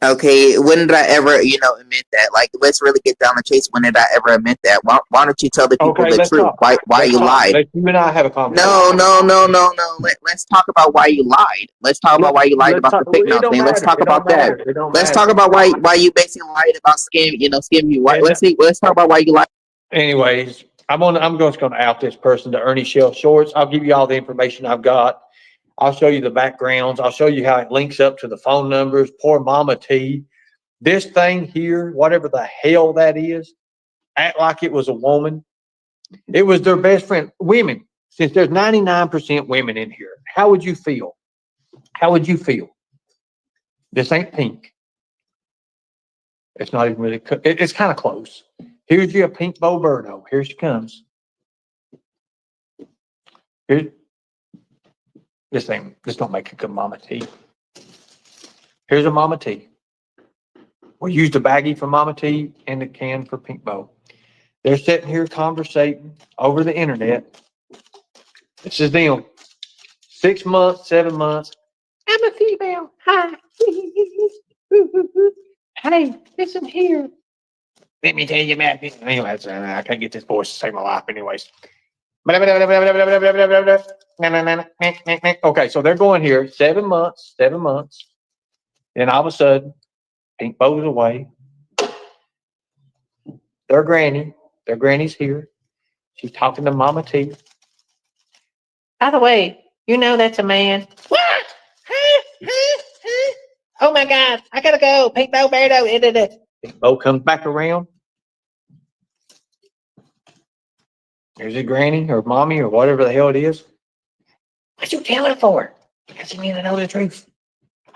Okay, when did I ever, admit that? Like, let's really get down the chase. When did I ever admit that? Why don't you tell the people Okay, the let's truth? talk. Why Let's you talk. lied? You and I have a conversation. No. Let's talk about why you lied. Let's talk about why you lied about the fake now thing. Let's talk about that. Let's talk about why you basically lied about scamming you. Let's talk about why you lied. Anyways, I'm just going to out this person to Ernie Shell Shorts. I'll give you all the information I've got. I'll show you the backgrounds. I'll show you how it links up to the phone numbers. Poor Mama T. This thing here, whatever the hell that is, act like it was a woman. It was their best friend. Women, since there's 99% women in here, how would you feel? How would you feel? This ain't pink. It's not even really, it's kind of close. Here's your Pink Bo Birdo. Here she comes. Here, this don't make a good Mama T. Here's a Mama T. We used a baggie for Mama T and a can for Pink Bo. They're sitting here conversating over the internet. This is them. 6 months, 7 months. I'm a female. Hi. Hey, listen here. Let me tell you, man. Anyways, I can't get this voice to save my life, anyways. Okay, so they're going here 7 months, 7 months. Then all of a sudden, Pink Bo's away. Their granny's here. She's talking to Mama T. By the way, you know that's a man. What? Oh my God, I gotta go. Pink Bo Birdo. Pink Bo comes back around. There's his granny or mommy or whatever the hell it is. What you telling for? Because you need to know the truth.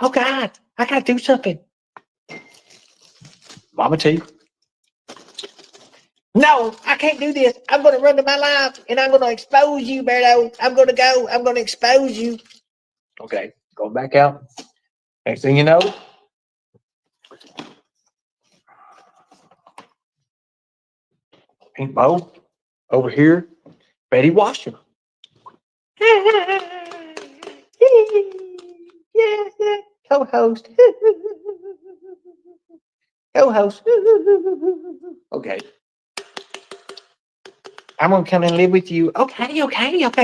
Oh God, I gotta do something. Mama T. No, I can't do this. I'm going to run to my life and I'm going to expose you, Berto. I'm going to go. I'm going to expose you. Okay, go back out. Next thing you know, Pink Bo over here, Betty Washington. Yeah, co-host. Co-host. Okay. I'm gonna come and live with you. Okay.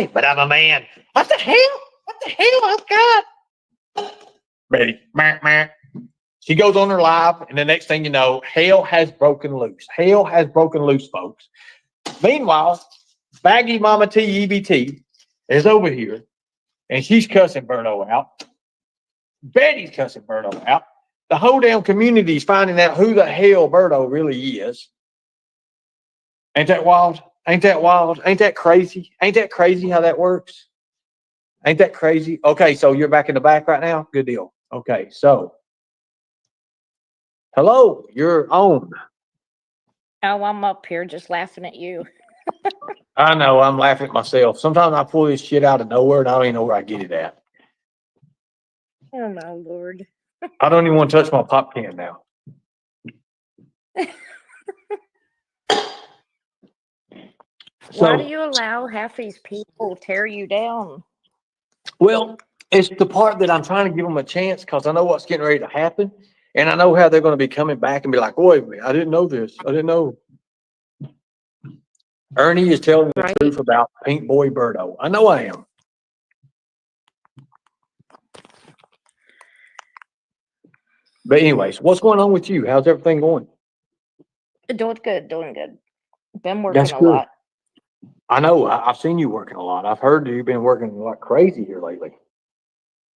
But I'm a man. What the hell? Oh God. Betty. She goes on her live, and the next thing you know, hell has broken loose. Hell has broken loose, folks. Meanwhile, Baggy Mama T EBT is over here, and she's cussing Berto out. Betty's cussing Berto out. The whole damn community is finding out who the hell Berto really is. Ain't that wild? Ain't that wild? Ain't that crazy? Ain't that crazy how that works? Ain't that crazy? Okay, so you're back in the back right now? Good deal. Okay, so hello, you're on. Oh, I'm up here just laughing at you. I know, I'm laughing at myself. Sometimes I pull this shit out of nowhere and I don't even know where I get it at. Oh my Lord. I don't even want to touch my pop can now. Why do you allow half these people tear you down? Well, it's the part that I'm trying to give them a chance because I know what's getting ready to happen. And I know how they're going to be coming back and be like, wait a minute, I didn't know this. I didn't know. Ernie is telling the Right. truth about Pink Boy Birdo. I know I am. But anyways, what's going on with you? How's everything going? Doing good, doing good. Been working That's a good. lot. I know. I've seen you working a lot. I've heard that you've been working a lot crazy here lately.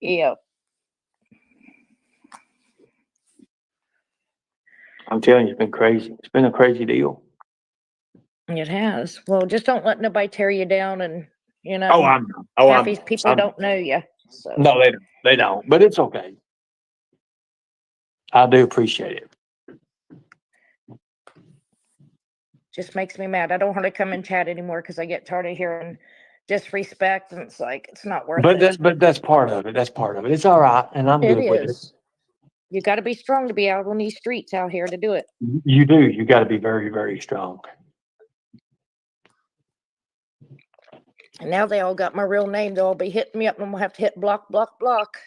Yeah. I'm telling you, it's been crazy. It's been a crazy deal. It has. Well, just don't let nobody tear you down, and Oh, I know. Oh, half I these know. people don't know you. So No, they don't. They don't. But it's okay. I do appreciate it. just makes me mad. I don't want to come and chat anymore because I get tired of hearing disrespect, and it's like it's not worth it. But that's part of it. That's part of it. It's all right, and I'm It good with it. is. You got to be strong to be out on these streets out here to do it. You do. You got to be very, very strong. And now they all got my real name. They'll all be hitting me up, and I'm gonna have to hit block, block, block.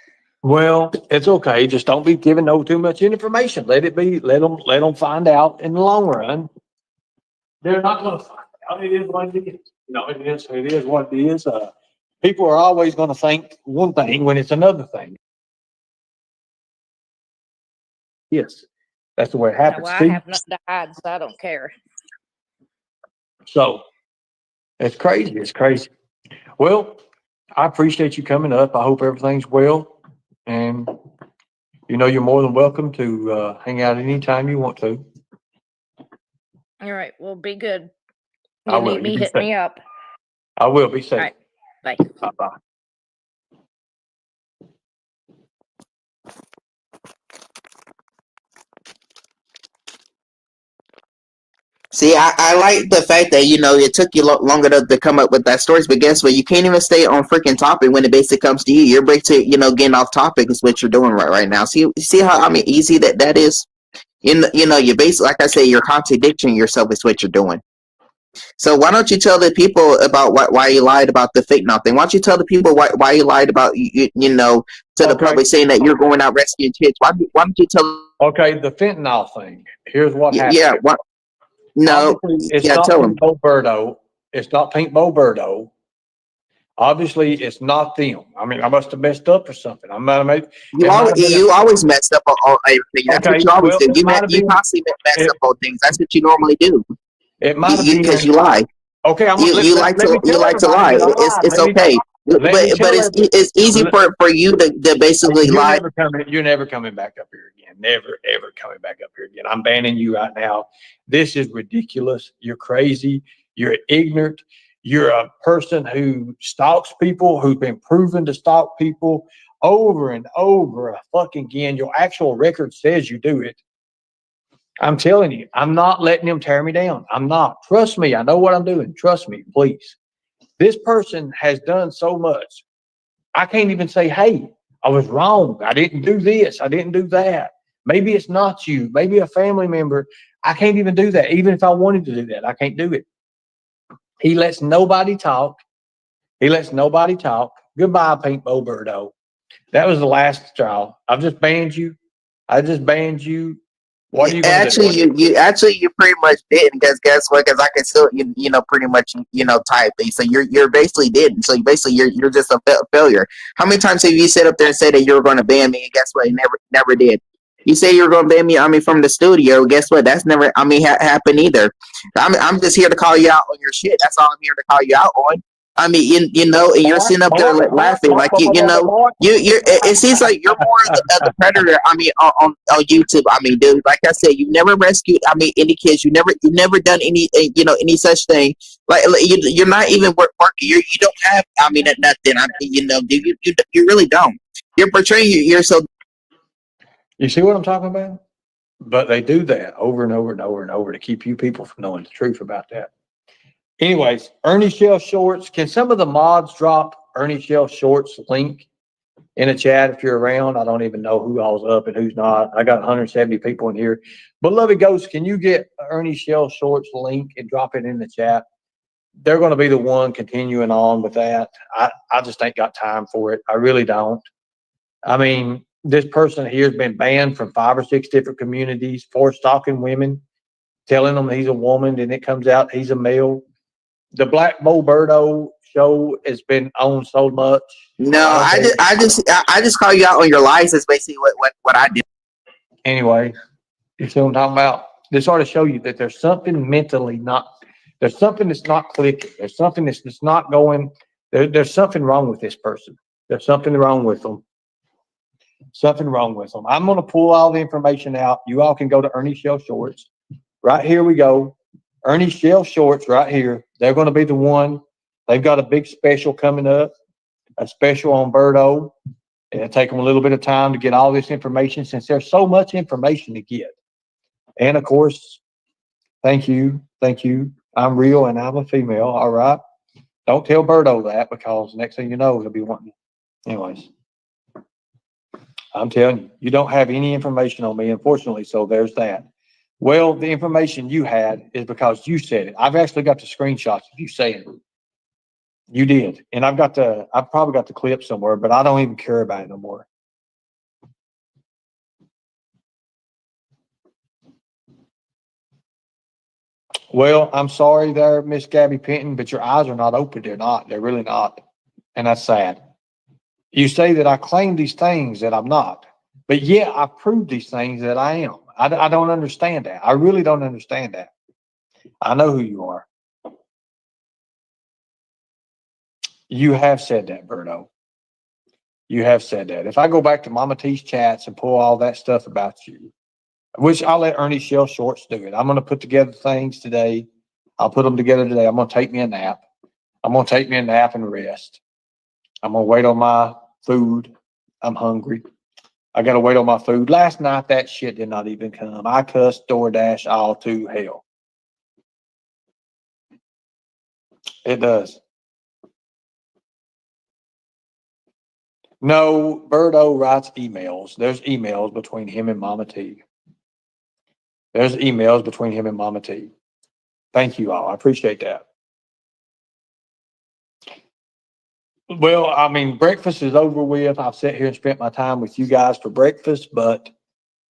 Well, it's okay. Just don't be giving no too much information. Let it be. Let them find out in the long run. They're not going to find out. It is what it is. It is what it is. People are always going to think one thing when it's another thing. Yes, that's the way it Now, happens. well, I See? have nothing to hide, so I don't care. So it's crazy. It's crazy. Well, I appreciate you coming up. I hope everything's well. And you're more than welcome to hang out anytime you want to. All right. Well, be good. I You will. need me, You be hit safe. me up. I will be safe. All right. Bye. Bye-bye. See, I like the fact that it took you longer to come up with that stories, but guess what? You can't even stay on freaking topic when it basically comes to you. You're break to getting off topic is what you're doing right now. See how easy that is. You basically, like I say, you're contradicting yourself is what you're doing. So why don't you tell the people about why you lied about the fentanyl thing? Why don't you tell the people why you lied about to the public saying that you're going out rescuing kids? Why don't you tell? Okay, the fentanyl thing. Here's what happened. Yeah. What? No. Obviously, it's Yeah. not Tell them. Pink Bo Birdo. It's not Pink Bo Birdo. Obviously, it's not them. I mean, I must have messed up or something. I might have made. You always messed up on everything. That's what you always do. You constantly mess up on things. That's what you normally do. It might have been Because you lie. Okay, You like to lie. It's okay. But it's easy for you to basically lie. You're never coming back up here again. Never ever coming back up here again. I'm banning you right now. This is ridiculous. You're crazy. You're ignorant. You're a person who stalks people, who's been proven to stalk people over and over fucking again. Your actual record says you do it. I'm telling you, I'm not letting them tear me down. I'm not. Trust me. I know what I'm doing. Trust me, please. This person has done so much. I can't even say, hey, I was wrong. I didn't do this. I didn't do that. Maybe it's not you. Maybe a family member. I can't even do that. Even if I wanted to do that, I can't do it. He lets nobody talk. Goodbye, Pink Bo Birdo. That was the last straw. I've just banned you. What are you going to do? You pretty much didn't, because guess what? Because I can still pretty much type things. So you're basically didn't. So you're just a failure. How many times have you sit up there and say that you were going to ban me? And guess what? You never did. You say you were going to ban me. From the studio. Guess what? That's never happened either. I'm just here to call you out on your shit. That's all I'm here to call you out on. I mean, you know, and you're sitting up there laughing like you know, it seems like you're more of the predator. I mean, on YouTube. I mean, dude, like I said, you've never rescued. I mean, any kids. You've never done any, you know, any such thing. Like you're not even working. You don't have. I mean, nothing. I mean, you know, you really don't. You're portraying yourself. You see what I'm talking about? But they do that over and over and over and over to keep you people from knowing the truth about that. Anyways, Ernie Shell Shorts. Can some of the mods drop Ernie Shell Shorts link in a chat if you're around? I don't even know who all's up and who's not. I got 170 people in here. Beloved Ghost, can you get Ernie Shell Shorts link and drop it in the chat? They're going to be the one continuing on with that. I just ain't got time for it. I really don't. I mean, this person here has been banned from 5 or 6 different communities for stalking women, telling them he's a woman, and it comes out he's a male. The Black Bo Birdo show has been on so much. No, I just call you out on your lies. That's basically what I did. Anyway, you see what I'm talking about? This ought to show you that there's something mentally not. There's something that's not clicking. There's something that's not going. There's something wrong with this person. There's something wrong with them. Something wrong with them. I'm going to pull all the information out. You all can go to Ernie Shell Shorts. Right here we go. Ernie Shell Shorts right here. They're going to be the one. They've got a big special coming up, a special on Birdo. It'll take them a little bit of time to get all this information since there's so much information to get. And of course, thank you. Thank you. I'm real and I'm a female. All right. Don't tell Birdo that because next thing you know, he'll be wanting. Anyways, I'm telling you, you don't have any information on me, unfortunately. So there's that. Well, the information you had is because you said it. I've actually got the screenshots of you saying it. You did. And I've probably got the clip somewhere, but I don't even care about it no more. Well, I'm sorry there, Miss Gabby Penton, but your eyes are not open. They're not. They're really not. And that's sad. You say that I claim these things that I'm not, but yeah, I prove these things that I am. I don't understand that. I really don't understand that. I know who you are. You have said that, Berto. You have said that. If I go back to Mama T's chats and pull all that stuff about you, which I'll let Ernie Shell Shorts do it. I'm going to put together things today. I'll put them together today. I'm going to take me a nap. I'm going to take me a nap and rest. I'm going to wait on my food. I'm hungry. I got to wait on my food. Last night, that shit did not even come. I cussed DoorDash all to hell. It does. No, Birdo writes emails. There's emails between him and Mama T. There's emails between him and Mama T. Thank you all. I appreciate that. Well, I mean, breakfast is over with. I've sat here and spent my time with you guys for breakfast, but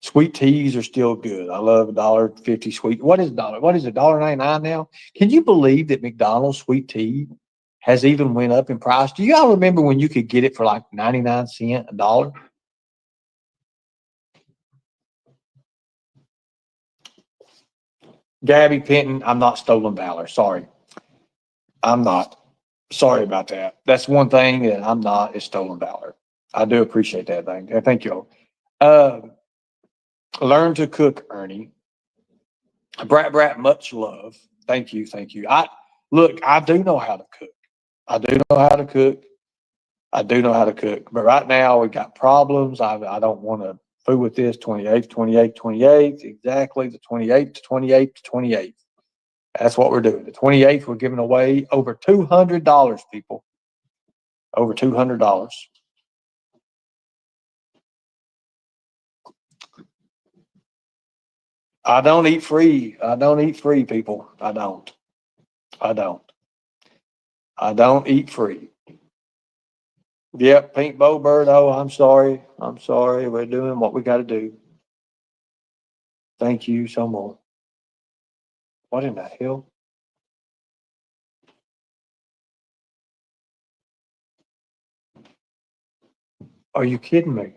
sweet teas are still good. I love $1.50 sweet. What is $1? What is it? $1.99 now? Can you believe that McDonald's sweet tea has even went up in price? Do you all remember when you could get it for like 99 cents, $1? Gabby Penton, I'm not stolen valor. Sorry. I'm not. Sorry about that. That's one thing that I'm not is stolen valor. I do appreciate that thing. Thank you all. Learn to cook, Ernie. Brat, much love. Thank you. Thank you. I do know how to cook. I do know how to cook. I do know how to cook. But right now we've got problems. I don't want to fool with this 28th, exactly the 28th. That's what we're doing. The 28th, we're giving away over $200, people. Over $200. I don't eat free. I don't eat free, people. I don't. I don't eat free. Yep, Pink Bow Bird. Oh, I'm sorry. We're doing what we got to do. Thank you so much. What in the hell? Are you kidding me?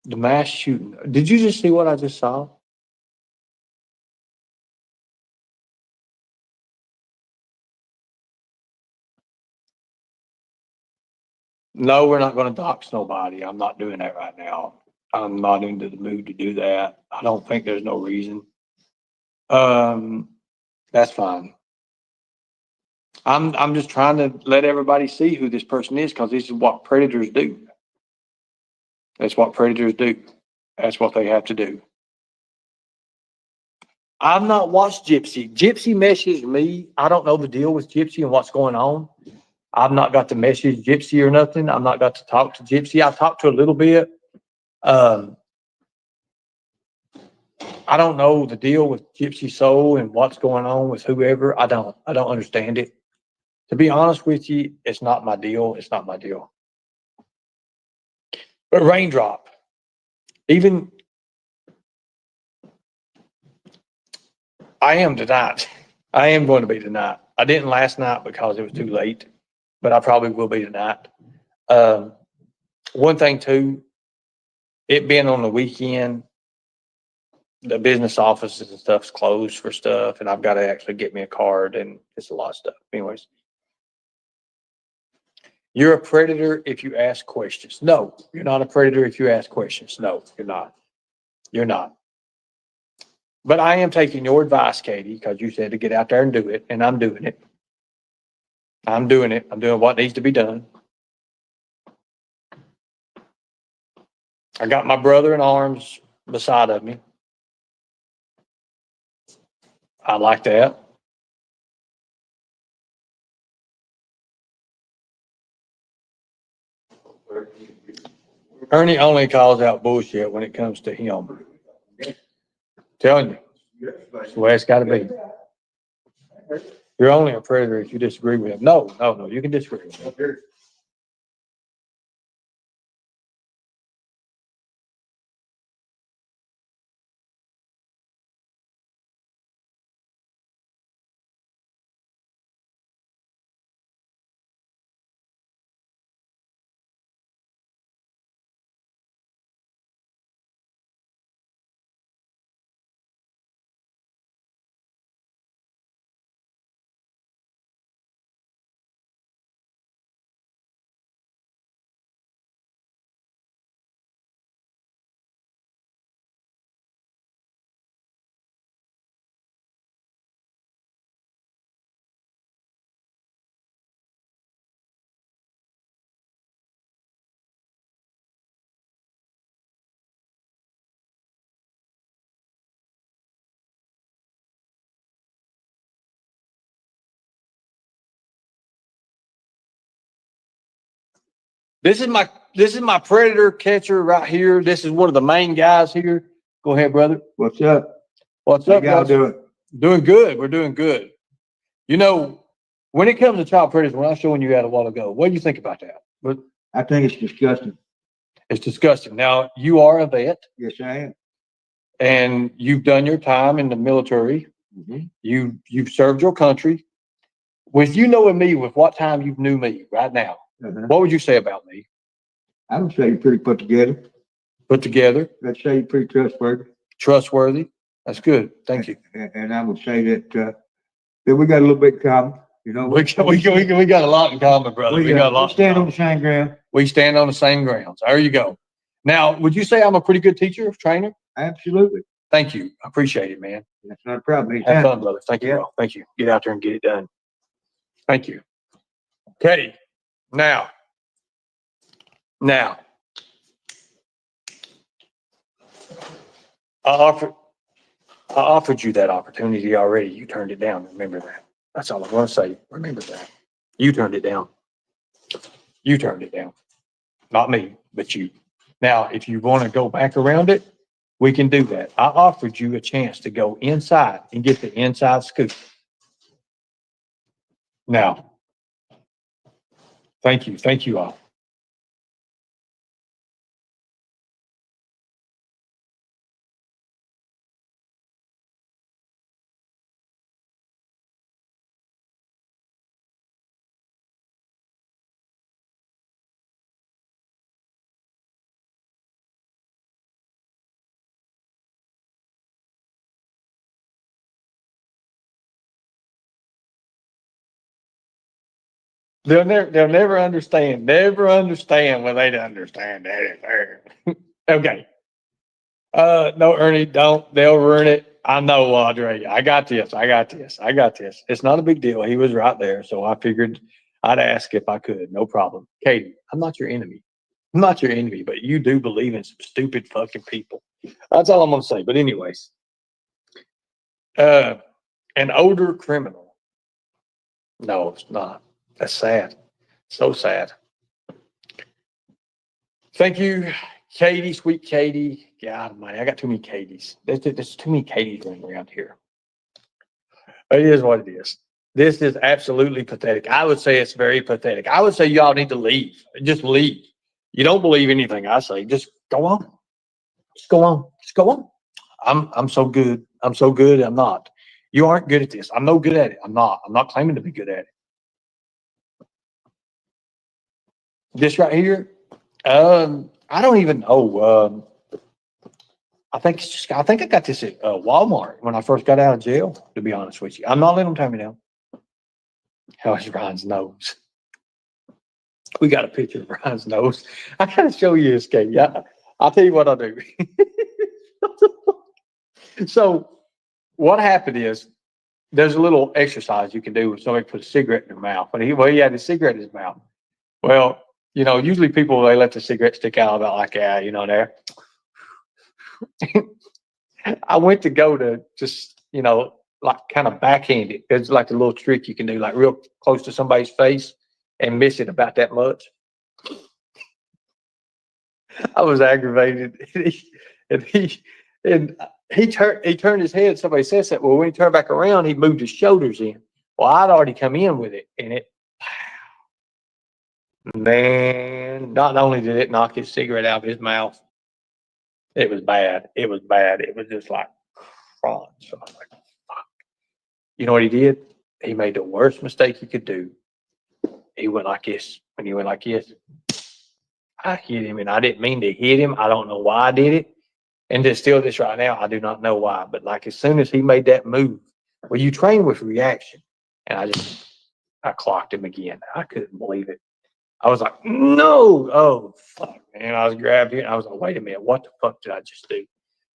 The mass shooting. Did you just see what I just saw? No, we're not gonna dox nobody. I'm not doing that right now. I'm not into the mood to do that. I don't think there's no reason. That's fine. I'm just trying to let everybody see who this person is, because this is what predators do. That's what predators do. That's what they have to do. I've not watched Gypsy. Gypsy messaged me. I don't know the deal with Gypsy and what's going on. I've not got to message Gypsy or nothing. I've not got to talk to Gypsy. I talked to her a little bit. I don't know the deal with Gypsy Soul and what's going on with whoever. I don't understand it. To be honest with you, it's not my deal. It's not my deal. But Raindrop, even I am tonight. I am going to be tonight. I didn't last night because it was too late, but I probably will be tonight. One thing too, it being on the weekend, the business offices and stuff's closed for stuff, and I've got to actually get me a card, and it's a lot of stuff. Anyways, you're a predator if you ask questions. No, you're not a predator if you ask questions. No, you're not. You're not. But I am taking your advice, Katie, because you said to get out there and do it, and I'm doing it. I'm doing it. I'm doing what needs to be done. I got my brother in arms beside of me. I like that. Ernie only calls out bullshit when it comes to him. Telling you, that's the way it's got to be. You're only a predator if you disagree with him. No, you can disagree with him. This is my predator catcher right here. This is one of the main guys here. Go ahead, brother. What's up? What's How up, y'all guys? doing? Doing good. We're doing good. You know, when it comes to child predators, when I was showing you that a while ago, what do you think about that? But I think it's disgusting. it's disgusting. Now, you are a vet Yes, I am. and you've done your time in the military. Mhm. You've served your country. With you knowing me, with what time you knew me right now, Uh-huh. what would you say about me? I would say you're pretty put together. Put together, I'd say you're pretty trustworthy. trustworthy. That's good. Thank you. And I would say that we got a little bit in common. You know, We got a lot in common, brother. We got a lot. we stand on the same ground. We stand on the same grounds. There you go. Now, would you say I'm a pretty good teacher, trainer? Absolutely. Thank you. I appreciate it, man. That's not a problem. Have Anytime. fun, brother. Thank you, Yeah. bro. Thank you. Get out there and get it done. Thank you. Okay. Now, I offered you that opportunity already. You turned it down. Remember that. That's all I want to say. Remember that. You turned it down. You turned it down. Not me, but you. Now, if you want to go back around it, we can do that. I offered you a chance to go inside and get the inside scoop. Now, thank you. Thank you all. They'll never understand. Never understand when they don't understand anything. Okay. No, Ernie, don't. They'll ruin it. I know, Audrey. I got this. I got this. I got this. It's not a big deal. He was right there. So I figured I'd ask if I could. No problem. Katie, I'm not your enemy. I'm not your enemy, but you do believe in some stupid fucking people. That's all I'm going to say. But anyways, an older criminal. No, it's not. That's sad. So sad. Thank you, Katie, sweet Katie. God, man, I got too many Katies. There's too many Katies running around here. It is what it is. This is absolutely pathetic. I would say it's very pathetic. I would say y'all need to leave. Just leave. You don't believe anything I say. Just go on. Just go on. Just go on. I'm so good. I'm so good. I'm not. You aren't good at this. I'm no good at it. I'm not. I'm not claiming to be good at it. This right here, I don't even know. I think it's just, I think I got this at Walmart when I first got out of jail, to be honest with you. I'm not letting them tell me now. How's Ryan's nose? We got a picture of Ryan's nose. I gotta show you this, Kate. Yeah, I'll tell you what I'll do. So what happened is there's a little exercise you can do when somebody puts a cigarette in their mouth. But he had a cigarette in his mouth. Well, you know, usually people, they let the cigarette stick out about like, yeah, you know, there. I went to go to just, you know, like kind of backhand it. It's like a little trick you can do, like real close to somebody's face and miss it about that much. I was aggravated. And he turned his head. Somebody says that. Well, when he turned back around, he moved his shoulders in. Well, I'd already come in with it, and it, man, not only did it knock his cigarette out of his mouth, it was bad. It was bad. It was just like crunch. So I was like, fuck. You know what he did? He made the worst mistake he could do. He went like this. When he went like this, I hit him, and I didn't mean to hit him. I don't know why I did it. And there's still this right now. I do not know why. But like as soon as he made that move, well, you train with reaction. And I clocked him again. I couldn't believe it. I was like, no. Oh, fuck, man. I was grabbed here. And I was like, wait a minute. What the fuck did I just do?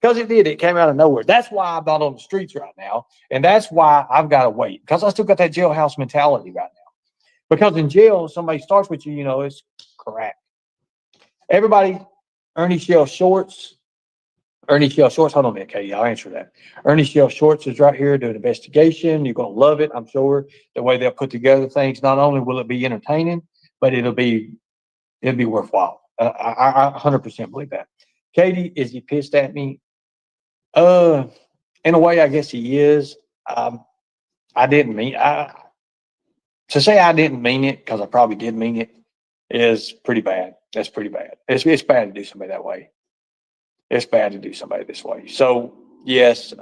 Because it did. It came out of nowhere. That's why I'm not on the streets right now. And that's why I've got to wait. Because I still got that jailhouse mentality right now. Because in jail, somebody starts with you, you know, it's correct. Everybody, Ernie Shell Shorts. Ernie Shell Shorts. Hold on a minute, Katie. I'll answer that. Ernie Shell Shorts is right here doing investigation. You're going to love it, I'm sure. The way they'll put together things. Not only will it be entertaining, but it'll be worthwhile. I 100% believe that. Katie, is he pissed at me? In a way, I guess he is. I didn't mean to say I didn't mean it, because I probably did mean it, is pretty bad. That's pretty bad. It's bad to do somebody that way. It's bad to do somebody this way. So yes,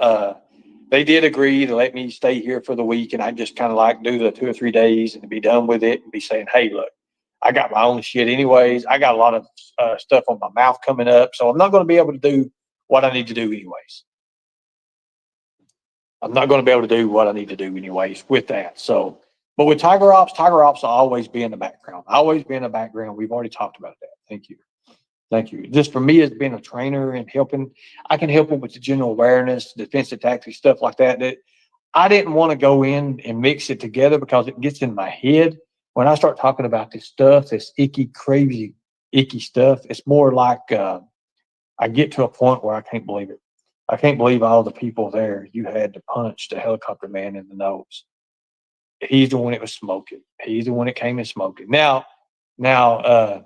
they did agree to let me stay here for the week, and I just kind of like do the 2 or 3 days and be done with it and be saying, hey, look, I got my own shit anyways. I got a lot of stuff on my mouth coming up, so I'm not going to be able to do what I need to do anyways. I'm not going to be able to do what I need to do anyways with that. So, but with Tiger Ops will always be in the background. Always be in the background. We've already talked about that. Thank you. Thank you. Just for me as being a trainer and helping, I can help them with the general awareness, defensive tactics, stuff like that. That I didn't want to go in and mix it together because it gets in my head. When I start talking about this stuff, this icky, crazy, icky stuff, it's more like I get to a point where I can't believe it. I can't believe all the people there you had to punch the helicopter man in the nose. He's the one that was smoking. He's the one that came in smoking. Now, there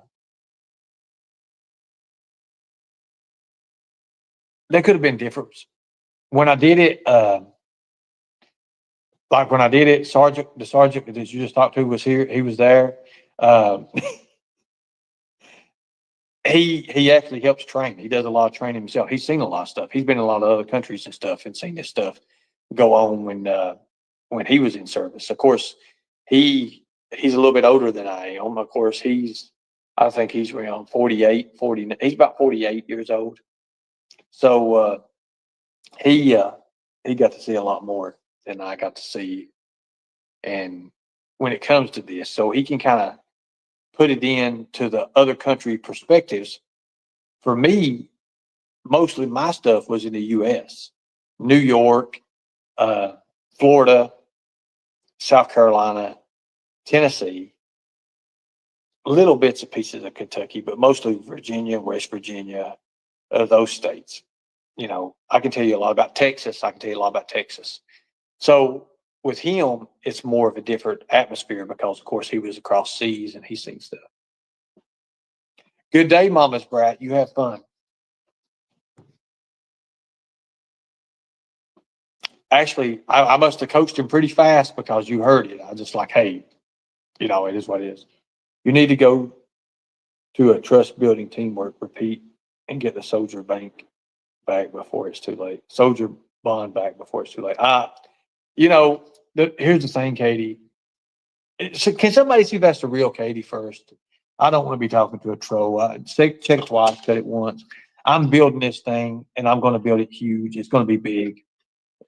could have been different. When I did it, like when I did it, the sergeant that you just talked to was here. He was there. He actually helps train. He does a lot of training himself. He's seen a lot of stuff. He's been in a lot of other countries and stuff and seen this stuff go on when he was in service. Of course, he's a little bit older than I am. Of course, I think he's around 48, 40. He's about 48 years old. So he got to see a lot more than I got to see. And when it comes to this. So he can kind of put it into the other country perspectives. For me, mostly my stuff was in the US, New York, Florida, South Carolina, Tennessee, little bits and pieces of Kentucky, but mostly Virginia, West Virginia, those states. You know, I can tell you a lot about Texas. I can tell you a lot about Texas. So with him, it's more of a different atmosphere because, of course, he was across seas and he's seen stuff. Good day, Mama's brat. You have fun. Actually, I must have coached him pretty fast because you heard it. I was just like, hey, you know, it is what it is. You need to go to a trust building teamwork repeat and get the soldier bank back before it's too late. Soldier bond back before it's too late. You know, here's the thing, Katie. Can somebody see if that's the real Katie first? I don't want to be talking to a troll. Check twice, cut it once. I'm building this thing and I'm going to build it huge. It's going to be big.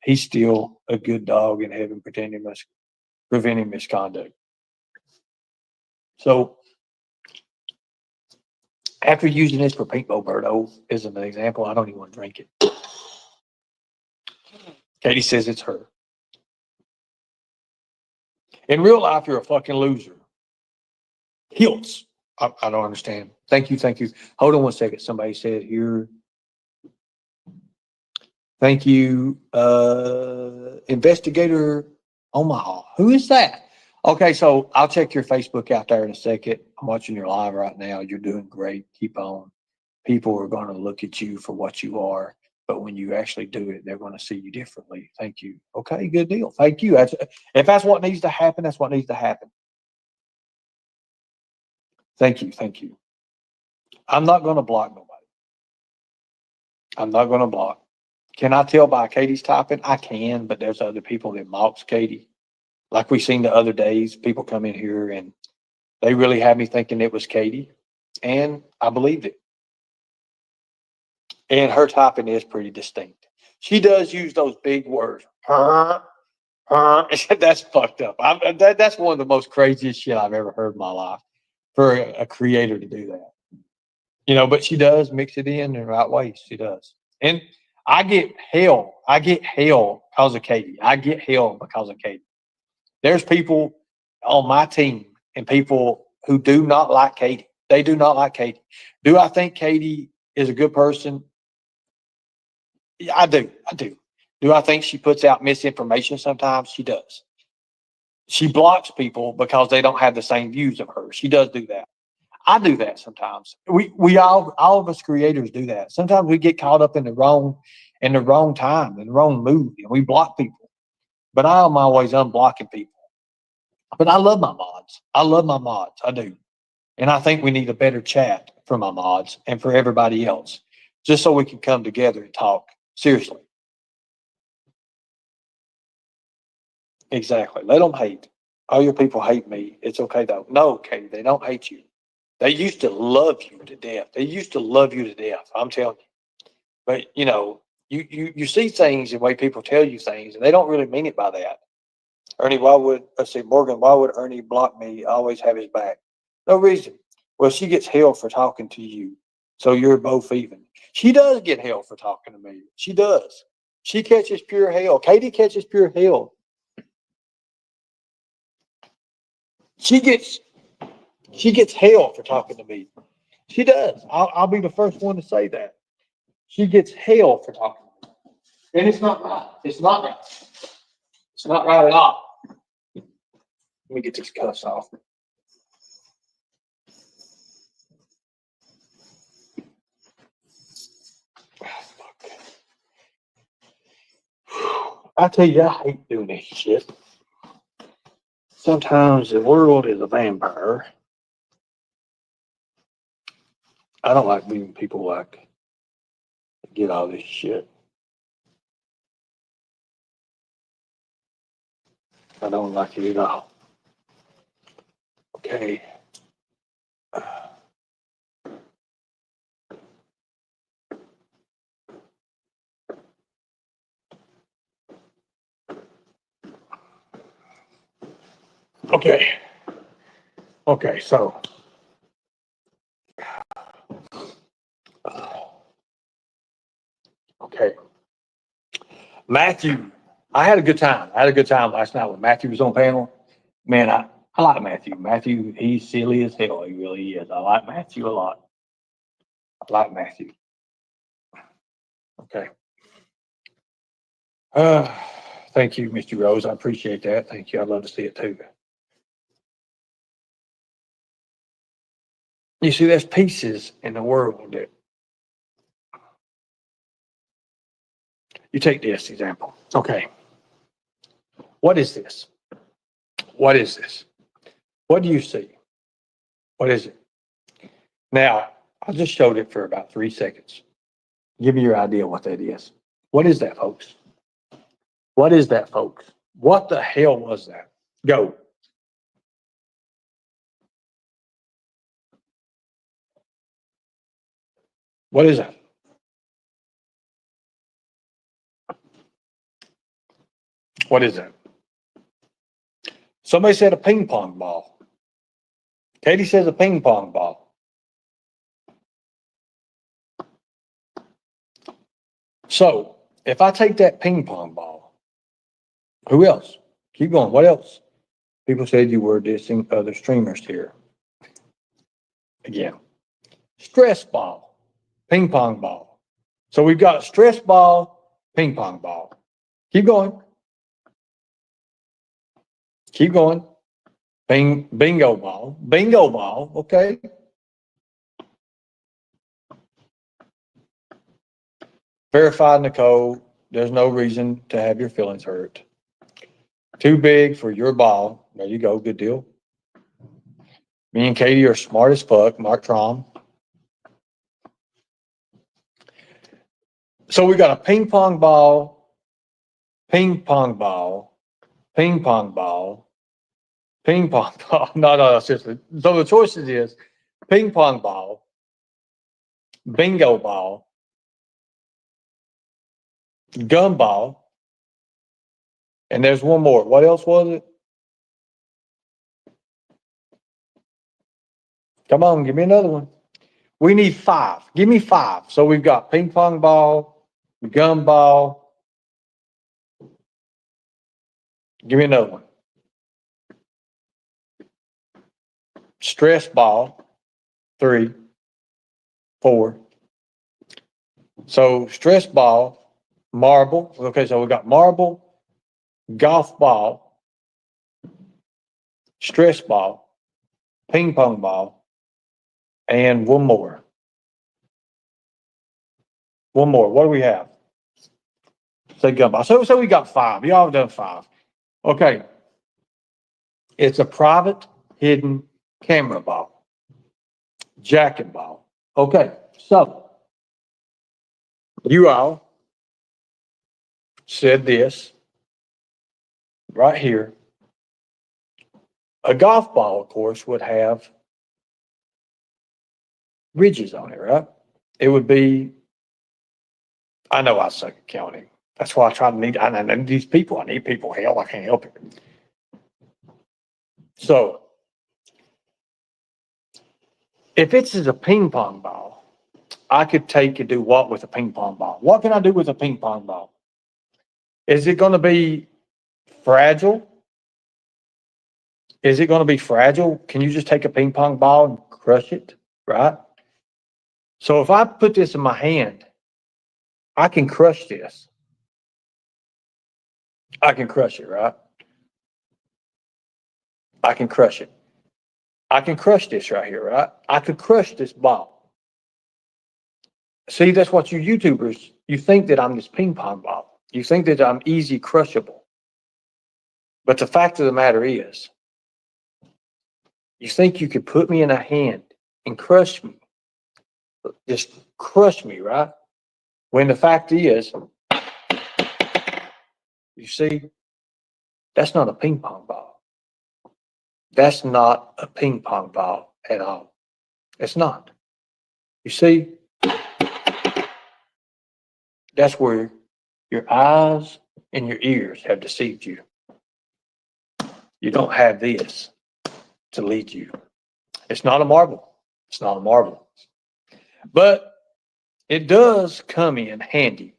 He's still a good dog in heaven, preventing misconduct. So after using this for Pink Boberto as an example, I don't even want to drink it. Katie says it's her. In real life, you're a fucking loser. Hilts. I don't understand. Thank you. Hold on one second. Somebody said here. Thank you. Investigator Omaha. Who is that? Okay, so I'll check your Facebook out there in a second. I'm watching your live right now. You're doing great. Keep on. People are going to look at you for what you are, but when you actually do it, they're going to see you differently. Thank you. Okay, good deal. Thank you. If that's what needs to happen, that's what needs to happen. Thank you. I'm not going to block nobody. I'm not going to block. Can I tell by Katie's typing? I can, but there's other people that mocks Katie. Like we seen the other days, people come in here and they really had me thinking it was Katie, and I believed it. And her typing is pretty distinct. She does use those big words. That's fucked up. That's one of the most craziest shit I've ever heard in my life for a creator to do that. You know, but she does mix it in the right way. She does. And I get hell. Because of Katie. There's people on my team and people who do not like Katie. They do not like Katie. Do I think Katie is a good person? Yeah, I do. Do I think she puts out misinformation sometimes? She does. She blocks people because they don't have the same views of her. She does do that. I do that sometimes. We all of us creators do that. Sometimes we get caught up in the wrong time, in the wrong mood, and we block people. But I'm always unblocking people. But I love my mods. I do. And I think we need a better chat for my mods and for everybody else, just so we can come together and talk seriously. Exactly. Let them hate. All your people hate me. It's okay though. No, Katie, they don't hate you. They used to love you to death. I'm telling you. But you know, you see things the way people tell you things, and they don't really mean it by that. Ernie, Morgan, why would Ernie block me? I always have his back. No reason. Well, she gets hell for talking to you. So you're both even. She does get hell for talking to me. She does. She catches pure hell. Katie catches pure hell. She gets hell for talking to me. She does. I'll be the first one to say that. She gets hell for talking to me. And it's not right. It's not right at all. Let me get these cuffs off. I tell you, I hate doing this shit. Sometimes the world is a vampire. I don't like being people like get all this shit. I don't like it at all. Okay. Okay. Okay, so. Okay. Matthew, I had a good time. I had a good time last night when Matthew was on panel. Man, I like Matthew. Matthew, he's silly as hell. He really is. I like Matthew a lot. I like Matthew. Okay. Thank you, Mr. Rose. I appreciate that. Thank you. I'd love to see it too. You see, there's pieces in the world that you take this example. Okay. What is this? What is this? What do you see? What is it? Now, I just showed it for about 3 seconds. Give me your idea what that is. What is that, folks? What is that, folks? What the hell was that? Go. What is that? What is that? Somebody said a ping pong ball. Katie says a ping pong ball. So if I take that ping pong ball, who else? Keep going. What else? People said you were dissing other streamers here. Again, stress ball, ping pong ball. So we've got a stress ball, ping pong ball. Keep going. Keep going. Bingo ball. Bingo ball. Okay. Verified, Nicole. There's no reason to have your feelings hurt. Too big for your ball. There you go. Good deal. Me and Katie are smart as fuck. Mark Trom. So we got a ping pong ball, ping pong ball, ping pong ball, ping pong ball. No, seriously. So the choices is ping pong ball, bingo ball, gumball, and there's one more. What else was it? Come on, give me another one. We need 5. Give me 5. So we've got ping pong ball, gumball. Give me another one. Stress ball, 3, 4. So stress ball, marble. Okay, so we got marble, golf ball, stress ball, ping pong ball, and one more. One more. What do we have? Say gumball. So we got 5. Y'all have done 5. Okay. It's a private hidden camera ball. Jacket ball. Okay. So you all said this right here. A golf ball, of course, would have ridges on it, right? It would be, I know I suck at counting. That's why I need these people. I need people. Hell, I can't help it. So if it's a ping pong ball, I could take and do what with a ping pong ball? What can I do with a ping pong ball? Is it going to be fragile? Is it going to be fragile? Can you just take a ping pong ball and crush it, right? So if I put this in my hand, I can crush this. I can crush it, right? I can crush it. I can crush this right here, right? I could crush this ball. See, that's what you YouTubers, you think that I'm this ping pong ball. You think that I'm easy crushable. But the fact of the matter is, you think you could put me in a hand and crush me. Just crush me, right? When the fact is, you see, that's not a ping pong ball. That's not a ping pong ball at all. It's not. You see, that's where your eyes and your ears have deceived you. You don't have this to lead you. It's not a marble. It's not a marble. But it does come in handy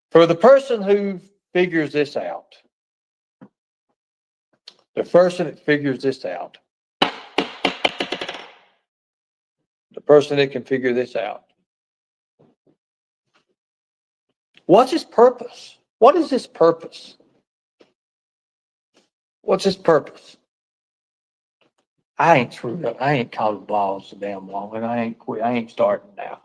for the person who figures this out. The person that figures this out. The person that can figure this out. What's his purpose? What is his purpose? What's his purpose? I ain't screwed up. I ain't called balls so damn long, and I ain't quit. I ain't starting now.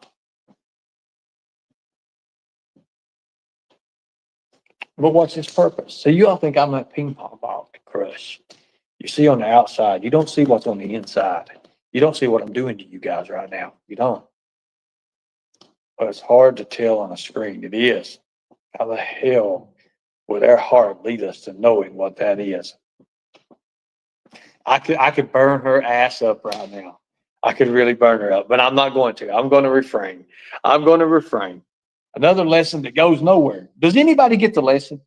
But what's his purpose? So you all think I'm that ping pong ball to crush. You see on the outside. You don't see what's on the inside. You don't see what I'm doing to you guys right now. You don't. But it's hard to tell on a screen. It is. How the hell would our heart lead us to knowing what that is? I could burn her ass up right now. I could really burn her up, but I'm not going to. I'm going to refrain. I'm going to refrain. Another lesson that goes nowhere. Does anybody get the lesson?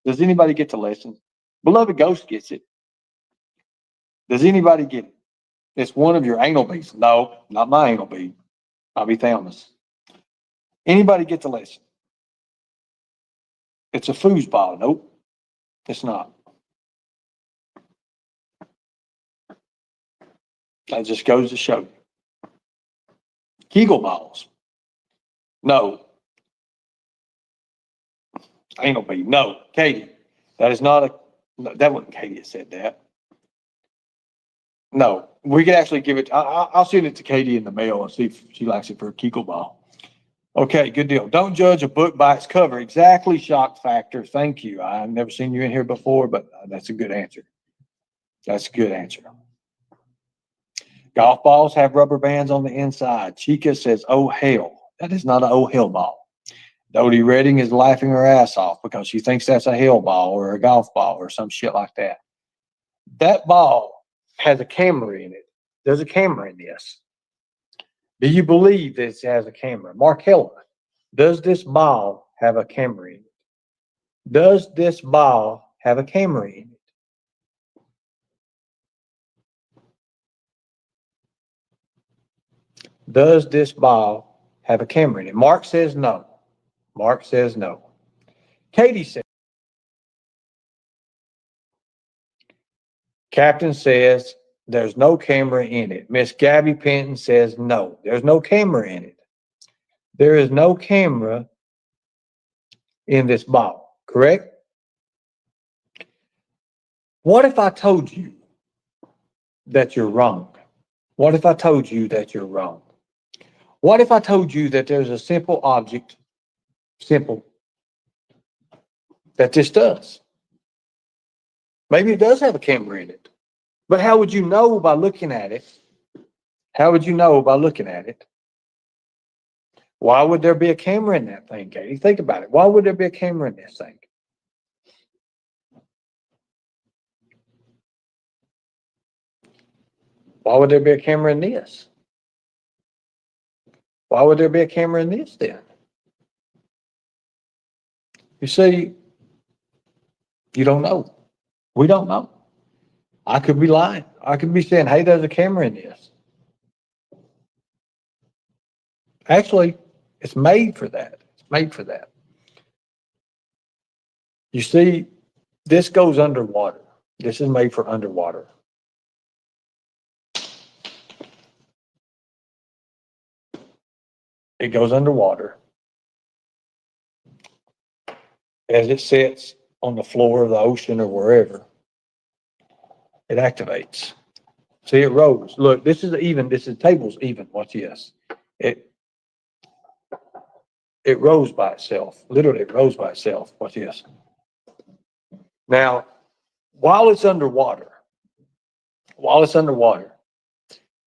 Does anybody get the lesson? Beloved Ghost gets it. Does anybody get it? It's one of your anal beads. No, not my anal bead. I'll be Thelma's. Anybody get the lesson? It's a foosball. Nope, it's not. That just goes to show you. Kegel balls. No. Anal bead. No. Katie. That is not a, no, that wasn't Katie that said that. No. We could actually give it, I'll send it to Katie in the mail and see if she likes it for a Kegel ball. Okay, good deal. Don't judge a book by its cover. Exactly, shock factor. Thank you. I've never seen you in here before, but that's a good answer. That's a good answer. Golf balls have rubber bands on the inside. Chica says, oh, hell. That is not an oh, hell ball. Dodie Redding is laughing her ass off because she thinks that's a hell ball or a golf ball or some shit like that. That ball has a camera in it. There's a camera in this. Do you believe this has a camera? Mark Heller, does this ball have a camera in it? Does this ball have a camera in it? Does this ball have a camera in it? Mark says no. Mark says no. Katie says. Captain says there's no camera in it. Miss Gabby Penton says no, there's no camera in it. There is no camera in this ball, correct? What if I told you that you're wrong? What if I told you that you're wrong? What if I told you that there's a simple object, simple, that this does? Maybe it does have a camera in it. But how would you know by looking at it? How would you know by looking at it? Why would there be a camera in that thing, Katie? Think about it. Why would there be a camera in this thing? Why would there be a camera in this? Why would there be a camera in this then? You see, you don't know. We don't know. I could be lying. I could be saying, hey, there's a camera in this. Actually, it's made for that. It's made for that. You see, this goes underwater. This is made for underwater. It goes underwater. As it sits on the floor of the ocean or wherever, it activates. See, it rose. Look, this is even. This is table's even. Watch this. It rose by itself. Literally, it rose by itself. Watch this. Now, while it's underwater,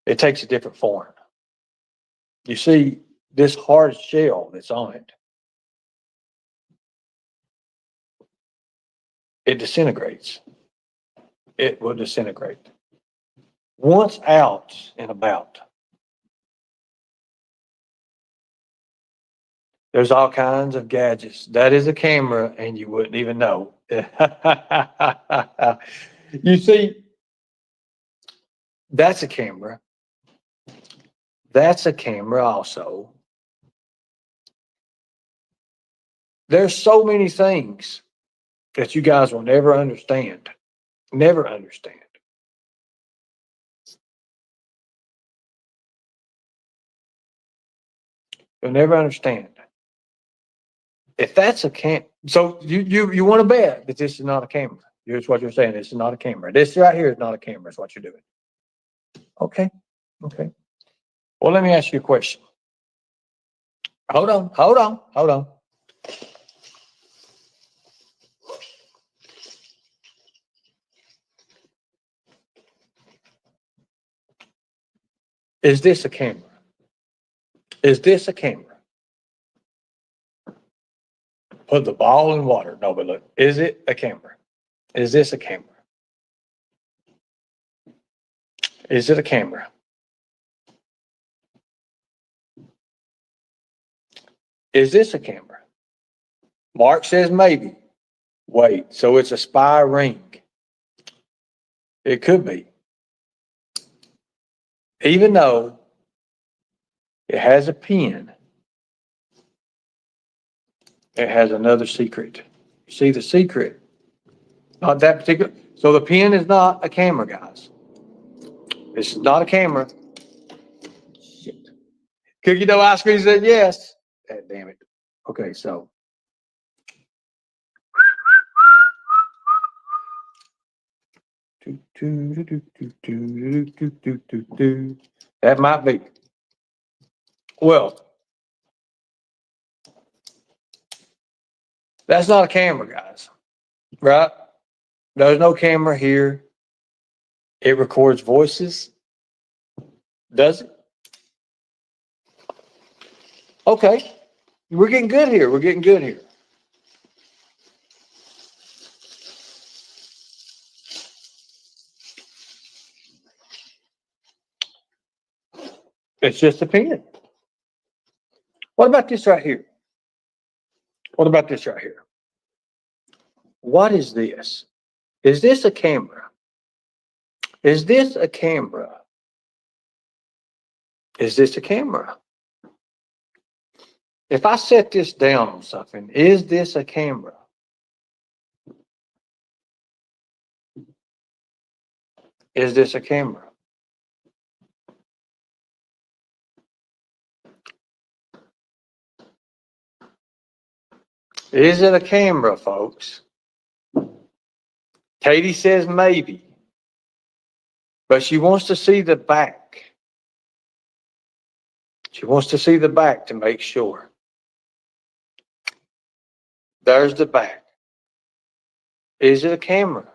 it takes a different form. You see, this hard shell that's on it, it disintegrates. It will disintegrate. Once out and about, There's all kinds of gadgets. That is a camera, and you wouldn't even know. You see, that's a camera. That's a camera also. There's so many things that you guys will never understand. Never understand. You'll never understand. If that's a so you want to bet that this is not a camera. Here's what you're saying. This is not a camera. This right here is not a camera, is what you're doing. Okay. Okay. Well, let me ask you a question. Hold on. Is this a camera? Is this a camera? Put the ball in water. No, but look, is it a camera? Is this a camera? Is it a camera? Is this a camera? Mark says maybe. Wait, so it's a spy ring. It could be. Even though it has a pin, it has another secret. You see the secret? Not that particular. So the pin is not a camera, guys. This is not a camera. Shit. Cookie dough ice cream said yes. God damn it. Okay, so. That might be. Well, that's not a camera, guys. Right? There's no camera here. It records voices. Does it? Okay. We're getting good here. We're getting good here. It's just a pen. What about this right here? What about this right here? What is this? Is this a camera? Is this a camera? Is this a camera? If I set this down on something, is this a camera? Is this a camera? Is it a camera, folks? Katie says maybe, but she wants to see the back. She wants to see the back to make sure. There's the back. Is it a camera?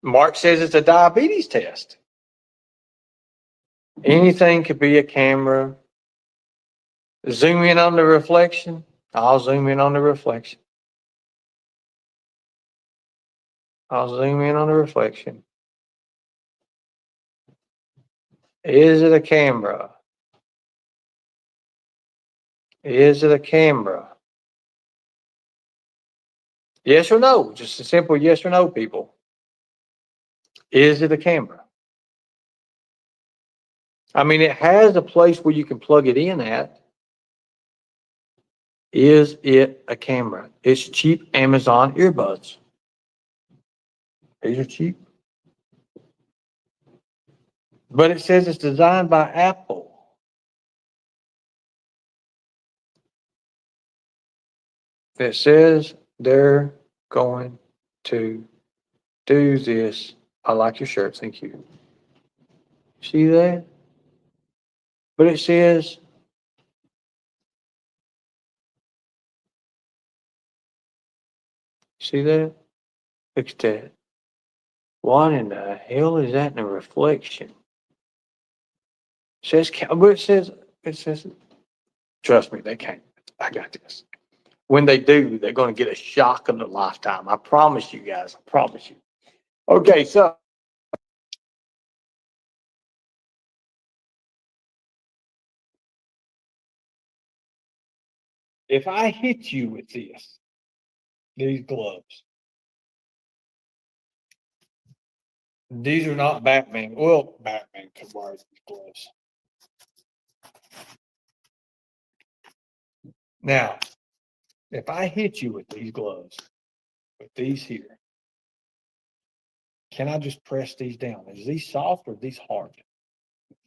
Mark says it's a diabetes test. Anything could be a camera. Zoom in on the reflection. I'll zoom in on the reflection. I'll zoom in on the reflection. Is it a camera? Is it a camera? Yes or no? Just a simple yes or no, people. Is it a camera? I mean, it has a place where you can plug it in at. Is it a camera? It's cheap Amazon earbuds. These are cheap. But it says it's designed by Apple. It says they're going to do this. I like your shirt. Thank you. See that? But it says, see that? Look at that. What in the hell is that in a reflection? It says, but it says, trust me, they can't. I got this. When they do, they're going to get a shock of a lifetime. I promise you guys. I promise you. Okay, so if I hit you with these gloves, these are not Batman. Well, Batman could wear these gloves. Now, if I hit you with these gloves, with these here, can I just press these down? Is these soft or are these hard?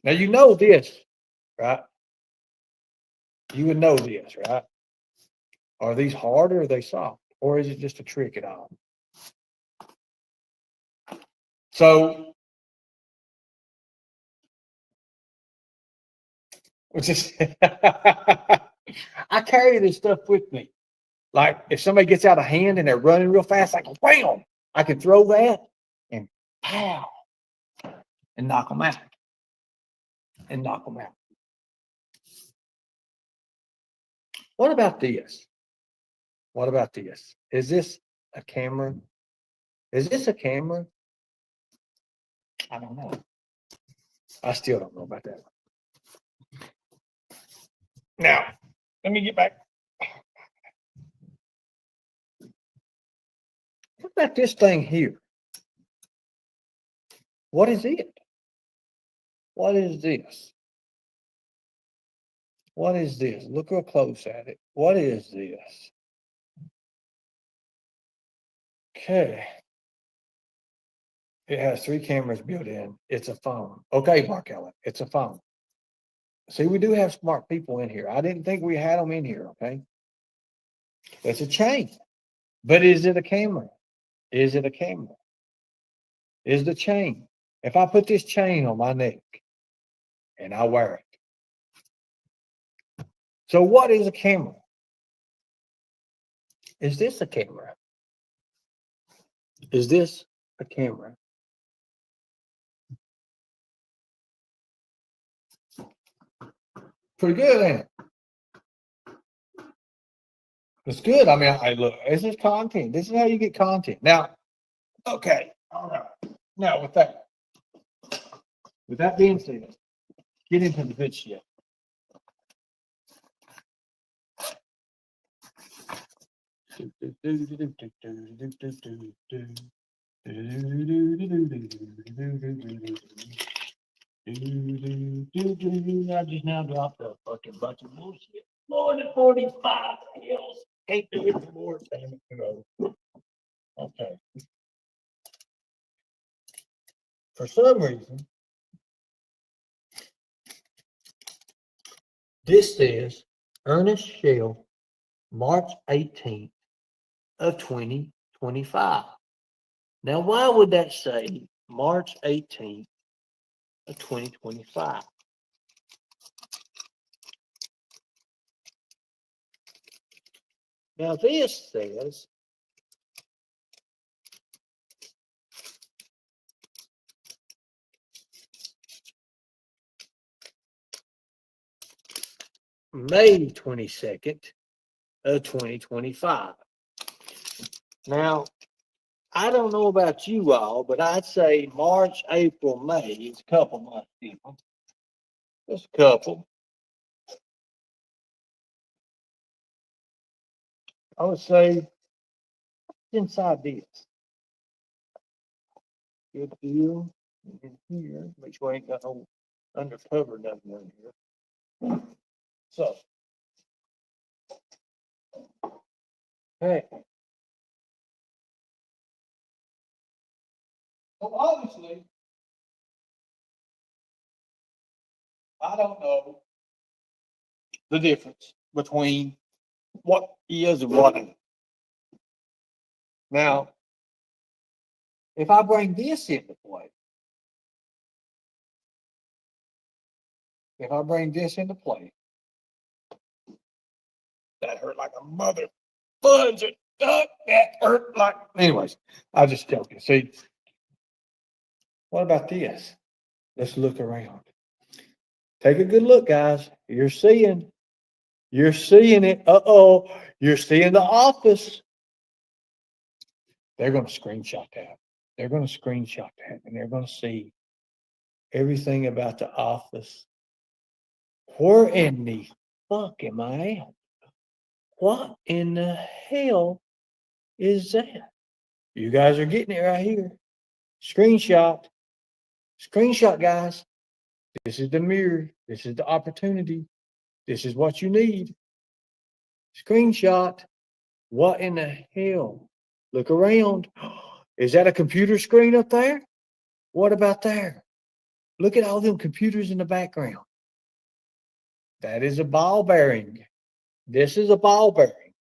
Now, you know this, right? You would know this, right? Are these hard or are they soft? Or is it just a trick at all? So, which is, I carry this stuff with me. Like if somebody gets out of hand and they're running real fast, I go, wham! I can throw that and pow, and knock them out. And knock them out. What about this? What about this? Is this a camera? Is this a camera? I don't know. I still don't know about that. Now, let me get back. What about this thing here? What is it? What is this? What is this? Look real close at it. What is this? Okay. It has 3 cameras built in. It's a phone. Okay, Mark Allen, it's a phone. See, we do have smart people in here. I didn't think we had them in here, okay? It's a chain. But is it a camera? Is it a camera? Is the chain? If I put this chain on my neck and I wear it. So what is a camera? Is this a camera? Is this a camera? Pretty good, ain't it? It's good. I mean, I look, this is content. This is how you get content. Now, okay. All right. Now with that being said, get into the good shit. I just now dropped a fucking bunch of bullshit. More than 45 hills. Can't do it anymore. Damn it. Okay. For some reason, this says Ernest Shell, March 18th of 2025. Now, why would that say March 18th of 2025? Now, this says May 22nd of 2025. Now, I don't know about you all, but I'd say March, April, May is a couple months, people. Just a couple. I would say inside this. Good deal in here. Make sure I ain't got no undercover nothing in here. So, hey. So obviously, I don't know the difference between what is and what ain't. Now, if I bring this into play, that hurt like a mother fudge. That hurt like. Anyways, I just joking. See, what about this? Let's look around. Take a good look, guys. You're seeing it. Uh-oh. You're seeing the office. They're going to screenshot that. And they're going to see everything about the office. Where in the fuck am I at? What in the hell is that? You guys are getting it right here. Screenshot. Screenshot, guys. This is the mirror. This is the opportunity. This is what you need. Screenshot. What in the hell? Look around. Is that a computer screen up there? What about there? Look at all them computers in the background. That is a ball bearing. This is a ball bearing.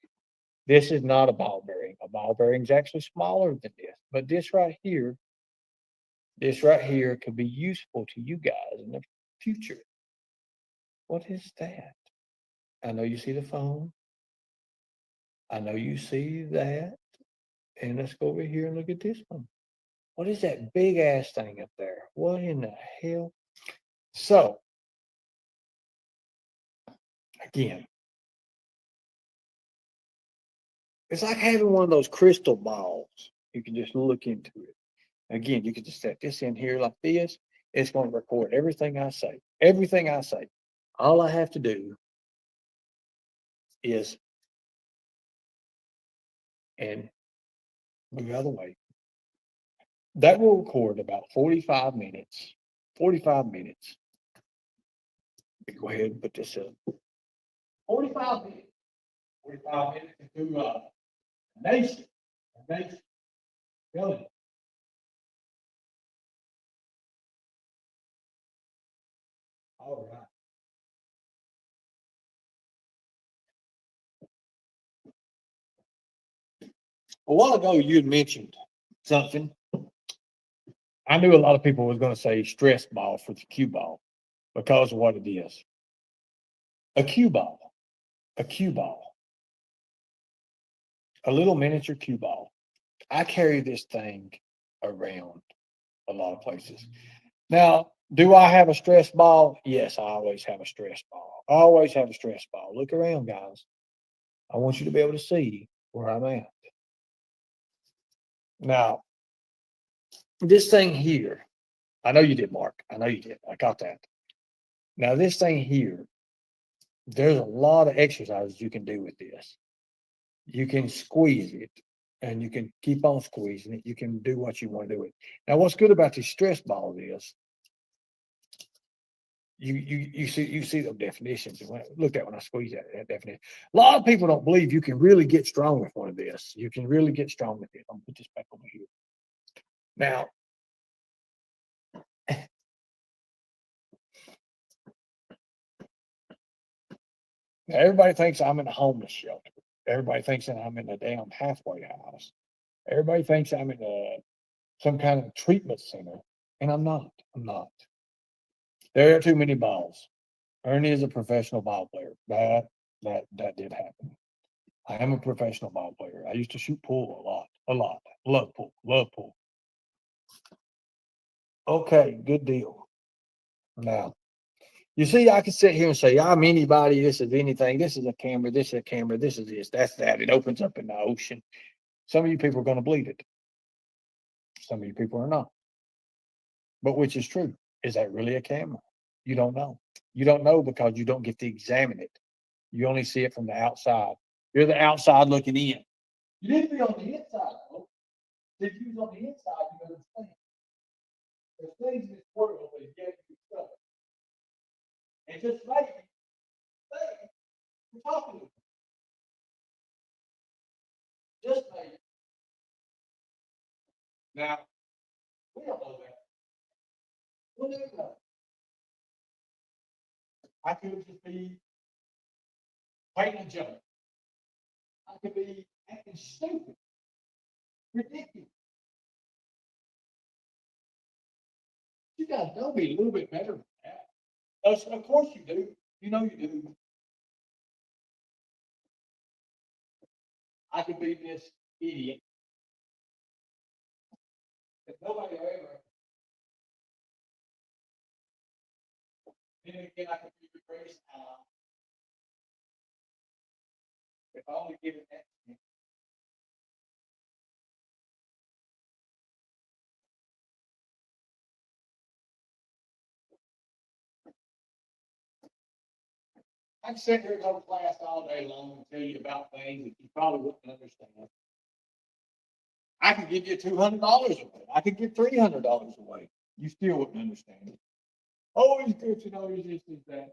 This is not a ball bearing. A ball bearing is actually smaller than this. But this right here could be useful to you guys in the future. What is that? I know you see the phone. I know you see that. And let's go over here and look at this one. What is that big ass thing up there? What in the hell? So, again, it's like having one of those crystal balls. You can just look into it. Again, you can just set this in here like this. It's going to record everything I say. Everything I say. All I have to do is, and move out of the way. That will record about 45 minutes. 45 minutes. Let me go ahead and put this up. 45 minutes. 45 minutes into a nation. A nation. Really. All right. A while ago, you had mentioned something. I knew a lot of people was going to say stress ball for the cue ball because of what it is. A cue ball. A cue ball. A little miniature cue ball. I carry this thing around a lot of places. Now, do I have a stress ball? Yes, I always have a stress ball. I always have a stress ball. Look around, guys. I want you to be able to see where I'm at. Now, this thing here, I know you did, Mark. I know you did. I got that. Now, this thing here, there's a lot of exercises you can do with this. You can squeeze it and you can keep on squeezing it. You can do what you want to do with it. Now, what's good about these stress balls is you see the definitions. Look at when I squeeze that definition. A lot of people don't believe you can really get strong with one of this. You can really get strong with it. I'm gonna put this back over here. Now, everybody thinks I'm in a homeless shelter. Everybody thinks that I'm in a damn halfway house. Everybody thinks I'm in some kind of treatment center, and I'm not. I'm not. There are too many balls. Ernie is a professional ball player. That did happen. I am a professional ball player. I used to shoot pool a lot. Love pool. Love pool. Okay, good deal. Now, you see, I can sit here and say, I'm anybody, this is anything, this is a camera, this is a camera, this is this, that's that. It opens up in the ocean. Some of you people are going to believe it. Some of you people are not. But which is true? Is that really a camera? You don't know. You don't know because you don't get to examine it. You only see it from the outside. You're the outside looking in. You need to be on the inside, though. If you was on the inside, you understand. There's things in this world that get you stuck. And just maybe, we're talking to them. Just maybe. Now, we don't know that. We'll never know. I could just be fighting a joke. I could be acting stupid, ridiculous. You guys know me a little bit better than that. Of course you do. You know you do. I could be this idiot. If nobody ever. Then again, I could be the greatest ally. If I only give it that. I can sit here and go to class all day long and tell you about things that you probably wouldn't understand. I could give you $200 away. I could give $300 away. You still wouldn't understand it. Oh, he's good, you know, he's this, he's that.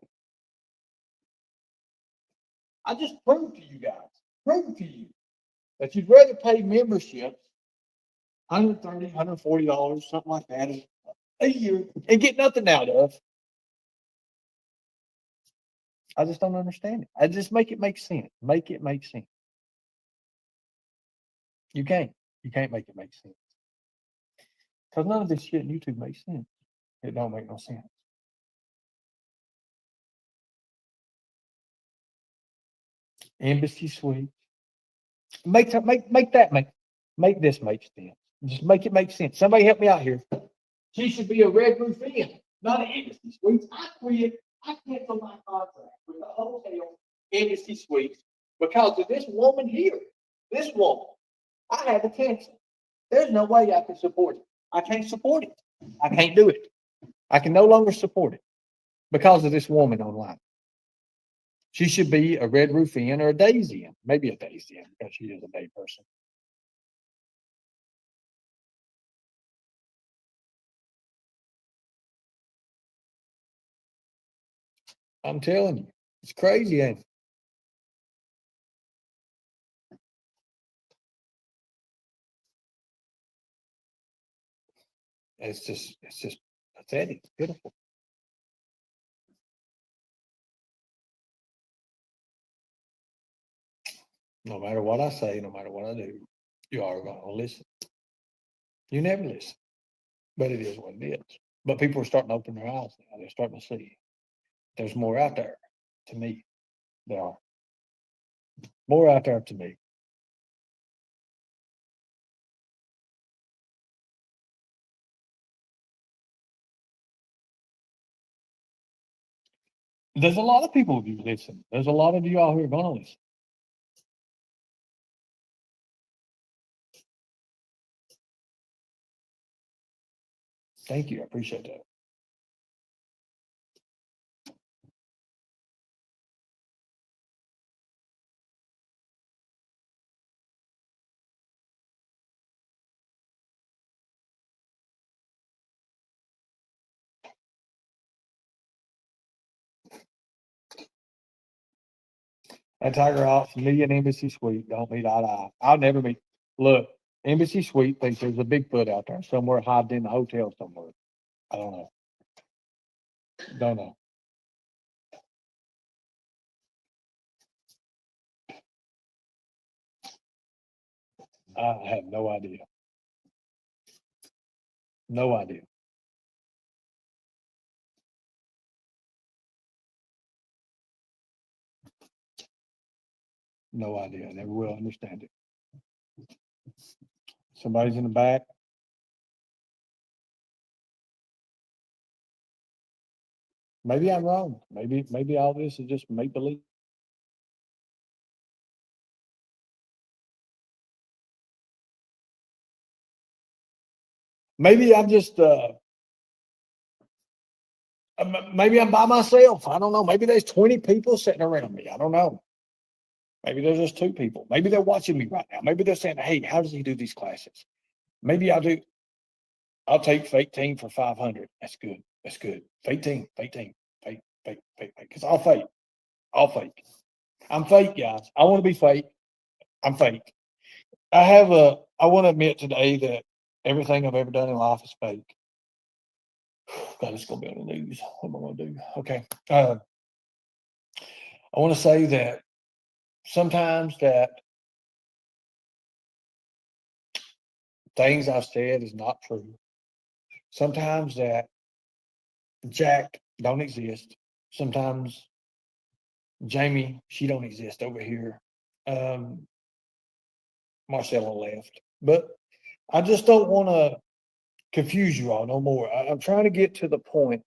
I just proved to you guys, proved to you that you'd rather pay memberships, $130, $140, something like that a year, and get nothing out of. I just don't understand it. I just make it make sense. Make it make sense. You can't. You can't make it make sense. Because none of this shit in YouTube makes sense. It don't make no sense. Embassy suite. Make this make sense. Just make it make sense. Somebody help me out here. She should be a Red Roof Inn, not an Embassy Suites. I quit. I canceled my contract with the hotel Embassy Suites because of this woman here. This woman. I had to cancel. There's no way I can support it. I can't support it. I can't do it. I can no longer support it because of this woman online. She should be a Red Roof Inn or a Daisy Inn. Maybe a Daisy Inn because she is a day person. I'm telling you, it's crazy, ain't it? It's just pathetic, pitiful. No matter what I say, no matter what I do, you are going to listen. You never listen, but it is what it is. But people are starting to open their eyes now. They're starting to see there's more out there to me. There are more out there to me. There's a lot of people who listen. There's a lot of you all who are going to listen. Thank you. I appreciate that. That Tiger Ops, me and Embassy Suite don't meet eye to eye. I'll never meet. Look, Embassy Suite thinks there's a Bigfoot out there somewhere hiding in the hotel somewhere. I don't know. Don't know. I have no idea. No idea. No idea. I never will understand it. Somebody's in the back. Maybe I'm wrong. Maybe all this is just make believe. Maybe I'm just maybe I'm by myself. I don't know. Maybe there's 20 people sitting around me. I don't know. Maybe there's just 2 people. Maybe they're watching me right now. Maybe they're saying, hey, how does he do these classes? Maybe I'll take fake team for 500. That's good. That's good. Fake team. Because I'll fake. I'm fake, guys. I want to be fake. I'm fake. I want to admit today that everything I've ever done in life is fake. God, it's going to be on the news. What am I going to do? Okay. I want to say that sometimes that things I've said is not true. Sometimes that Jack don't exist. Sometimes Jamie, she don't exist over here. Marcella left. But I just don't want to confuse you all no more. I'm trying to get to the point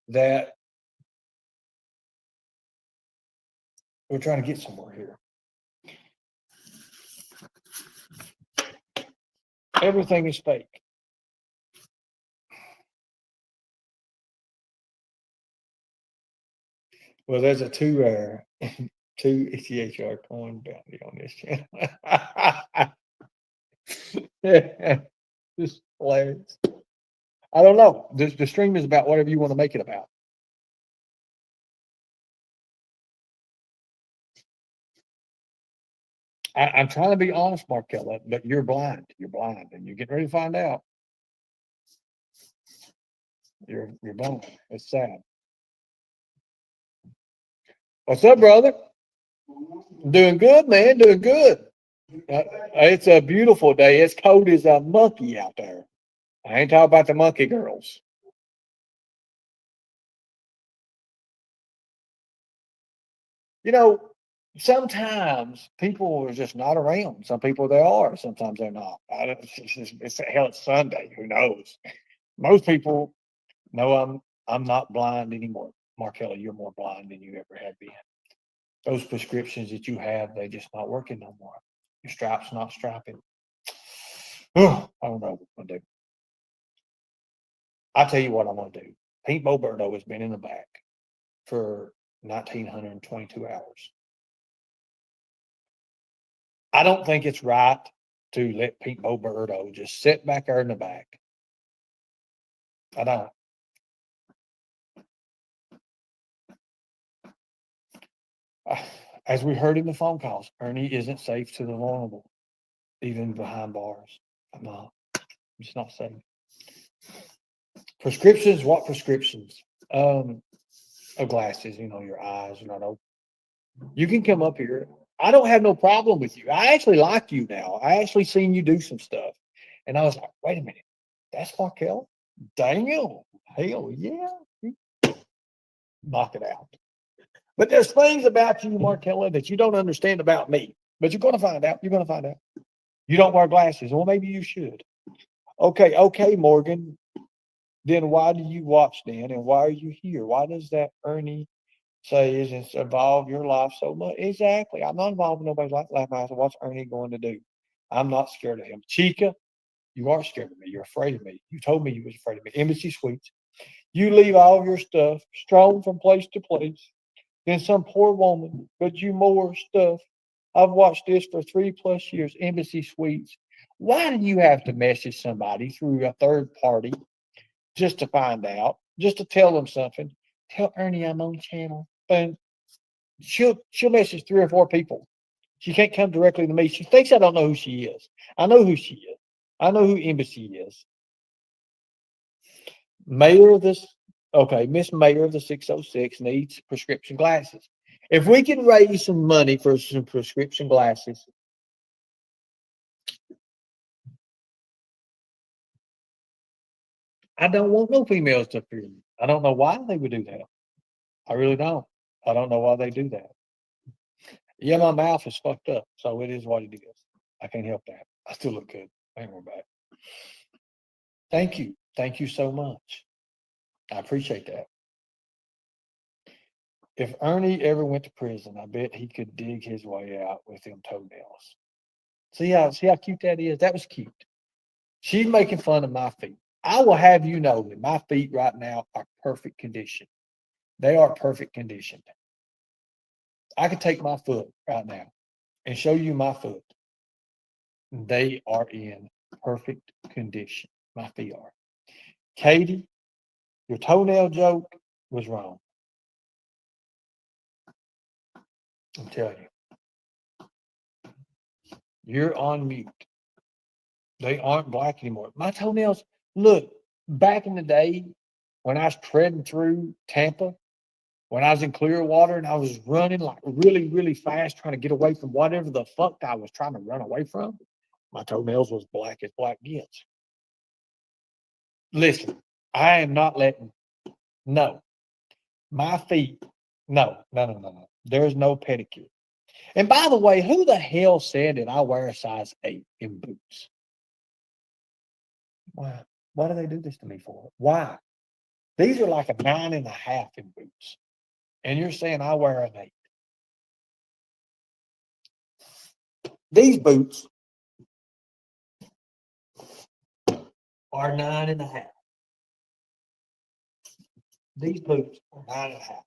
that we're trying to get somewhere here. Everything is fake. Well, there's a two ETHR coin bounty on this channel. Just hilarious. I don't know. The stream is about whatever you want to make it about. I'm trying to be honest, Markella, but you're blind. You're blind, and you're getting ready to find out. You're blind. It's sad. What's up, brother? Doing good, man. Doing good. It's a beautiful day. It's cold as a monkey out there. I ain't talking about the monkey girls. You know, sometimes people are just not around. Some people they are. Sometimes they're not. Hell, it's Sunday. Who knows? Most people know I'm not blind anymore. Markella, you're more blind than you ever have been. Those prescriptions that you have, they just not working no more. Your strap's not strapping. I don't know what I'm gonna do. I'll tell you what I'm gonna do. Pete Boberto has been in the back for 1,922 hours. I don't think it's right to let Pete Boberto just sit back there in the back. I don't. As we heard in the phone calls, Ernie isn't safe to the vulnerable, even behind bars. I'm not. It's not safe. Prescriptions? What prescriptions? Of glasses. You know, your eyes are not open. You can come up here. I don't have no problem with you. I actually like you now. I actually seen you do some stuff, and I was like, wait a minute, that's Markel. Damn, hell yeah, knock it out. But there's things about you, Markella, that you don't understand about me. But you're going to find out. You're going to find out. You don't wear glasses. Well, maybe you should. Okay, Morgan. Then why do you watch then? And why are you here? Why does that Ernie say it's involved your life so much? Exactly. I'm not involved in nobody's life. What's Ernie going to do? I'm not scared of him. Chica, you are scared of me. You're afraid of me. You told me you was afraid of me. Embassy Suites. You leave all your stuff strewn from place to place. Then some poor woman, but you more stuff. I've watched this for 3+ years. Embassy Suites. Why do you have to message somebody through a third party just to find out, just to tell them something? Tell Ernie I'm on channel. And she'll message 3 or 4 people. She can't come directly to me. She thinks I don't know who she is. I know who she is. I know who Embassy is. Miss Mayor of the 606 needs prescription glasses. If we can raise some money for some prescription glasses, I don't want no females to fear me. I don't know why they would do that. I really don't. I don't know why they do that. Yeah, my mouth is fucked up, so it is what it is. I can't help that. I still look good. Ain't worried about it. Thank you. Thank you so much. I appreciate that. If Ernie ever went to prison, I bet he could dig his way out with them toenails. See how cute that is? That was cute. She's making fun of my feet. I will have you know that my feet right now are perfect condition. They are perfect conditioned. I could take my foot right now and show you my foot. They are in perfect condition. My feet are. Katie, your toenail joke was wrong. I'm telling you. You're on mute. They aren't black anymore. My toenails, look, back in the day when I was treading through Tampa, when I was in Clearwater and I was running like really, really fast, trying to get away from whatever the fuck I was trying to run away from, my toenails was black as black gets. Listen, I am not letting, no, my feet, no. There's no pedicure. And by the way, who the hell said that I wear a size 8 in boots? Why? Why do they do this to me for? Why? These are like a 9.5 in boots. And you're saying I wear an 8. These boots are 9.5. These boots are 9.5.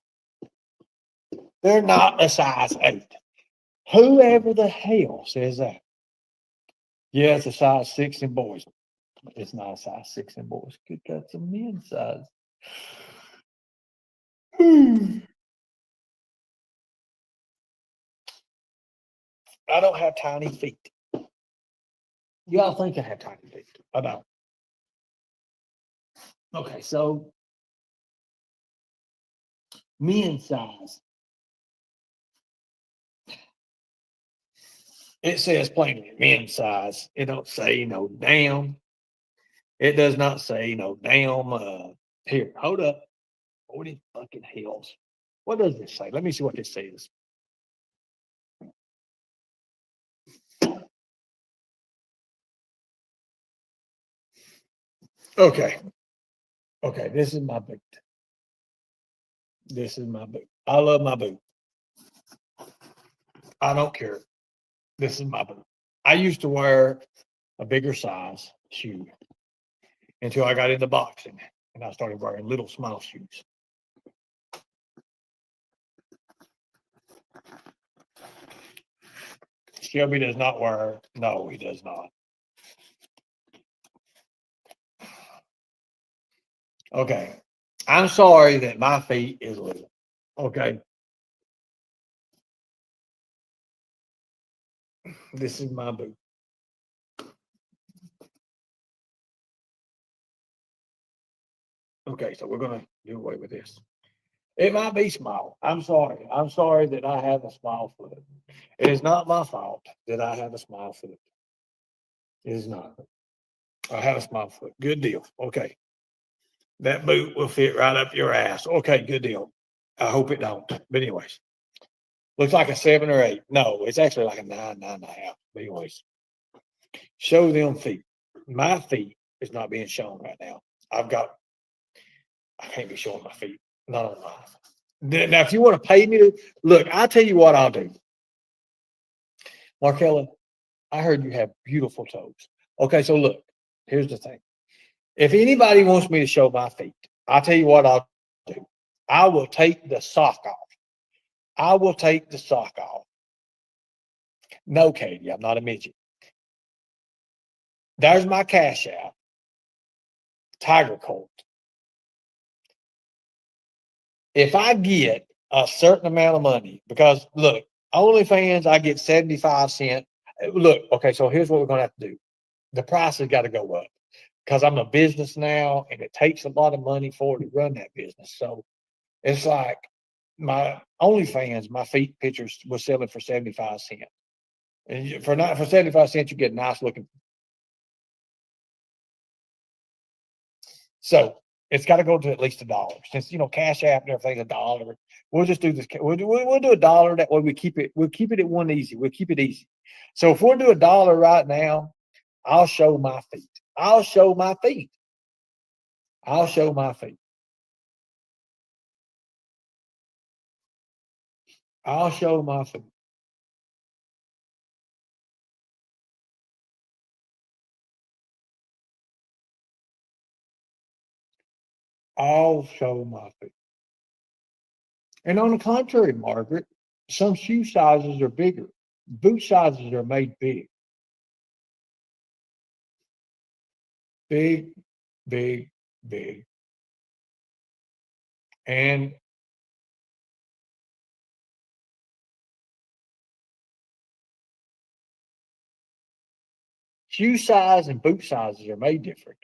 They're not a size 8. Whoever the hell says that. Yeah, it's a size 6 in boys. It's not a size 6 in boys. Good, got some men's size. I don't have tiny feet. Y'all think I have tiny feet. I don't. Okay, so men's size. It says plainly men's size. It don't say no damn. It does not say no damn. Here, hold up. What in fucking hells? What does this say? Let me see what this says. Okay. Okay, this is my boot. This is my boot. I love my boot. I don't care. This is my boot. I used to wear a bigger size shoe until I got into boxing and I started wearing little small shoes. Shelby does not wear, no, he does not. Okay. I'm sorry that my feet is little. Okay. This is my boot. Okay, so we're gonna do away with this. It might be small. I'm sorry. I'm sorry that I have a small foot. It is not my fault that I have a small foot. It is not. I have a small foot. Good deal. Okay. That boot will fit right up your ass. Okay, good deal. I hope it don't. But anyways, looks like a 7 or 8. No, it's actually like a 9, 9.5. But anyways, show them feet. My feet is not being shown right now. I can't be showing my feet. Not on live. Now, if you want to pay me to look, I'll tell you what I'll do. Markella, I heard you have beautiful toes. Okay, so look, here's the thing. If anybody wants me to show my feet, I'll tell you what I'll do. I will take the sock off. I will take the sock off. No, Katie, I'm not a midget. There's my cash app. Tiger Colt. If I get a certain amount of money, because look, OnlyFans, I get 75 cents. Look, okay, so here's what we're going to have to do. The price has got to go up because I'm a business now and it takes a lot of money for it to run that business. So it's like my OnlyFans, my feet pictures was selling for 75 cents. And for 75 cents, you get nice looking. So it's got to go to at least $1. Since Cash App and everything's $1. We'll just do this. We'll do $1. That way we'll keep it at one easy. We'll keep it easy. So if we'll do $1 right now, I'll show my feet. I'll show my feet. I'll show my feet. I'll show my feet. I'll show my feet. And on the contrary, Margaret, some shoe sizes are bigger. Boot sizes are made big. Big, big, big. And shoe size and boot sizes are made different.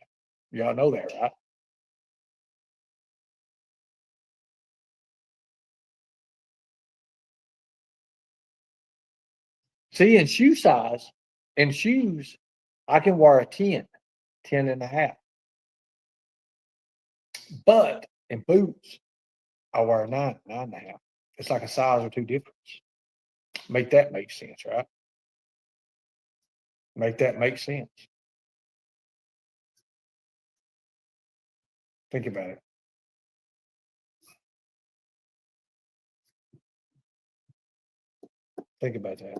Y'all know that, right? See, in shoe size, in shoes, I can wear a 10, 10 and a half. But in boots, I wear a 9, 9.5. It's like a size or 2 difference. Make that make sense, right? Make that make sense. Think about it. Think about that.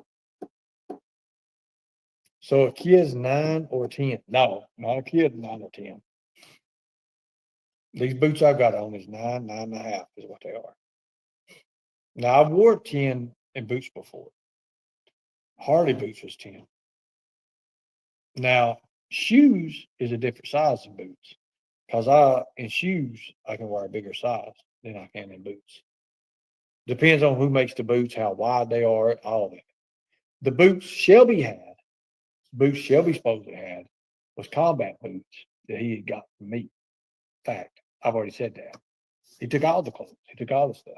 So a kid's 9 or 10. No, not a kid, 9 or 10. These boots I've got on is 9, 9.5 is what they are. Now I wore 10 in boots before. Harley boots was 10. Now shoes is a different size than boots. Cause in shoes, I can wear a bigger size than I can in boots. Depends on who makes the boots, how wide they are, all of that. The boots Shelby supposedly had was combat boots that he had got from me. Fact, I've already said that. He took all the clothes. He took all the stuff.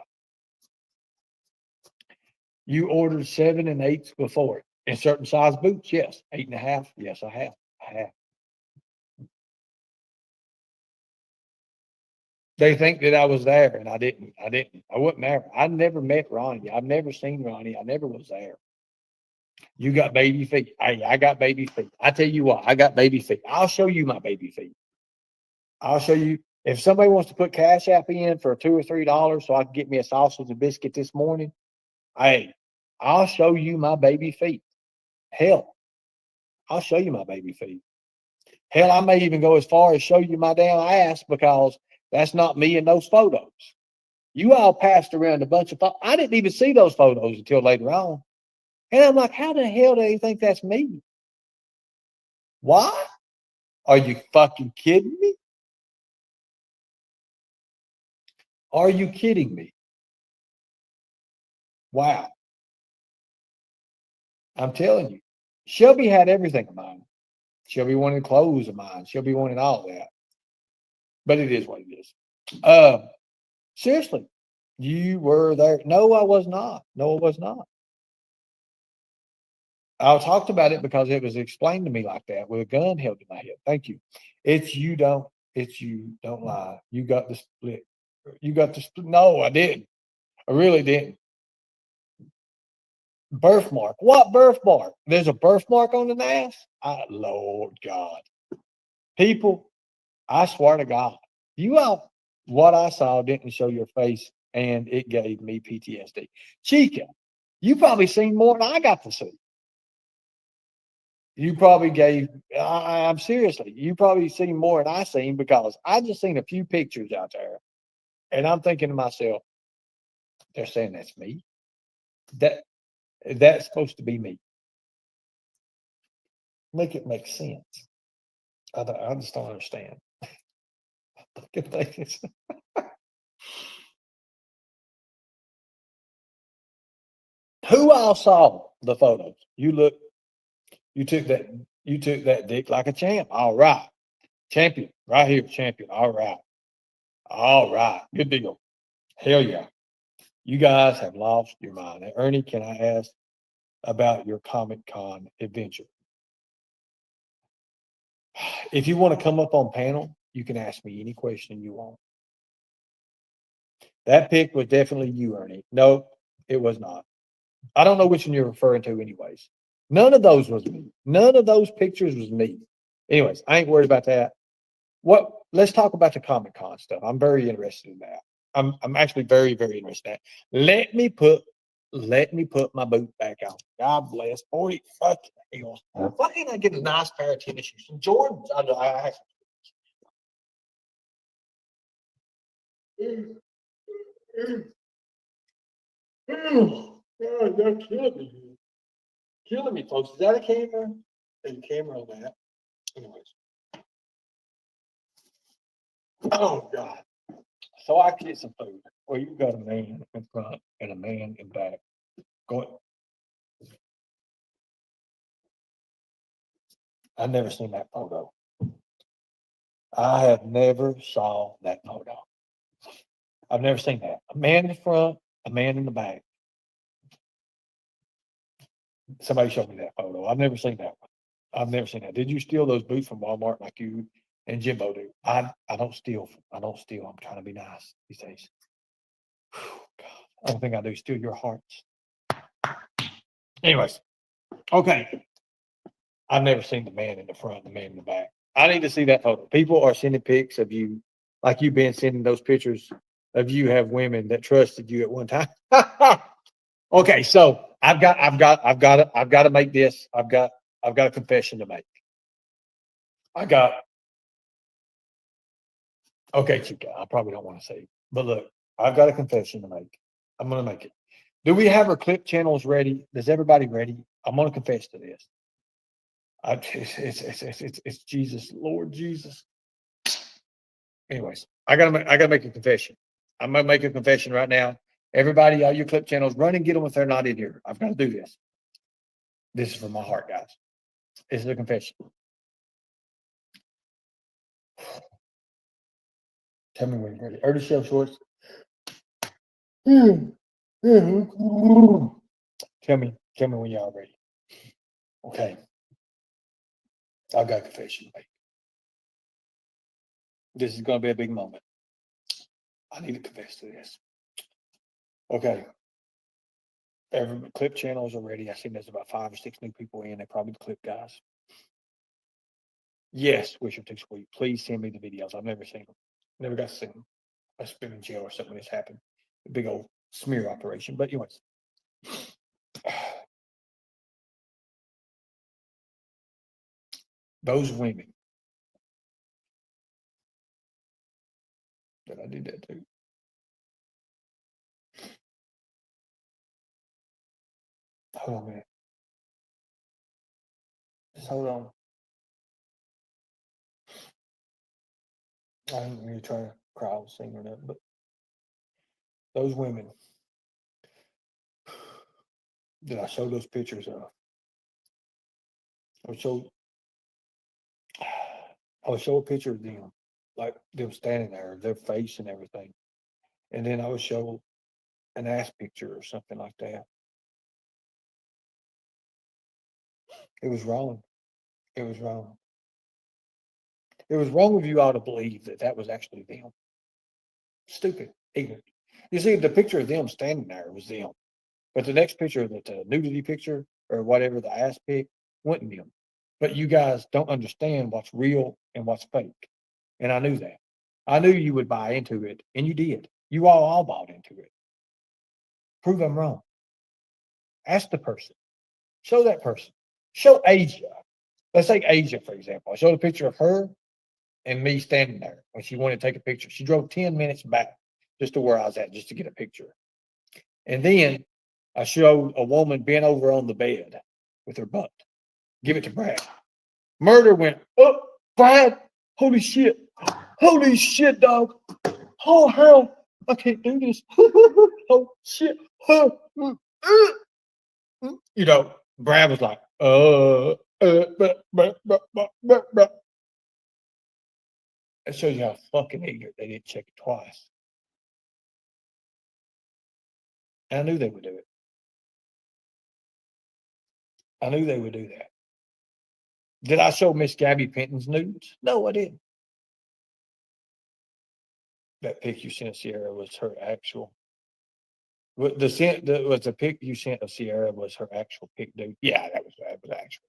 You ordered 7 and 8s before in certain size boots. Yes. 8.5. Yes, I have. I have. They think that I was there and I didn't. I wasn't there. I never met Ronnie. I've never seen Ronnie. I never was there. You got baby feet. Hey, I got baby feet. I tell you what, I got baby feet. I'll show you my baby feet. I'll show you. If somebody wants to put Cash App in for $2 or $3 so I can get me a sausage and biscuit this morning, hey, I'll show you my baby feet. Hell, I'll show you my baby feet. Hell, I may even go as far as show you my damn ass because that's not me in those photos. You all passed around a bunch of photos. I didn't even see those photos until later on. And I'm like, how the hell do they think that's me? Why? Are you fucking kidding me? Are you kidding me? Wow. I'm telling you. Shelby had everything of mine. Shelby wanted clothes of mine. Shelby wanted all that. But it is what it is. Seriously, you were there. No, I was not. No, I was not. I talked about it because it was explained to me like that with a gun held to my head. Thank you. It's you don't lie. You got the split. No, I didn't. I really didn't. Birthmark. What birthmark? There's a birthmark on the ass? Lord God. People, I swear to God, what I saw didn't show your face and it gave me PTSD. Chica, you probably seen more than I got to see. You probably I'm seriously, you probably seen more than I seen because I just seen a few pictures out there and I'm thinking to myself, they're saying that's me. That's supposed to be me. Make it make sense. I just don't understand. Who all saw the photos? You took that dick like a champ. All right. Champion. Right here, champion. All right. All right. Good deal. Hell yeah. You guys have lost your mind. And Ernie, can I ask about your Comic Con adventure? If you want to come up on panel, you can ask me any question you want. That pic was definitely you, Ernie. No, it was not. I don't know which one you're referring to anyways. None of those was me. None of those pictures was me. Anyways, I ain't worried about that. Let's talk about the Comic Con stuff. I'm very interested in that. I'm actually very, very interested in that. Let me put my boot back on. God bless. 40 fucking hell. Why can't I get a nice pair of tennis shoes? Some Jordans. I have God, you're killing me. Killing me, folks. Is that a camera? There's a camera on that. Anyways. Oh, God. So I get some food. Well, you got a man in front and a man in back. Go. I've never seen that photo. I have never saw that photo. I've never seen that. A man in the front, a man in the back. Somebody showed me that photo. I've never seen that one. I've never seen that. Did you steal those boots from Walmart like you and Jimbo do? I don't steal. I don't steal. I'm trying to be nice these days. Whew, God. I don't think I do. Steal your hearts. Anyways, okay. I've never seen the man in the front and the man in the back. I need to see that photo. People are sending pics of you, like you've been sending those pictures of you have women that trusted you at one time. Okay, so I've got to make this. I've got a confession to make. Okay, Chica, I probably don't want to say, but look, I've got a confession to make. I'm going to make it. Do we have our clip channels ready? Is everybody ready? I'm going to confess to this. It's Jesus, Lord Jesus. Anyways, I gotta make a confession. I'm gonna make a confession right now. Everybody, all your clip channels, run and get them if they're not in here. I've got to do this. This is from my heart, guys. This is a confession. Tell me when you're ready. Early Sheriff Shorts. Tell me when y'all ready. Okay. I've got a confession to make. This is gonna be a big moment. I need to confess to this. Okay. Every clip channels are ready. I think there's about 5 or 6 new people in. They're probably the clip guys. Yes, Bishop Tix, will you please send me the videos? I've never seen them. Never got to see them. I've been in jail or something when this happened. A big old smear operation. But anyways. Those women. That I did that too. Hold on a minute. Just hold on. I ain't really trying to crowd sing or nothing, but those women that I showed those pictures of, I would show a picture of them, like them standing there, their face and everything. And then I would show an ass picture or something like that. It was wrong. It was wrong. It was wrong of you all to believe that that was actually them. Stupid, ignorant. You see, the picture of them standing there was them. But the next picture, the nudity picture or whatever, the ass pic, wasn't them. But you guys don't understand what's real and what's fake. And I knew that. I knew you would buy into it, and you did. You all bought into it. Prove I'm wrong. Ask the person. Show that person. Show Asia. Let's take Asia, for example. I showed a picture of her and me standing there when she wanted to take a picture. She drove 10 minutes back just to where I was at, just to get a picture. And then I showed a woman bent over on the bed with her butt. Give it to Brad. Murder went, oh, Brad, holy shit. Holy shit, dog. Oh, hell, I can't do this. Oh, shit. You know, Brad was like, That shows you how fucking ignorant they didn't check it twice. And I knew they would do it. I knew they would do that. Did I show Miss Gabby Penton's nudes? No, I didn't. That pic you sent Sierra was her actual. The pic you sent of Sierra was her actual pic, dude. Yeah, that was actual.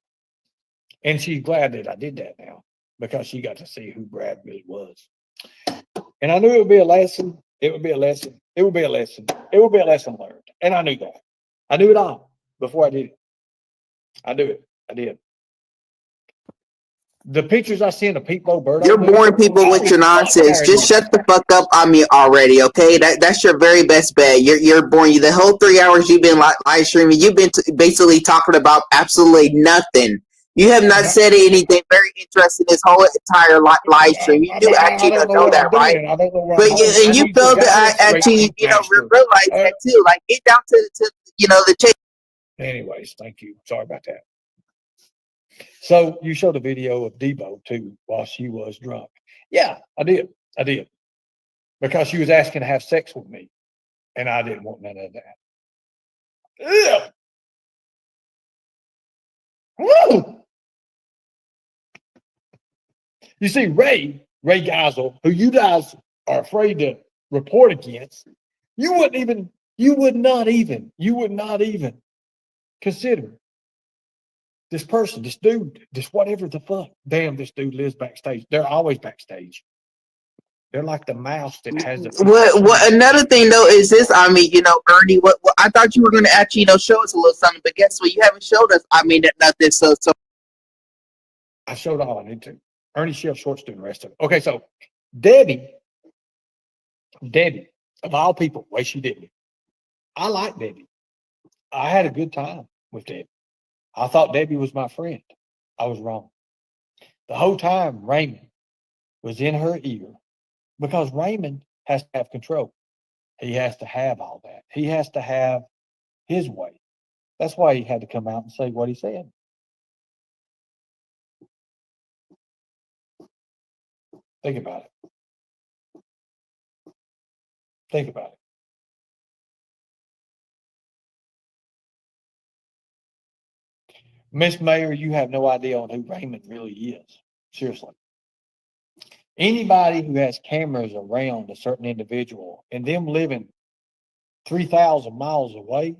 And she's glad that I did that now because she got to see who Brad really was. And I knew it would be a lesson. It would be a lesson. It would be a lesson. It would be a lesson learned. And I knew that. I knew it all before I did it. I knew it. I did. The pictures I sent of Pete Bo Bird. You're boring people with your nonsense. Just shut the fuck up on me already, okay? That's your very best bet. You're boring. The whole 3 hours you've been live streaming, you've been basically talking about absolutely nothing. You have not said anything very interesting this whole entire live stream. You do actually know that, right? But you failed to actually, realize that too. Like, get down to the chase. Anyways, thank you. Sorry about that. So you showed a video of Debo too while she was drunk. Yeah, I did. Because she was asking to have sex with me. And I didn't want none of that. Woo! You see, Ray Geisel, who you guys are afraid to report against, you would not even consider this person, this dude, this whatever the fuck. Damn, this dude lives backstage. They're always backstage. They're like the mouse that has a. What another thing though is this? I mean, Ernie, what I thought you were going to actually, show us a little something, but guess what? You haven't showed us. I mean, nothing. So I showed all I need to. Ernie Sheriff Shorts doing the rest of it. Okay, so Debbie, of all people, way she did me. I like Debbie. I had a good time with Debbie. I thought Debbie was my friend. I was wrong. The whole time Raymond was in her ear because Raymond has to have control. He has to have all that. He has to have his way. That's why he had to come out and say what he said. Think about it. Think about it. Miss Mayor, you have no idea on who Raymond really is. Seriously. Anybody who has cameras around a certain individual and them living 3,000 miles away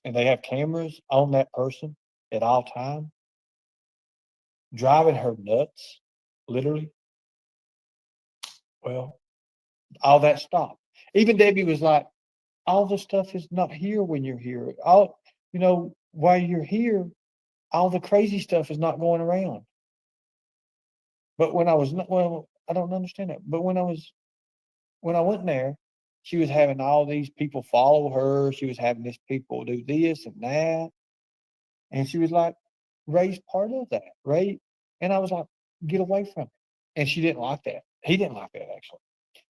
and they have cameras on that person at all time, driving her nuts, literally, well, all that stopped. Even Debbie was like, all the stuff is not here when you're here. All, while you're here, all the crazy stuff is not going around. But when I was not, well, I don't understand that. But when I went there, she was having all these people follow her. She was having these people do this and that. And she was like, Ray's part of that, Ray. And I was like, get away from it. And she didn't like that. He didn't like that, actually.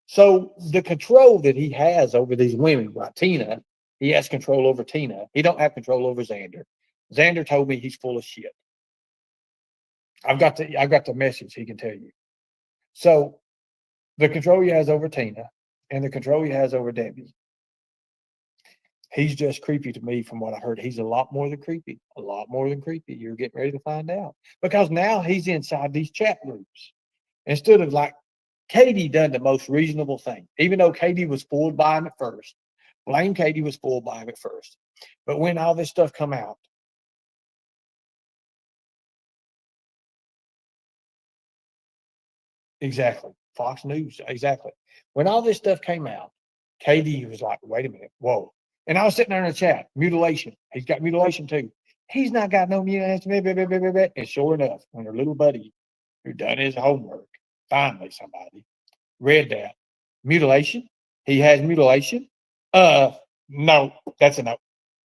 So the control that he has over these women, like Tina, he has control over Tina. He don't have control over Xander. Xander told me he's full of shit. I've got the message he can tell you. So the control he has over Tina and the control he has over Debbie, he's just creepy to me from what I heard. He's a lot more than creepy. A lot more than creepy. You're getting ready to find out. Because now he's inside these chat groups. Instead of like, Katie done the most reasonable thing, even though Katie was fooled by him at first. Blame Katie was fooled by him at first. But when all this stuff come out, exactly, Fox News, exactly. When all this stuff came out, Katie was like, wait a minute, whoa. And I was sitting there in the chat, mutilation. He's got mutilation too. He's not got no mutilation. And sure enough, when her little buddy who done his homework, finally somebody read that. Mutilation? He has mutilation? No, that's a no.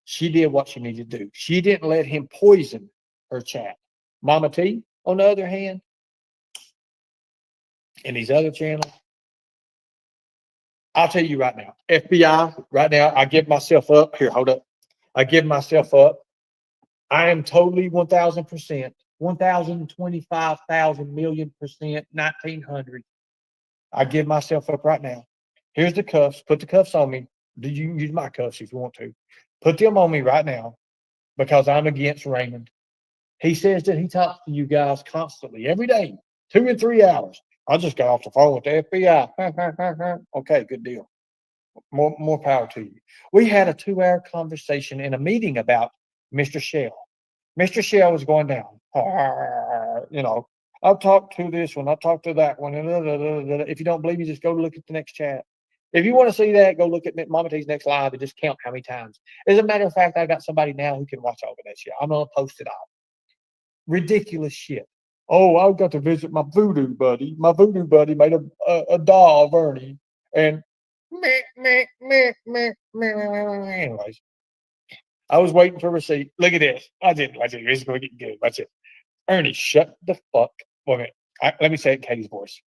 She did what she needed to do. She didn't let him poison her chat. Mama T, on the other hand, in these other channels, I'll tell you right now, FBI, right now, I give myself up. Here, hold up. I give myself up. I am totally 1,000%, 1,025,000 million %, 1,900. I give myself up right now. Here's the cuffs. Put the cuffs on me. Do you use my cuffs if you want to? Put them on me right now because I'm against Raymond. He says that he talks to you guys constantly, every day, 2 and 3 hours. I just got off the phone with the FBI. Okay, good deal. More power to you. We had a 2-hour conversation in a meeting about Mr. Shell. Mr. Shell was going down. I've talked to this one. I've talked to that one. If you don't believe me, just go look at the next chat. If you want to see that, go look at Mama T's next live and just count how many times. As a matter of fact, I got somebody now who can watch all of that shit. I'm going to post it all. Ridiculous shit. Oh, I've got to visit my voodoo buddy. My voodoo buddy made a doll of Ernie. And anyways, I was waiting for a receipt. Look at this. I didn't. It's going to get good. Watch it. Ernie, shut the fuck. Wait a minute. Let me say it in Katie's voice.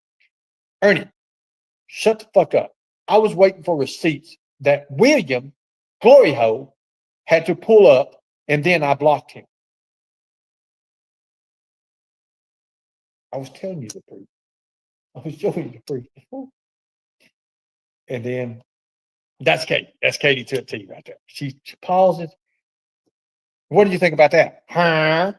Ernie, shut the fuck up. I was waiting for receipts that William, Glory Hole, had to pull up, and then I blocked him. I was telling you the proof. I was showing you the proof. And then that's Katie. That's Katie to a T right there. She pauses. What do you think about that? Huh?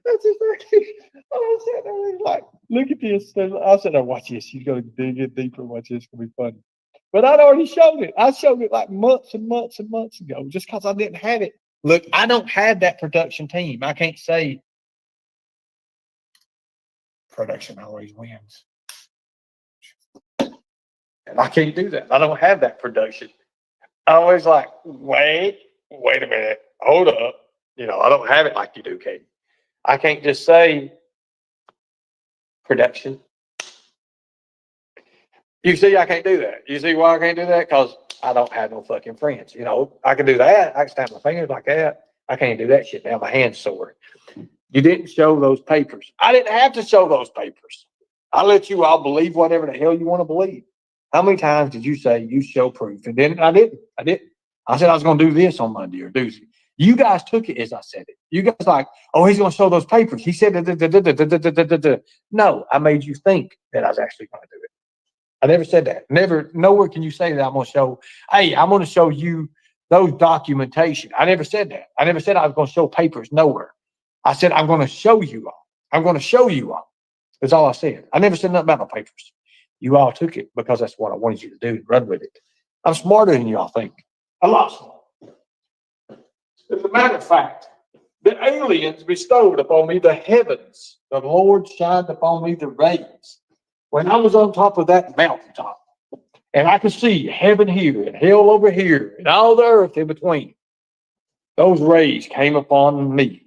That's exactly. I was sitting there like, look at this. I said, watch this. She's going to dig in deeper. Watch this. It's going to be funny. But I'd already showed it. I showed it like months and months and months ago just because I didn't have it. Look, I don't have that production team. I can't say production always wins. And I can't do that. I don't have that production. I always like, wait a minute. Hold up. I don't have it like you do, Katie. I can't just say, production. You see, I can't do that. You see why I can't do that? Because I don't have no fucking friends. You know, I can do that. I can snap my fingers like that. I can't do that shit now. My hand's sore. You didn't show those papers. I didn't have to show those papers. I let you all believe whatever the hell you want to believe. How many times did you say you show proof? And then I didn't. I said I was going to do this on Monday or Tuesday. You guys took it as I said it. You guys like, oh, he's going to show those papers. He said, no, I made you think that I was actually going to do it. I never said that. Never, nowhere can you say that I'm going to show, hey, I'm going to show you those documentation. I never said that. I never said I was going to show papers nowhere. I said, I'm going to show you all. I'm going to show you all. That's all I said. I never said nothing about no papers. You all took it because that's what I wanted you to do. Run with it. I'm smarter than you all think. A lot smarter. As a matter of fact, the aliens bestowed upon me the heavens. The Lord shined upon me the rays. When I was on top of that mountaintop, and I could see heaven here and hell over here and all the earth in between, those rays came upon me.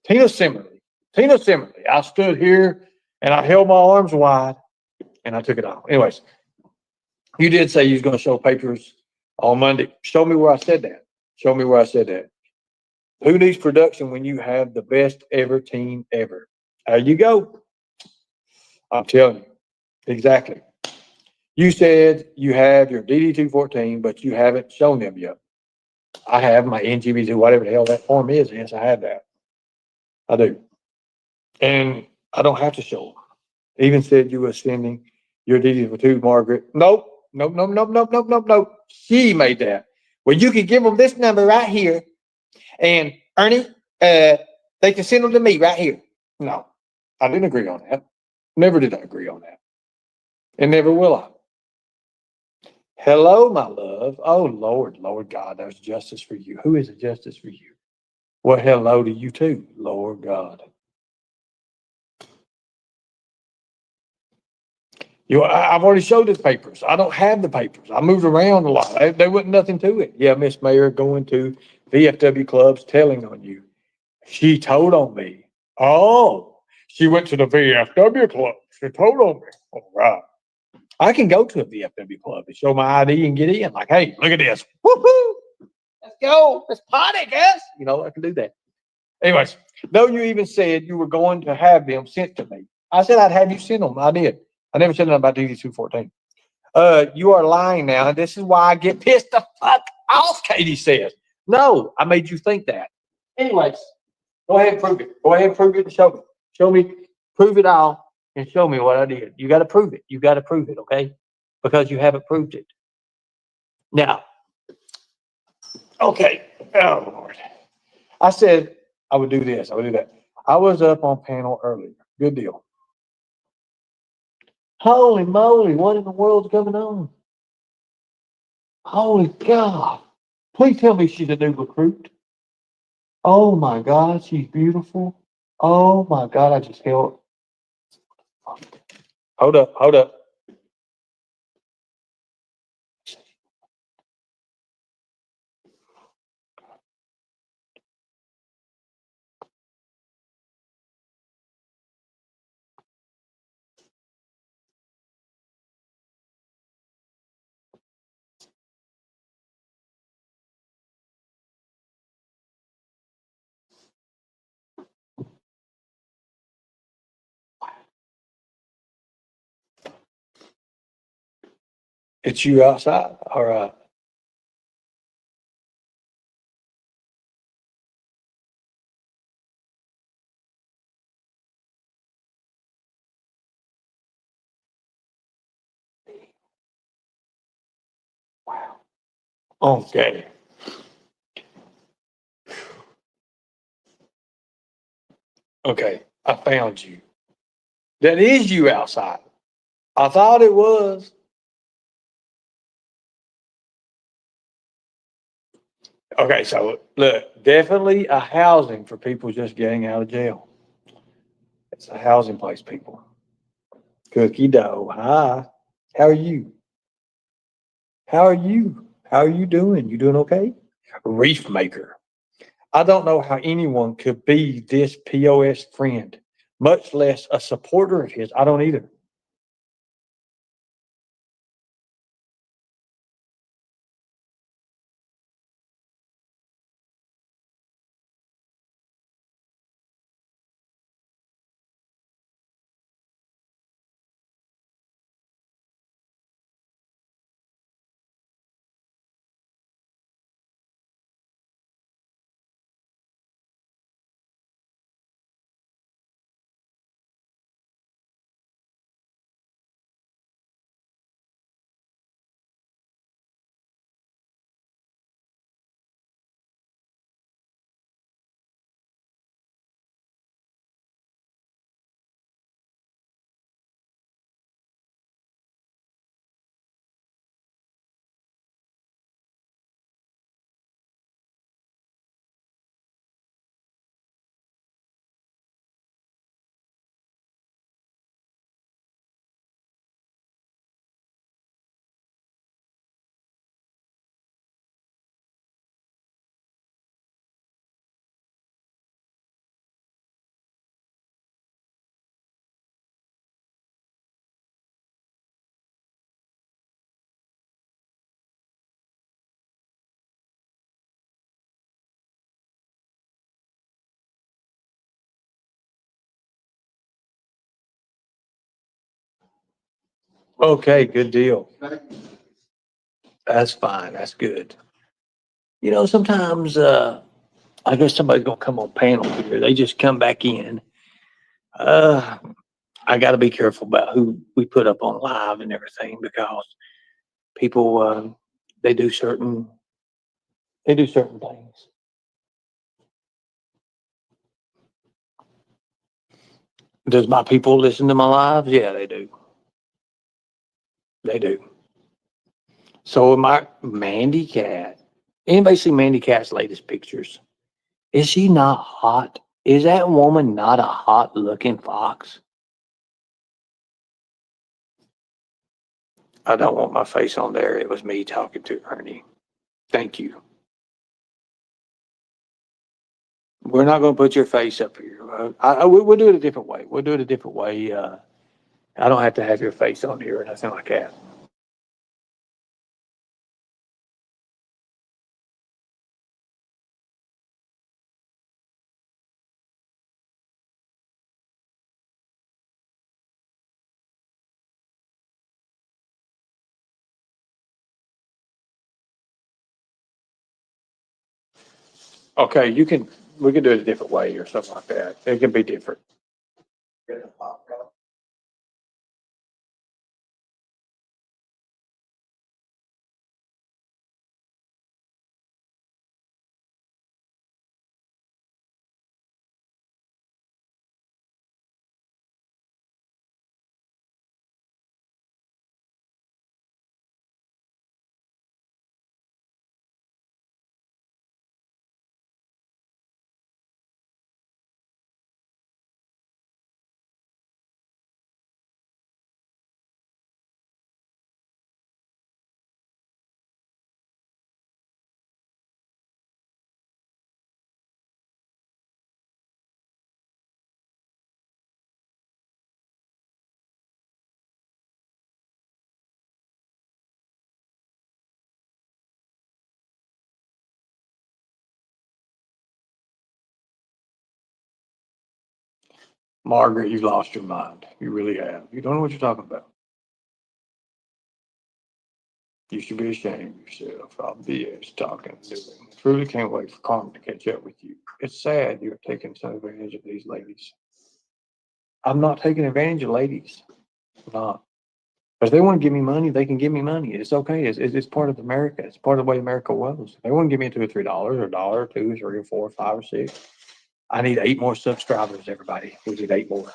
Tina Simmerly. I stood here and I held my arms wide and I took it off. Anyways, you did say you was going to show papers on Monday. Show me where I said that. Show me where I said that. Who needs production when you have the best ever team ever? There you go. I'm telling you. Exactly. You said you have your DD-214, but you haven't shown them yet. I have my NGB2, whatever the hell that form is. Yes, I have that. I do. And I don't have to show them. Even said you were sending your DD-2, Margaret. Nope. She made that. Well, you can give them this number right here. And Ernie, they can send them to me right here. No, I didn't agree on that. Never did I agree on that. And never will I. Hello, my love. Oh, Lord God, there's justice for you. Who is a justice for you? Well, hello to you too, Lord God. I've already showed the papers. I don't have the papers. I moved around a lot. There wasn't nothing to it. Yeah, Miss Mayor, going to VFW clubs, telling on you. She told on me. Oh, she went to the VFW club. She told on me. All right. I can go to a VFW club and show my ID and get in. Like, hey, look at this. Woohoo! Let's go. Let's party, guys. You know, I can do that. Anyways, no, you even said you were going to have them sent to me. I said I'd have you send them. I did. I never said nothing about DD-214. You are lying now, and this is why I get pissed the fuck off, Katie says. No, I made you think that. Anyways, go ahead and prove it. Go ahead and prove it and show me. Show me, prove it all. And show me what I did. You got to prove it. You got to prove it, okay? Because you haven't proved it. Now, okay. Oh, Lord. I said I would do this. I would do that. I was up on panel earlier. Good deal. Holy moly, what in the world's going on? Holy God. Please tell me she's a new recruit. Oh, my God, she's beautiful. Oh, my God, I just feel... Hold up. It's you outside. All right. Wow. Okay. Okay. I found you. That is you outside. I thought it was. Okay, so look, definitely a housing for people just getting out of jail. It's a housing place, people. Cookie dough. Hi. How are you? How are you? How are you doing? You doing okay? Reef maker. I don't know how anyone could be this POS friend. much less a supporter of his. I don't either. Okay, good deal. That's fine. That's good. You know, sometimes, I guess somebody's gonna come on panel here. They just come back in. Uh, I gotta be careful about who we put up on live and everything because people, they do certain, they do certain things. Does my people listen to my lives? Yeah, they do. They do. So my Mandy Cat, anybody see Mandy Cat's latest pictures? Is she not hot? Is that woman not a hot looking fox? I don't want my face on there. It was me talking to Ernie. Thank you. We're not going to put your face up here. We'll do it a different way. We'll do it a different way. I don't have to have your face on here or nothing like that. Okay, we can do it a different way or something like that. It can be different. Margaret, you've lost your mind. You really have. You don't know what you're talking about. You should be ashamed of yourself. All BS talking and doing. Truly can't wait for Carmen to catch up with you. It's sad you're taking some advantage of these ladies. I'm not taking advantage of ladies. I'm not. But if they want to give me money, they can give me money. It's okay. It's part of America. It's part of the way America was. If they want to give me $2 or $3 or a dollar or two, 3 or 4 or 5 or 6, I need 8 more subscribers, everybody. We need 8 more.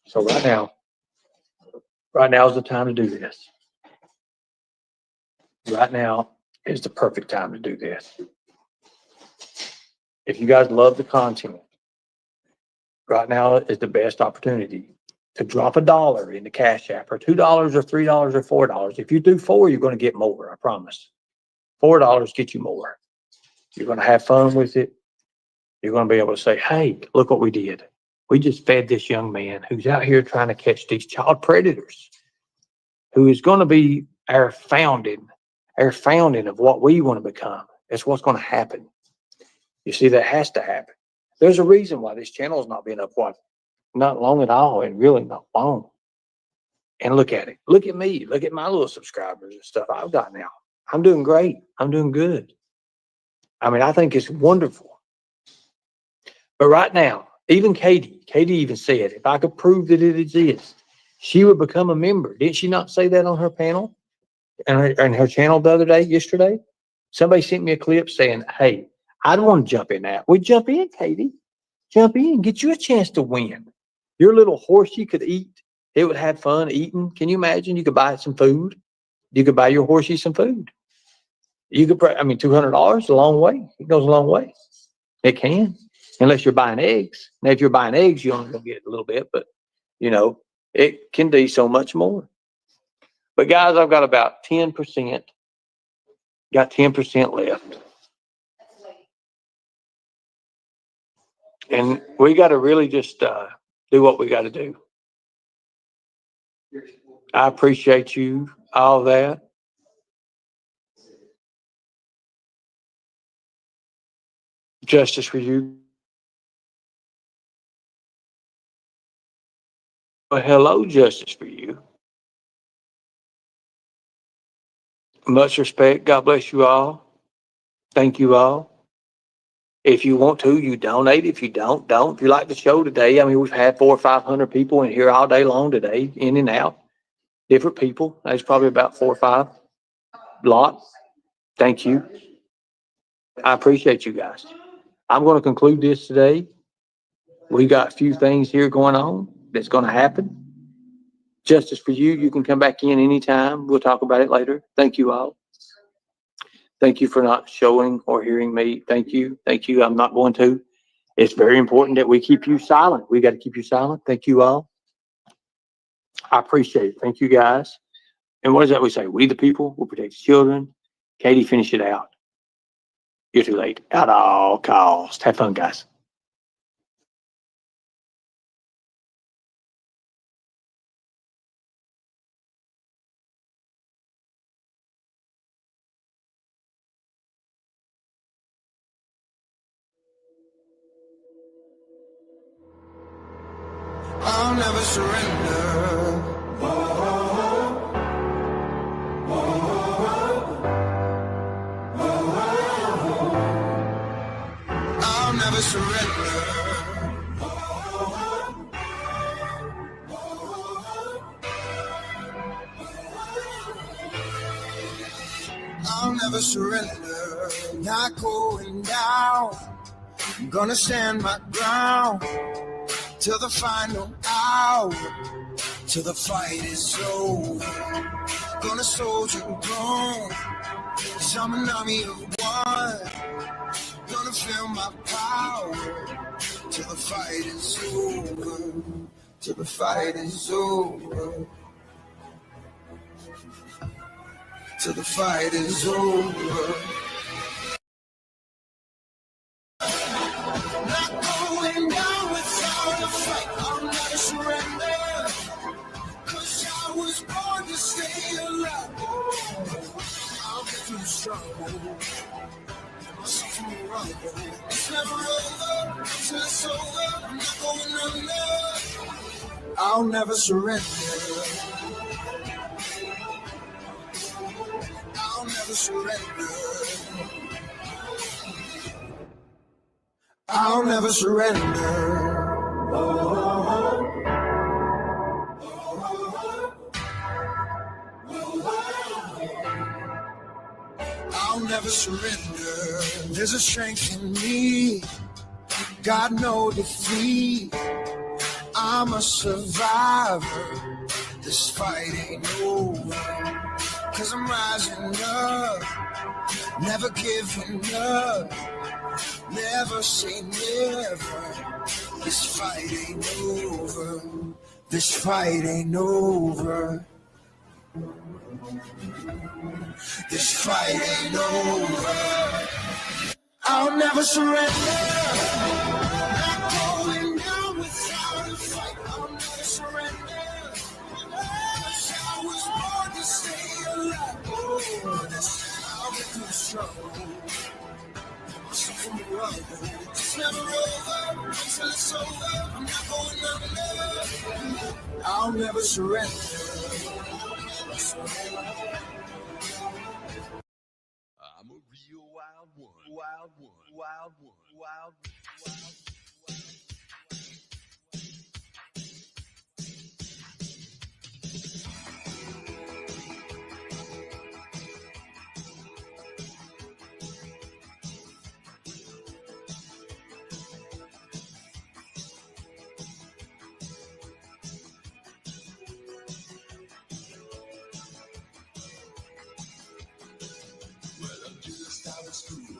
So right now is the time to do this. Right now is the perfect time to do this. If you guys love the content, right now is the best opportunity to drop $1 in the Cash App or $2 or $3 or $4. If you do 4, you're going to get more. I promise. $4 get you more. You're going to have fun with it. You're going to be able to say, hey, look what we did. We just fed this young man who's out here trying to catch these child predators, who is going to be our founding of what we want to become. That's what's going to happen. You see, that has to happen. There's a reason why this channel has not been up, not long at all, and really not long. And look at it. Look at me. Look at my little subscribers and stuff I've got now. I'm doing great. I'm doing good. I mean, I think it's wonderful. But right now, even Katie even said, if I could prove that it exists, she would become a member. Didn't she not say that on her panel and her channel the other day, yesterday? Somebody sent me a clip saying, hey, I don't want to jump in that. We jump in, Katie. Jump in. Get you a chance to win. Your little horse you could eat. It would have fun eating. Can you imagine? You could buy it some food. You could buy your horsey some food. You could, $200 is a long way. It goes a long way. It can, unless you're buying eggs. Now, if you're buying eggs, you're only going to get a little bit, but it can do so much more. But guys, I've got about 10%. Got 10% left. And we got to really just do what we got to do. I appreciate you, all that. Justice for you. Well, hello, justice for you. Much respect. God bless you all. Thank you all. If you want to, you donate. If you don't. If you like the show today, we've had 400 or 500 people in here all day long today, in and out. Different people. There's probably about 4 or 5. Lot. Thank you. I appreciate you guys. I'm going to conclude this today. We got a few things here going on that's going to happen. Justice for you. You can come back in anytime. We'll talk about it later. Thank you all. Thank you for not showing or hearing me. Thank you. Thank you. I'm not going to. It's very important that we keep you silent. We got to keep you silent. Thank you all. I appreciate it. Thank you guys. And what is that we say? We the people will protect the children. Katie, finish it out. You're too late. At all costs. Have fun, guys. I'll never surrender. I'll never surrender. I'll never surrender. Not going down. I'm gonna stand my ground till the final hour, till the fight is over. Gonna soldier on, 'cause I'm an army of one. Gonna feel my power till the fight is over, till the fight is over, till the fight is over. Not going down without a fight. I'll never surrender, 'cause I was born to stay alive. I'll get through the struggle, get myself from the rubble. It's never over till it's over. I'm not going under. I'll never surrender. I'll never surrender. I'll never surrender. I'll never surrender. There's a strength in me, got no defeat. I'm a survivor. This fight ain't over, 'cause I'm rising up, never giving up. Never say never. This fight ain't over. This fight ain't over. This fight ain't over. I'll never surrender. Not going down without so I'm not going under. I'll never surrender. I'm a real wild one, wild one, wild one, wild one. Well, I'm just out of school.